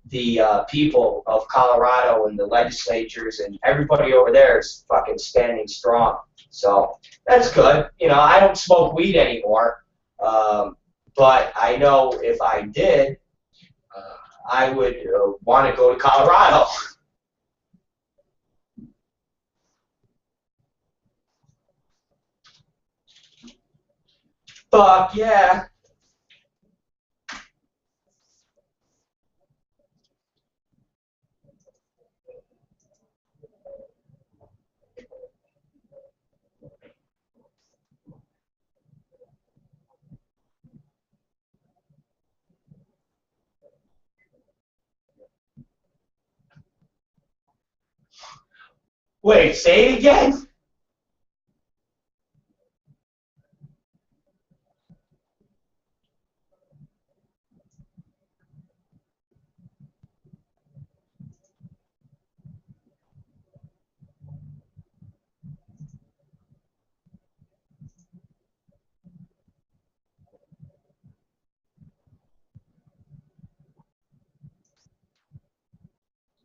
the people of Colorado and the legislatures, and everybody over there is fucking standing strong. So that's good. I don't smoke weed anymore, but I know if I did, I would want to go to Colorado. Fuck yeah. Wait, say it again?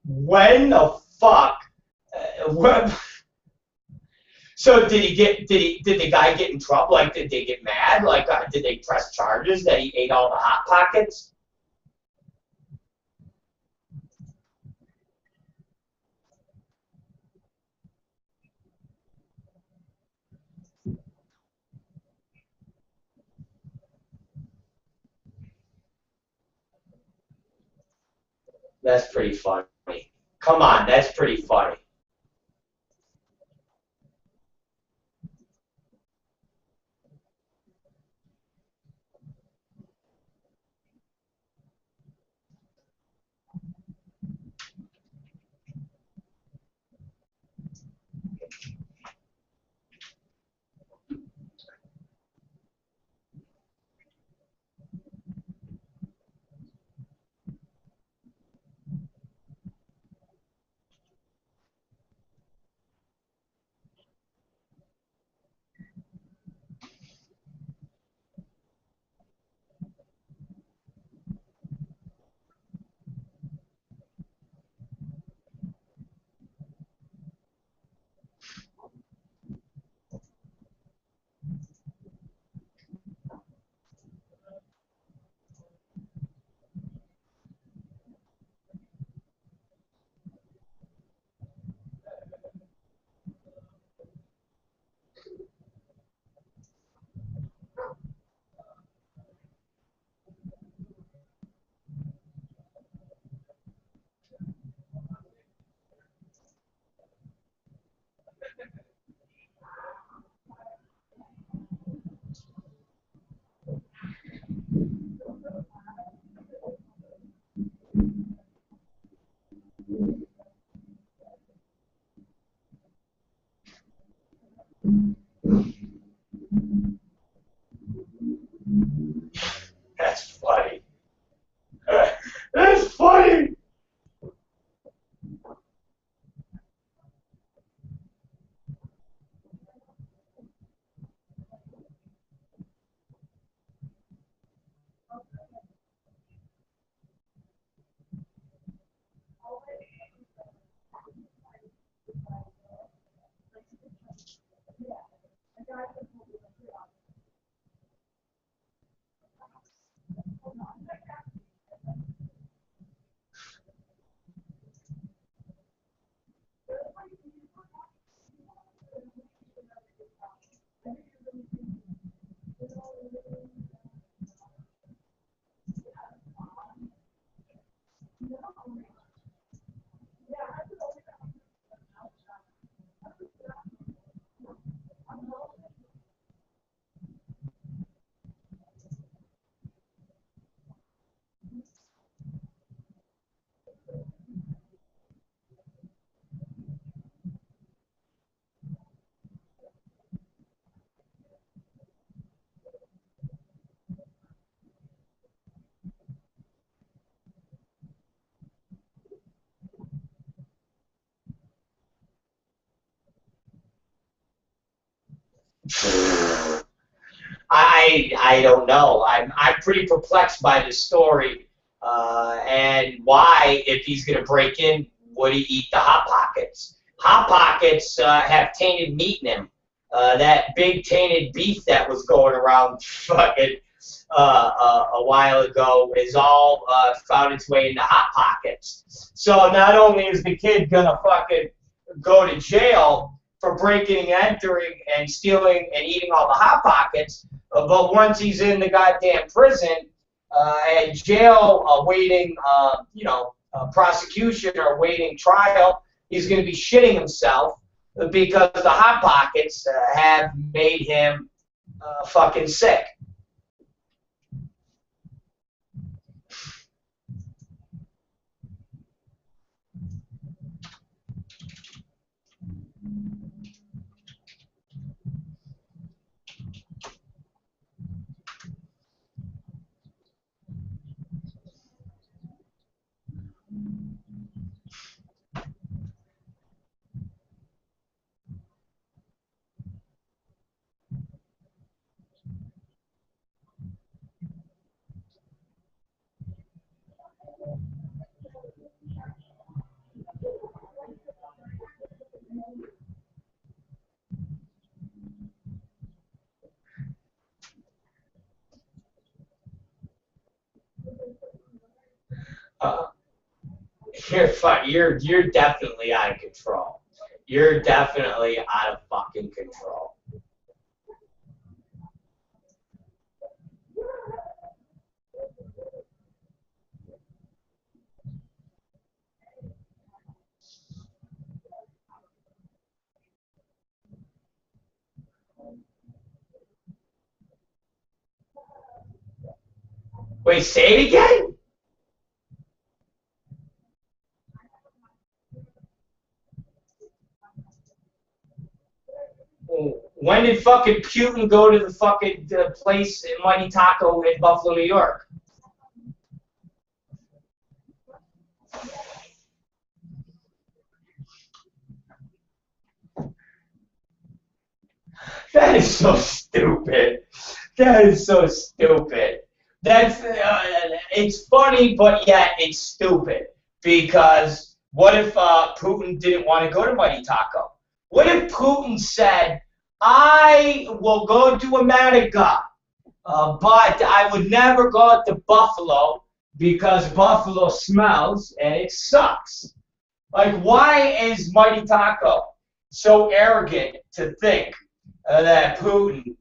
When the fuck? What? So did the guy get in trouble? Like, did they get mad? Like, did they press charges that he ate all the hot pockets? That's pretty funny. Come on, that's pretty funny. I don't know. I'm pretty perplexed by this story, and why, if he's gonna break in, would he eat the hot pockets? Hot pockets have tainted meat in them. That big tainted beef that was going around fucking a while ago is all found its way into hot pockets. So not only is the kid gonna fucking go to jail for breaking and entering and stealing and eating all the hot pockets, but once he's in the goddamn prison and jail, awaiting prosecution or awaiting trial, he's going to be shitting himself because the hot pockets have made him fucking sick. Uh, you're definitely out of control. You're definitely out of fucking control. Wait, say it again? When did fucking Putin go to the fucking place in Mighty Taco in Buffalo, New York? That is so stupid. That is so stupid. That's it's funny, but yet it's stupid. Because what if Putin didn't want to go to Mighty Taco? What if Putin said, "I will go to America, but I would never go to Buffalo because Buffalo smells and it sucks"? Like, why is Mighty Taco so arrogant to think that Putin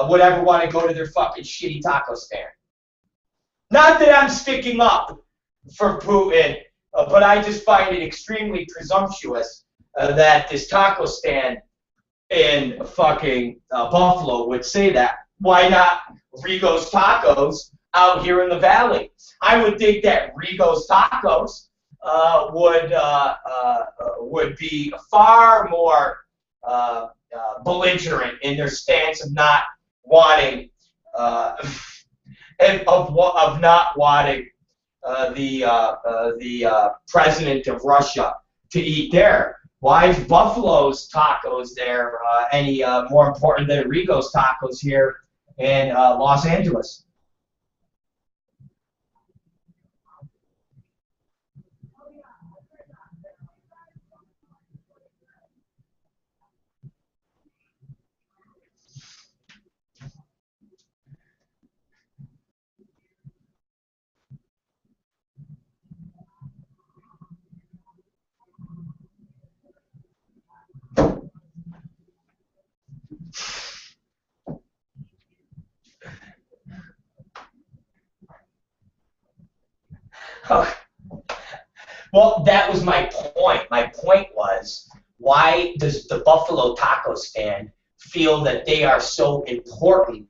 would ever want to go to their fucking shitty taco stand? Not that I'm sticking up for Putin, but I just find it extremely presumptuous that this taco stand in fucking Buffalo would say that. Why not Rigo's Tacos out here in the valley? I would think that Rigo's Tacos would be far more belligerent in their stance of not wanting of not wanting the president of Russia to eat there. Why is Buffalo's Tacos there any more important than Rigo's Tacos here in Los Angeles? Well, that was my point. My point was, why does the Buffalo taco stand feel that they are so important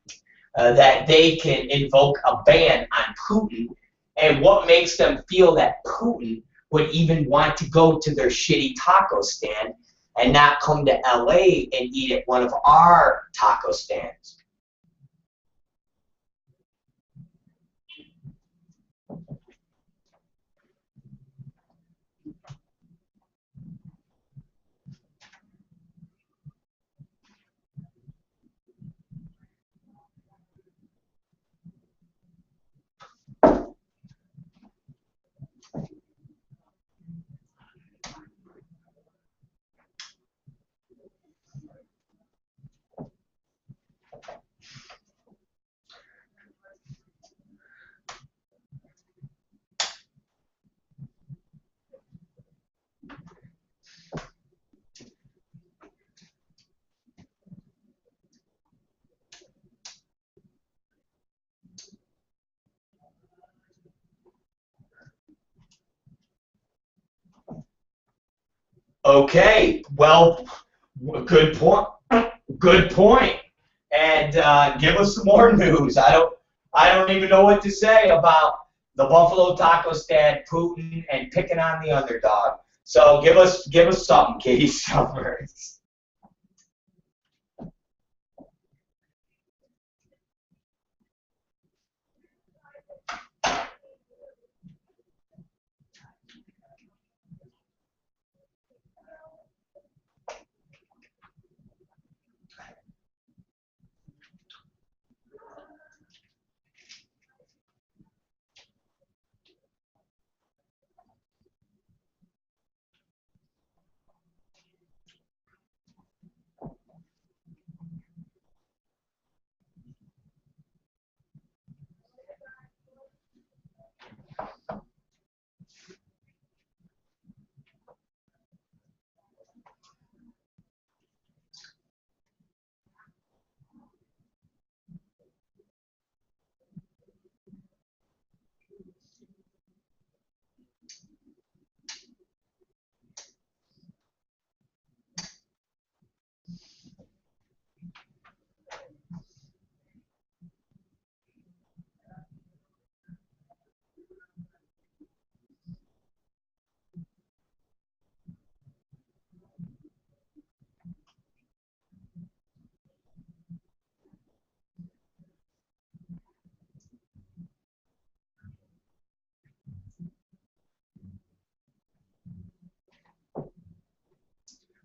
that they can invoke a ban on Putin? And what makes them feel that Putin would even want to go to their shitty taco stand and not come to LA and eat at one of our taco stands? Okay, well, good point. Good point. And give us some more news. I don't even know what to say about the Buffalo taco stand, Putin, and picking on the underdog. So give us something, Katie Summers.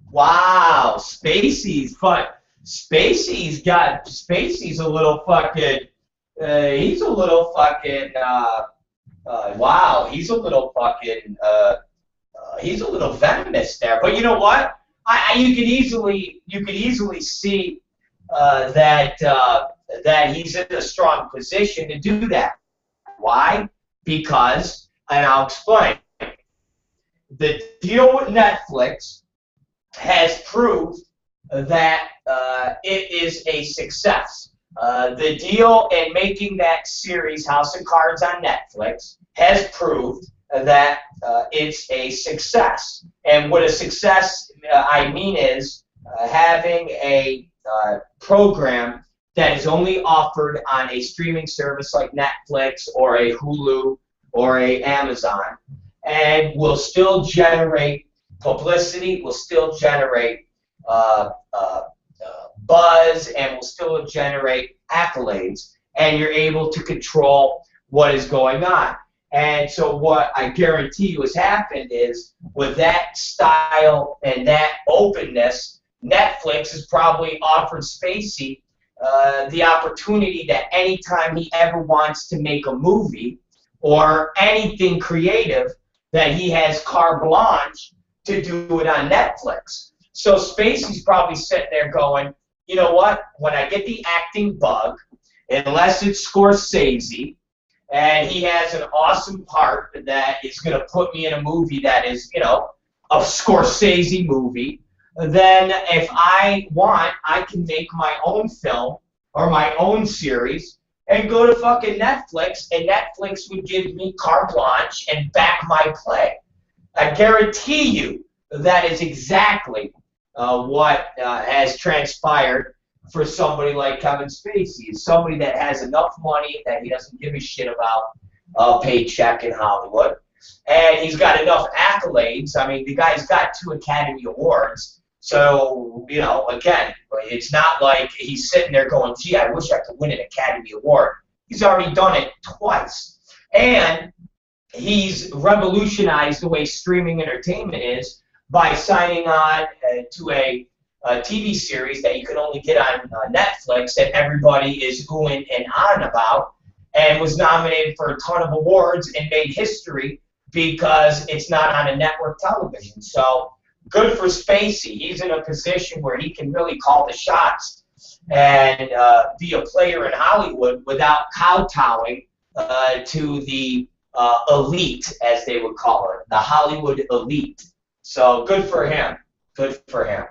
Wow, Spacey's fun. Spacey's a little fucking. He's a little fucking. Wow, he's a little venomous there. But you know what? You could easily see that he's in a strong position to do that. Why? Because, and I'll explain. The deal with Netflix has proved that it is a success. The deal in making that series House of Cards on Netflix has proved that it's a success. And what a success I mean is having a program that is only offered on a streaming service like Netflix or a Hulu or a Amazon, and will still generate publicity, will still generate buzz, and will still generate accolades, and you're able to control what is going on. And so what I guarantee you has happened is, with that style and that openness, Netflix has probably offered Spacey the opportunity that anytime he ever wants to make a movie or anything creative, that he has carte blanche to do it on Netflix. So Spacey's probably sitting there going, you know what, when I get the acting bug, unless it's Scorsese, and he has an awesome part that is going to put me in a movie that is, you know, a Scorsese movie, then if I want, I can make my own film or my own series and go to fucking Netflix, and Netflix would give me carte blanche and back my play. I guarantee you that is exactly what has transpired for somebody like Kevin Spacey. Somebody that has enough money that he doesn't give a shit about a paycheck in Hollywood. And he's got enough accolades. I mean, the guy's got 2 Academy Awards. So, you know, again, it's not like he's sitting there going, gee, I wish I could win an Academy Award. He's already done it twice. And he's revolutionized the way streaming entertainment is by signing on to a TV series that you can only get on Netflix that everybody is oohing and on about, and was nominated for a ton of awards and made history because it's not on a network television. So good for Spacey. He's in a position where he can really call the shots and be a player in Hollywood without kowtowing to the elite, as they would call it, the Hollywood elite. So good for him. Good for him.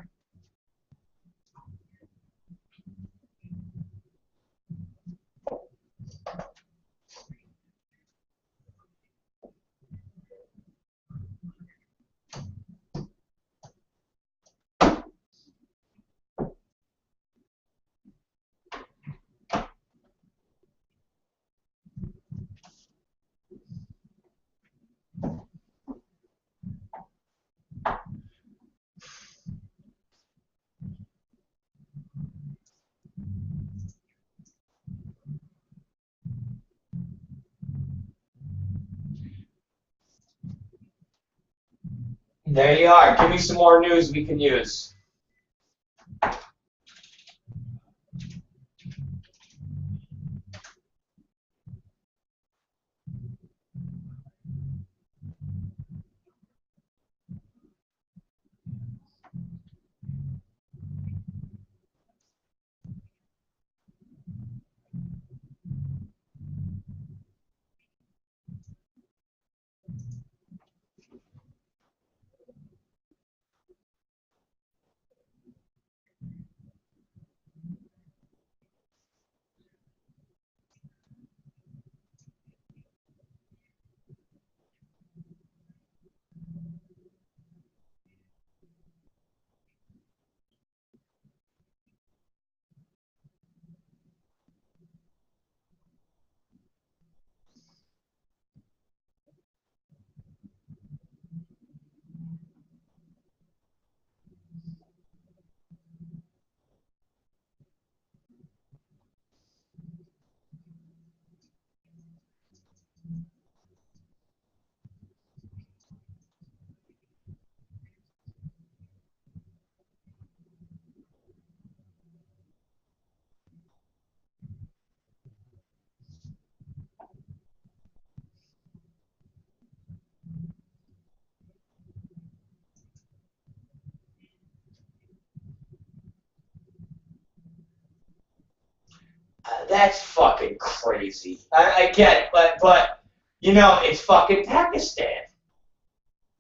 There you are. Give me some more news we can use. That's fucking crazy. I get, but you know, it's fucking Pakistan.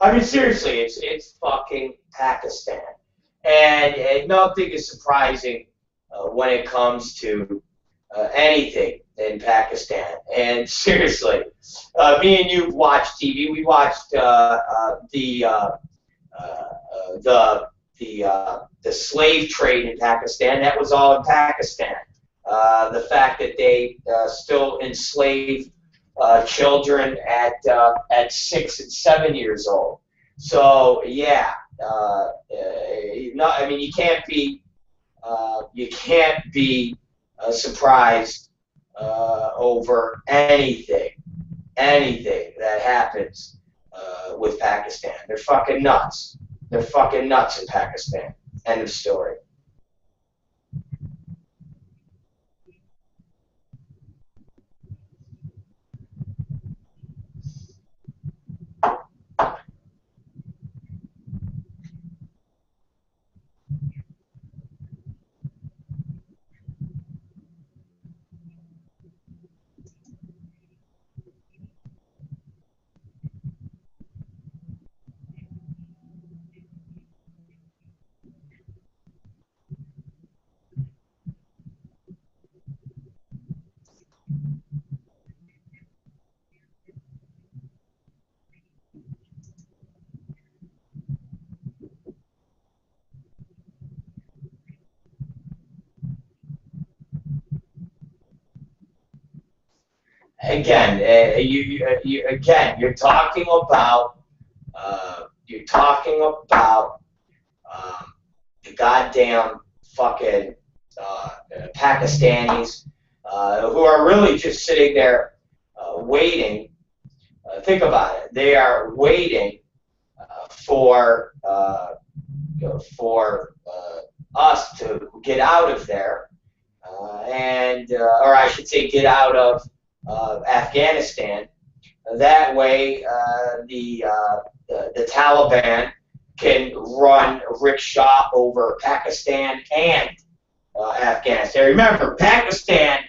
I mean, seriously, it's fucking Pakistan, and nothing is surprising when it comes to anything in Pakistan. And seriously, me and you watched TV. We watched the slave trade in Pakistan. That was all in Pakistan. The fact that they still enslave children at 6 and 7 years old. So yeah, no, I mean you can't be surprised over anything that happens with Pakistan. They're fucking nuts. They're fucking nuts in Pakistan. End of story. Again, you're talking about the goddamn fucking Pakistanis who are really just sitting there waiting. Think about it. They are waiting for us to get out of there, or I should say, get out of Afghanistan. That way, the Taliban can run rickshaw over Pakistan and Afghanistan. Remember, Pakistan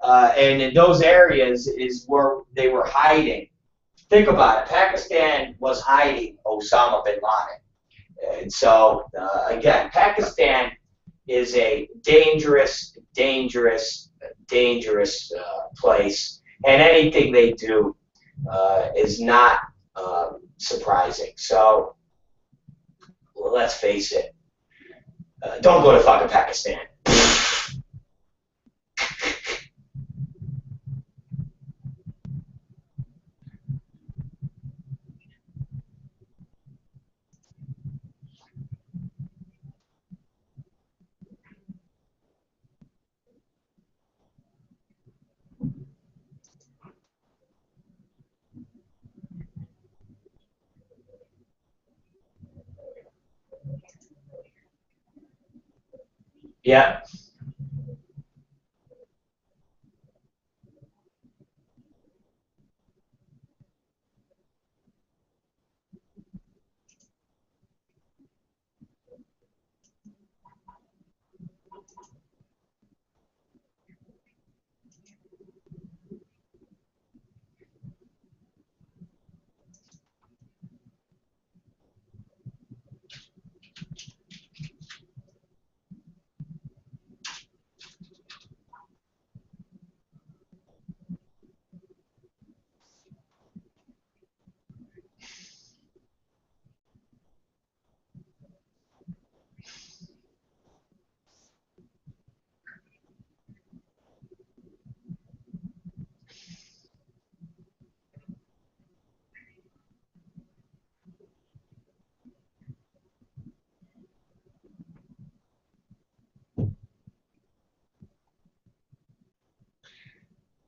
and in those areas is where they were hiding. Think about it. Pakistan was hiding Osama bin Laden. And so, again, Pakistan is a dangerous place. And anything they do is not surprising. So, well, let's face it. Don't go to fucking Pakistan. Yeah.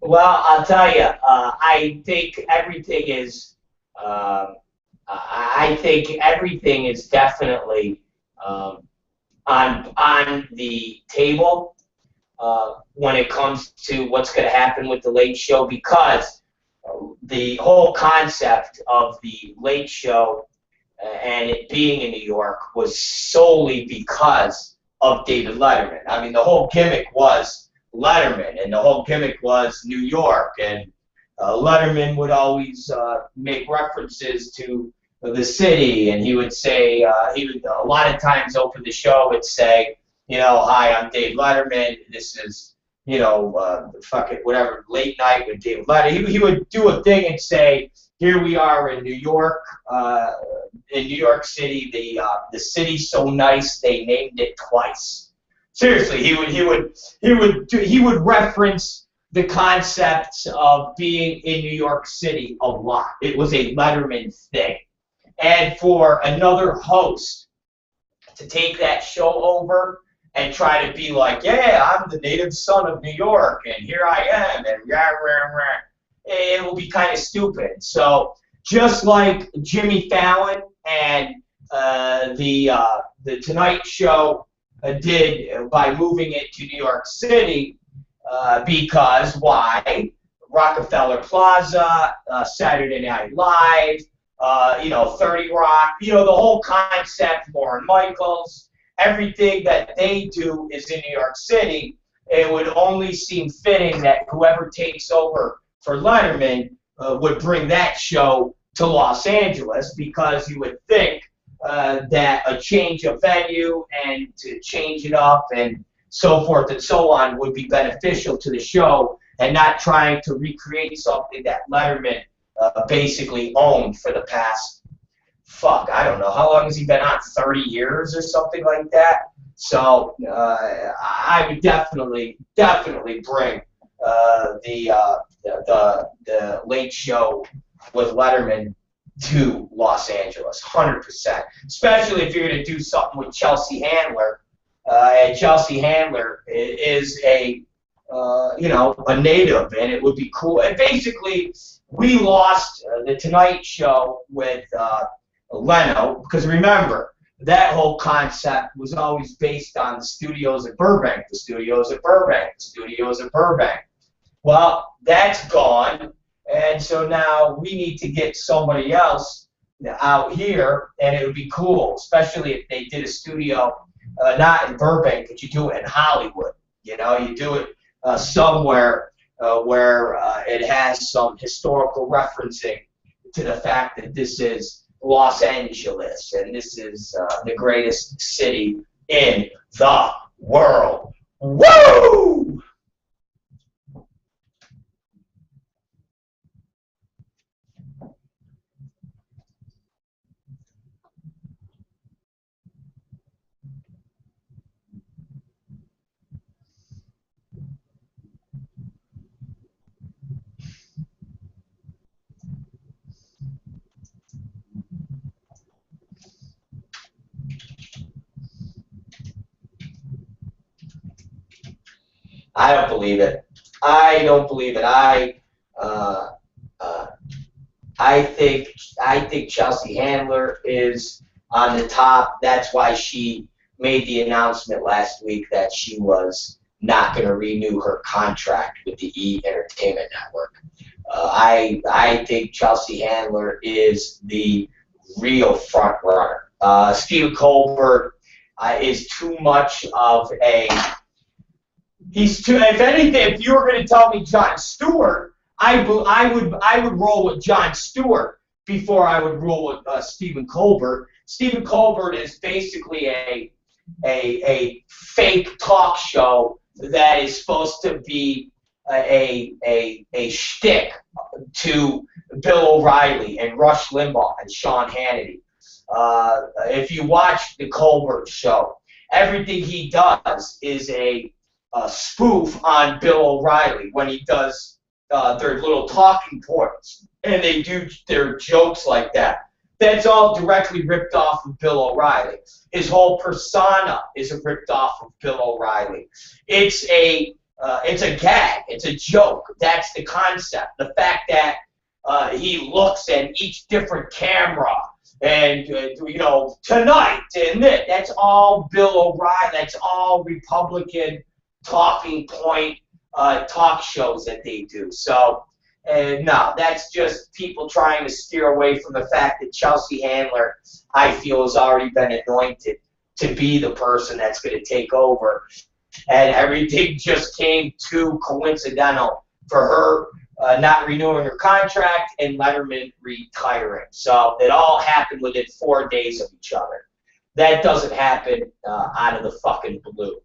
Well, I'll tell you. I think everything is. Um, I think everything is definitely um, on the table when it comes to what's going to happen with the Late Show, because the whole concept of the Late Show and it being in New York was solely because of David Letterman. I mean, the whole gimmick was Letterman, and the whole gimmick was New York, and Letterman would always make references to the city, and he would say, he would a lot of times open the show and say, you know, hi, I'm Dave Letterman. This is, you know, fuck it, whatever, late night with Dave Letterman. He would do a thing and say, here we are in New York, City. The city's so nice they named it twice. Seriously, he would reference the concepts of being in New York City a lot. It was a Letterman thing. And for another host to take that show over and try to be like, yeah, I'm the native son of New York, and here I am, and rah, rah, rah, it will be kind of stupid. So just like Jimmy Fallon and the Tonight Show did by moving it to New York City, because why? Rockefeller Plaza, Saturday Night Live, you know, 30 Rock, you know, the whole concept, Lauren Michaels, everything that they do is in New York City. It would only seem fitting that whoever takes over for Letterman would bring that show to Los Angeles, because you would think that a change of venue and to change it up and so forth and so on would be beneficial to the show, and not trying to recreate something that Letterman basically owned for the past, fuck, I don't know, how long has he been on? 30 years or something like that? So I would definitely bring the Late Show with Letterman to Los Angeles, 100%. Especially if you're going to do something with Chelsea Handler. And Chelsea Handler is a you know, a native, and it would be cool. And basically, we lost the Tonight Show with Leno, because remember, that whole concept was always based on the studios at Burbank, the studios at Burbank, the studios at Burbank. Well, that's gone, and so now we need to get somebody else out here, and it would be cool, especially if they did a studio, not in Burbank, but you do it in Hollywood. You know, you do it somewhere where it has some historical referencing to the fact that this is Los Angeles, and this is the greatest city in the world. Woo! I don't believe it. I don't believe it. Uh, uh, I think Chelsea Handler is on the top. That's why she made the announcement last week that she was not going to renew her contract with the E! Entertainment Network. I think Chelsea Handler is the real front runner. Stephen Colbert is too much of a. He's too. If anything, if you were going to tell me Jon Stewart, I would roll with Jon Stewart before I would roll with Stephen Colbert. Stephen Colbert is basically a fake talk show that is supposed to be a shtick to Bill O'Reilly and Rush Limbaugh and Sean Hannity. If you watch the Colbert Show, everything he does is a spoof on Bill O'Reilly when he does their little talking points, and they do their jokes like that. That's all directly ripped off of Bill O'Reilly. His whole persona is ripped off of Bill O'Reilly. It's a gag. It's a joke. That's the concept. The fact that he looks at each different camera and, tonight and that's all Bill O'Reilly. That's all Republican talking point talk shows that they do. So, no, that's just people trying to steer away from the fact that Chelsea Handler, I feel, has already been anointed to be the person that's going to take over. And everything just came too coincidental for her not renewing her contract and Letterman retiring. So it all happened within 4 days of each other. That doesn't happen out of the fucking blue.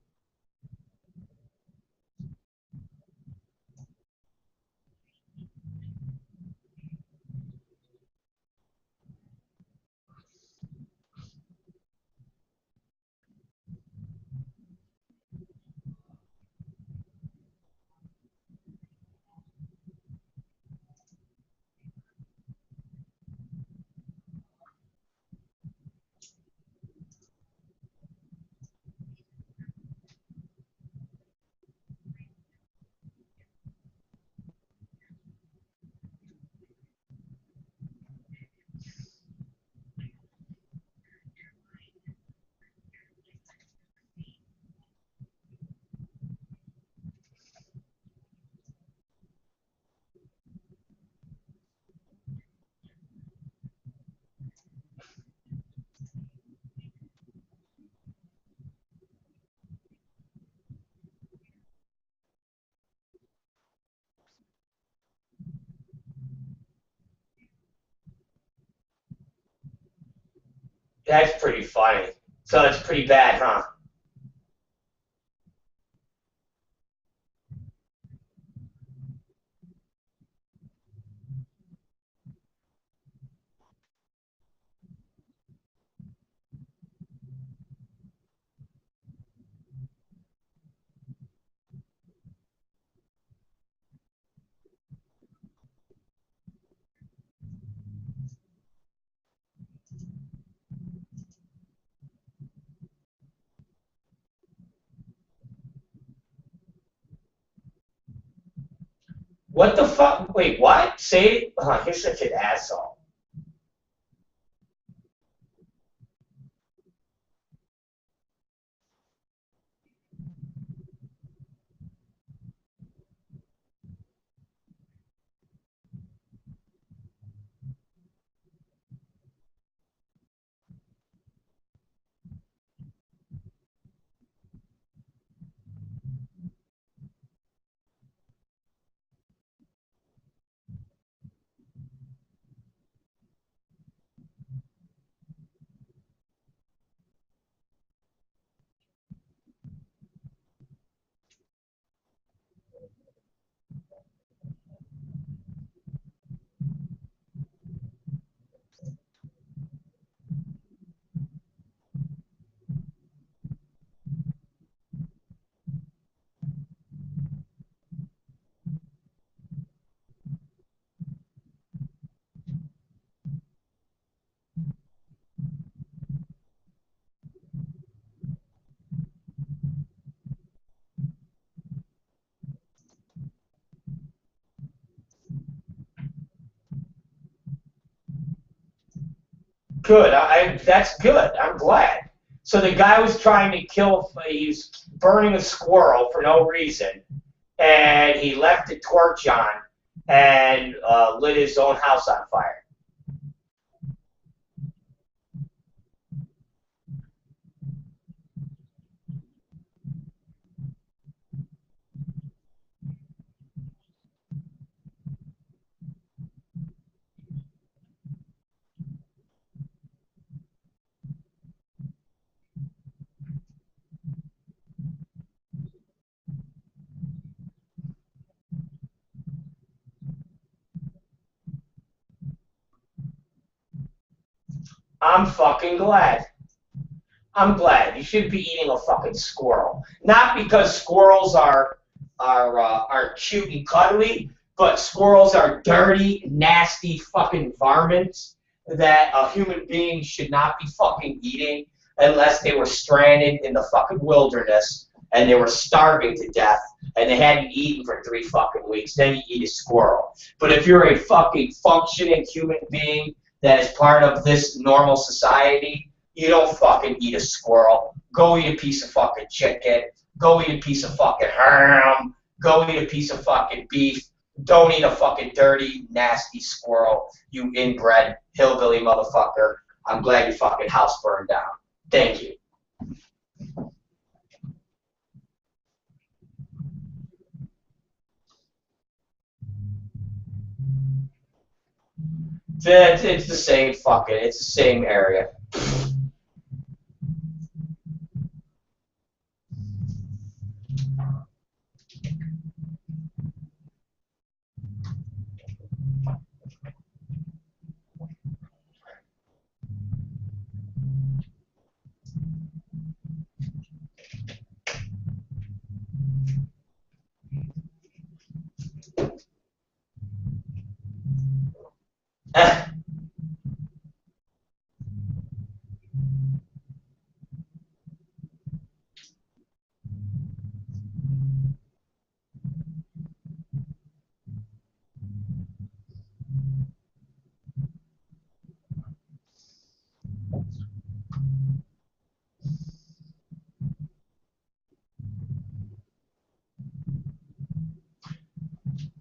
That's pretty funny. So it's pretty bad, huh? What the fuck? Wait, what? Say, you're such an asshole. Good. That's good. I'm glad. So the guy was trying to kill, he was burning a squirrel for no reason, and he left a torch on and lit his own house on fire. I'm fucking glad. I'm glad. You should be eating a fucking squirrel. Not because squirrels are cute and cuddly, but squirrels are dirty, nasty fucking varmints that a human being should not be fucking eating unless they were stranded in the fucking wilderness and they were starving to death and they hadn't eaten for 3 fucking weeks. Then you eat a squirrel. But if you're a fucking functioning human being that is part of this normal society, you don't fucking eat a squirrel. Go eat a piece of fucking chicken. Go eat a piece of fucking ham. Go eat a piece of fucking beef. Don't eat a fucking dirty, nasty squirrel, you inbred hillbilly motherfucker. I'm glad your fucking house burned down. Thank you. It's the same fucking, it's the same area.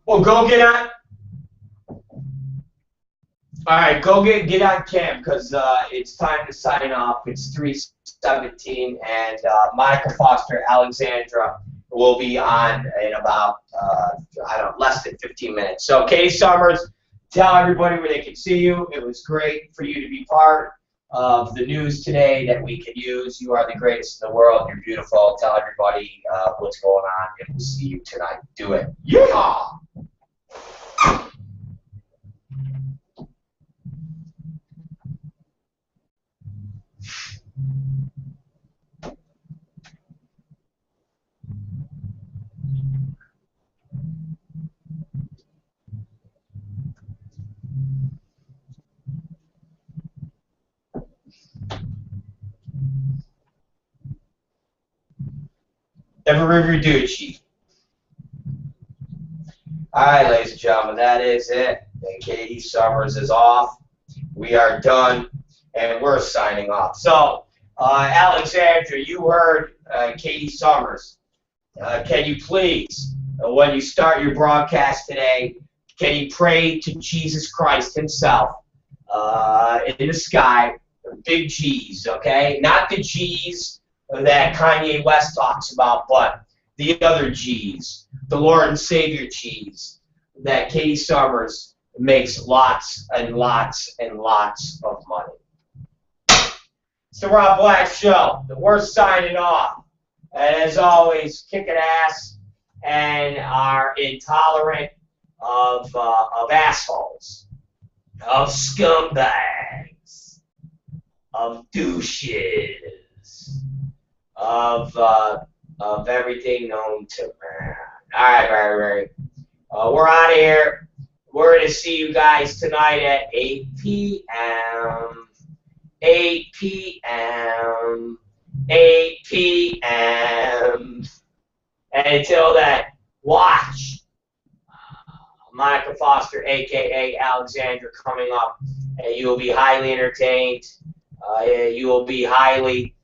Well, go get on. All right, go get on cam because it's time to sign off. It's 3:17, and Monica Foster Alexandra will be on in about less than 15 minutes. So, Katie Summers, tell everybody where they can see you. It was great for you to be part of the news today that we can use. You are the greatest in the world. You're beautiful. Tell everybody what's going on, and we'll see you tonight. Do it. Yeah. Every All right, ladies and gentlemen, that is it. And Katie Summers is off. We are done, and we're signing off. So, Alexandra, you heard Katie Summers. Can you please, when you start your broadcast today, can you pray to Jesus Christ himself in the sky, big G's, okay? Not the G's that Kanye West talks about, but the other G's, the Lord and Savior G's, that Katie Summers makes lots and lots and lots of money. It's the Rob Black Show. We're signing off. And as always, kicking ass and are intolerant of assholes, of scumbags, of douches, of everything known to man. All right. We're out of here. We're going to see you guys tonight at 8 p.m. 8 p.m. 8 p.m. And until then, watch Monica Foster, a.k.a. Alexandra, coming up, and you will be highly entertained. You will be highly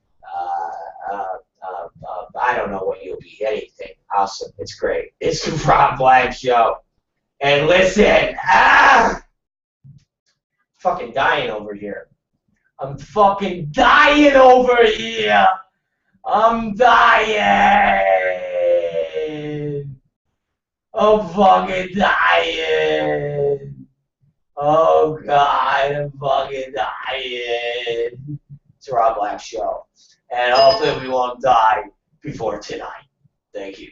I don't know what you'll be. Anything. Awesome. It's great. It's the Rob Black Show. And listen, fucking dying over here. I'm fucking dying over here. I'm dying. I'm fucking dying. Oh God, I'm fucking dying. It's a Rob Black Show. And hopefully we won't die before tonight. Thank you.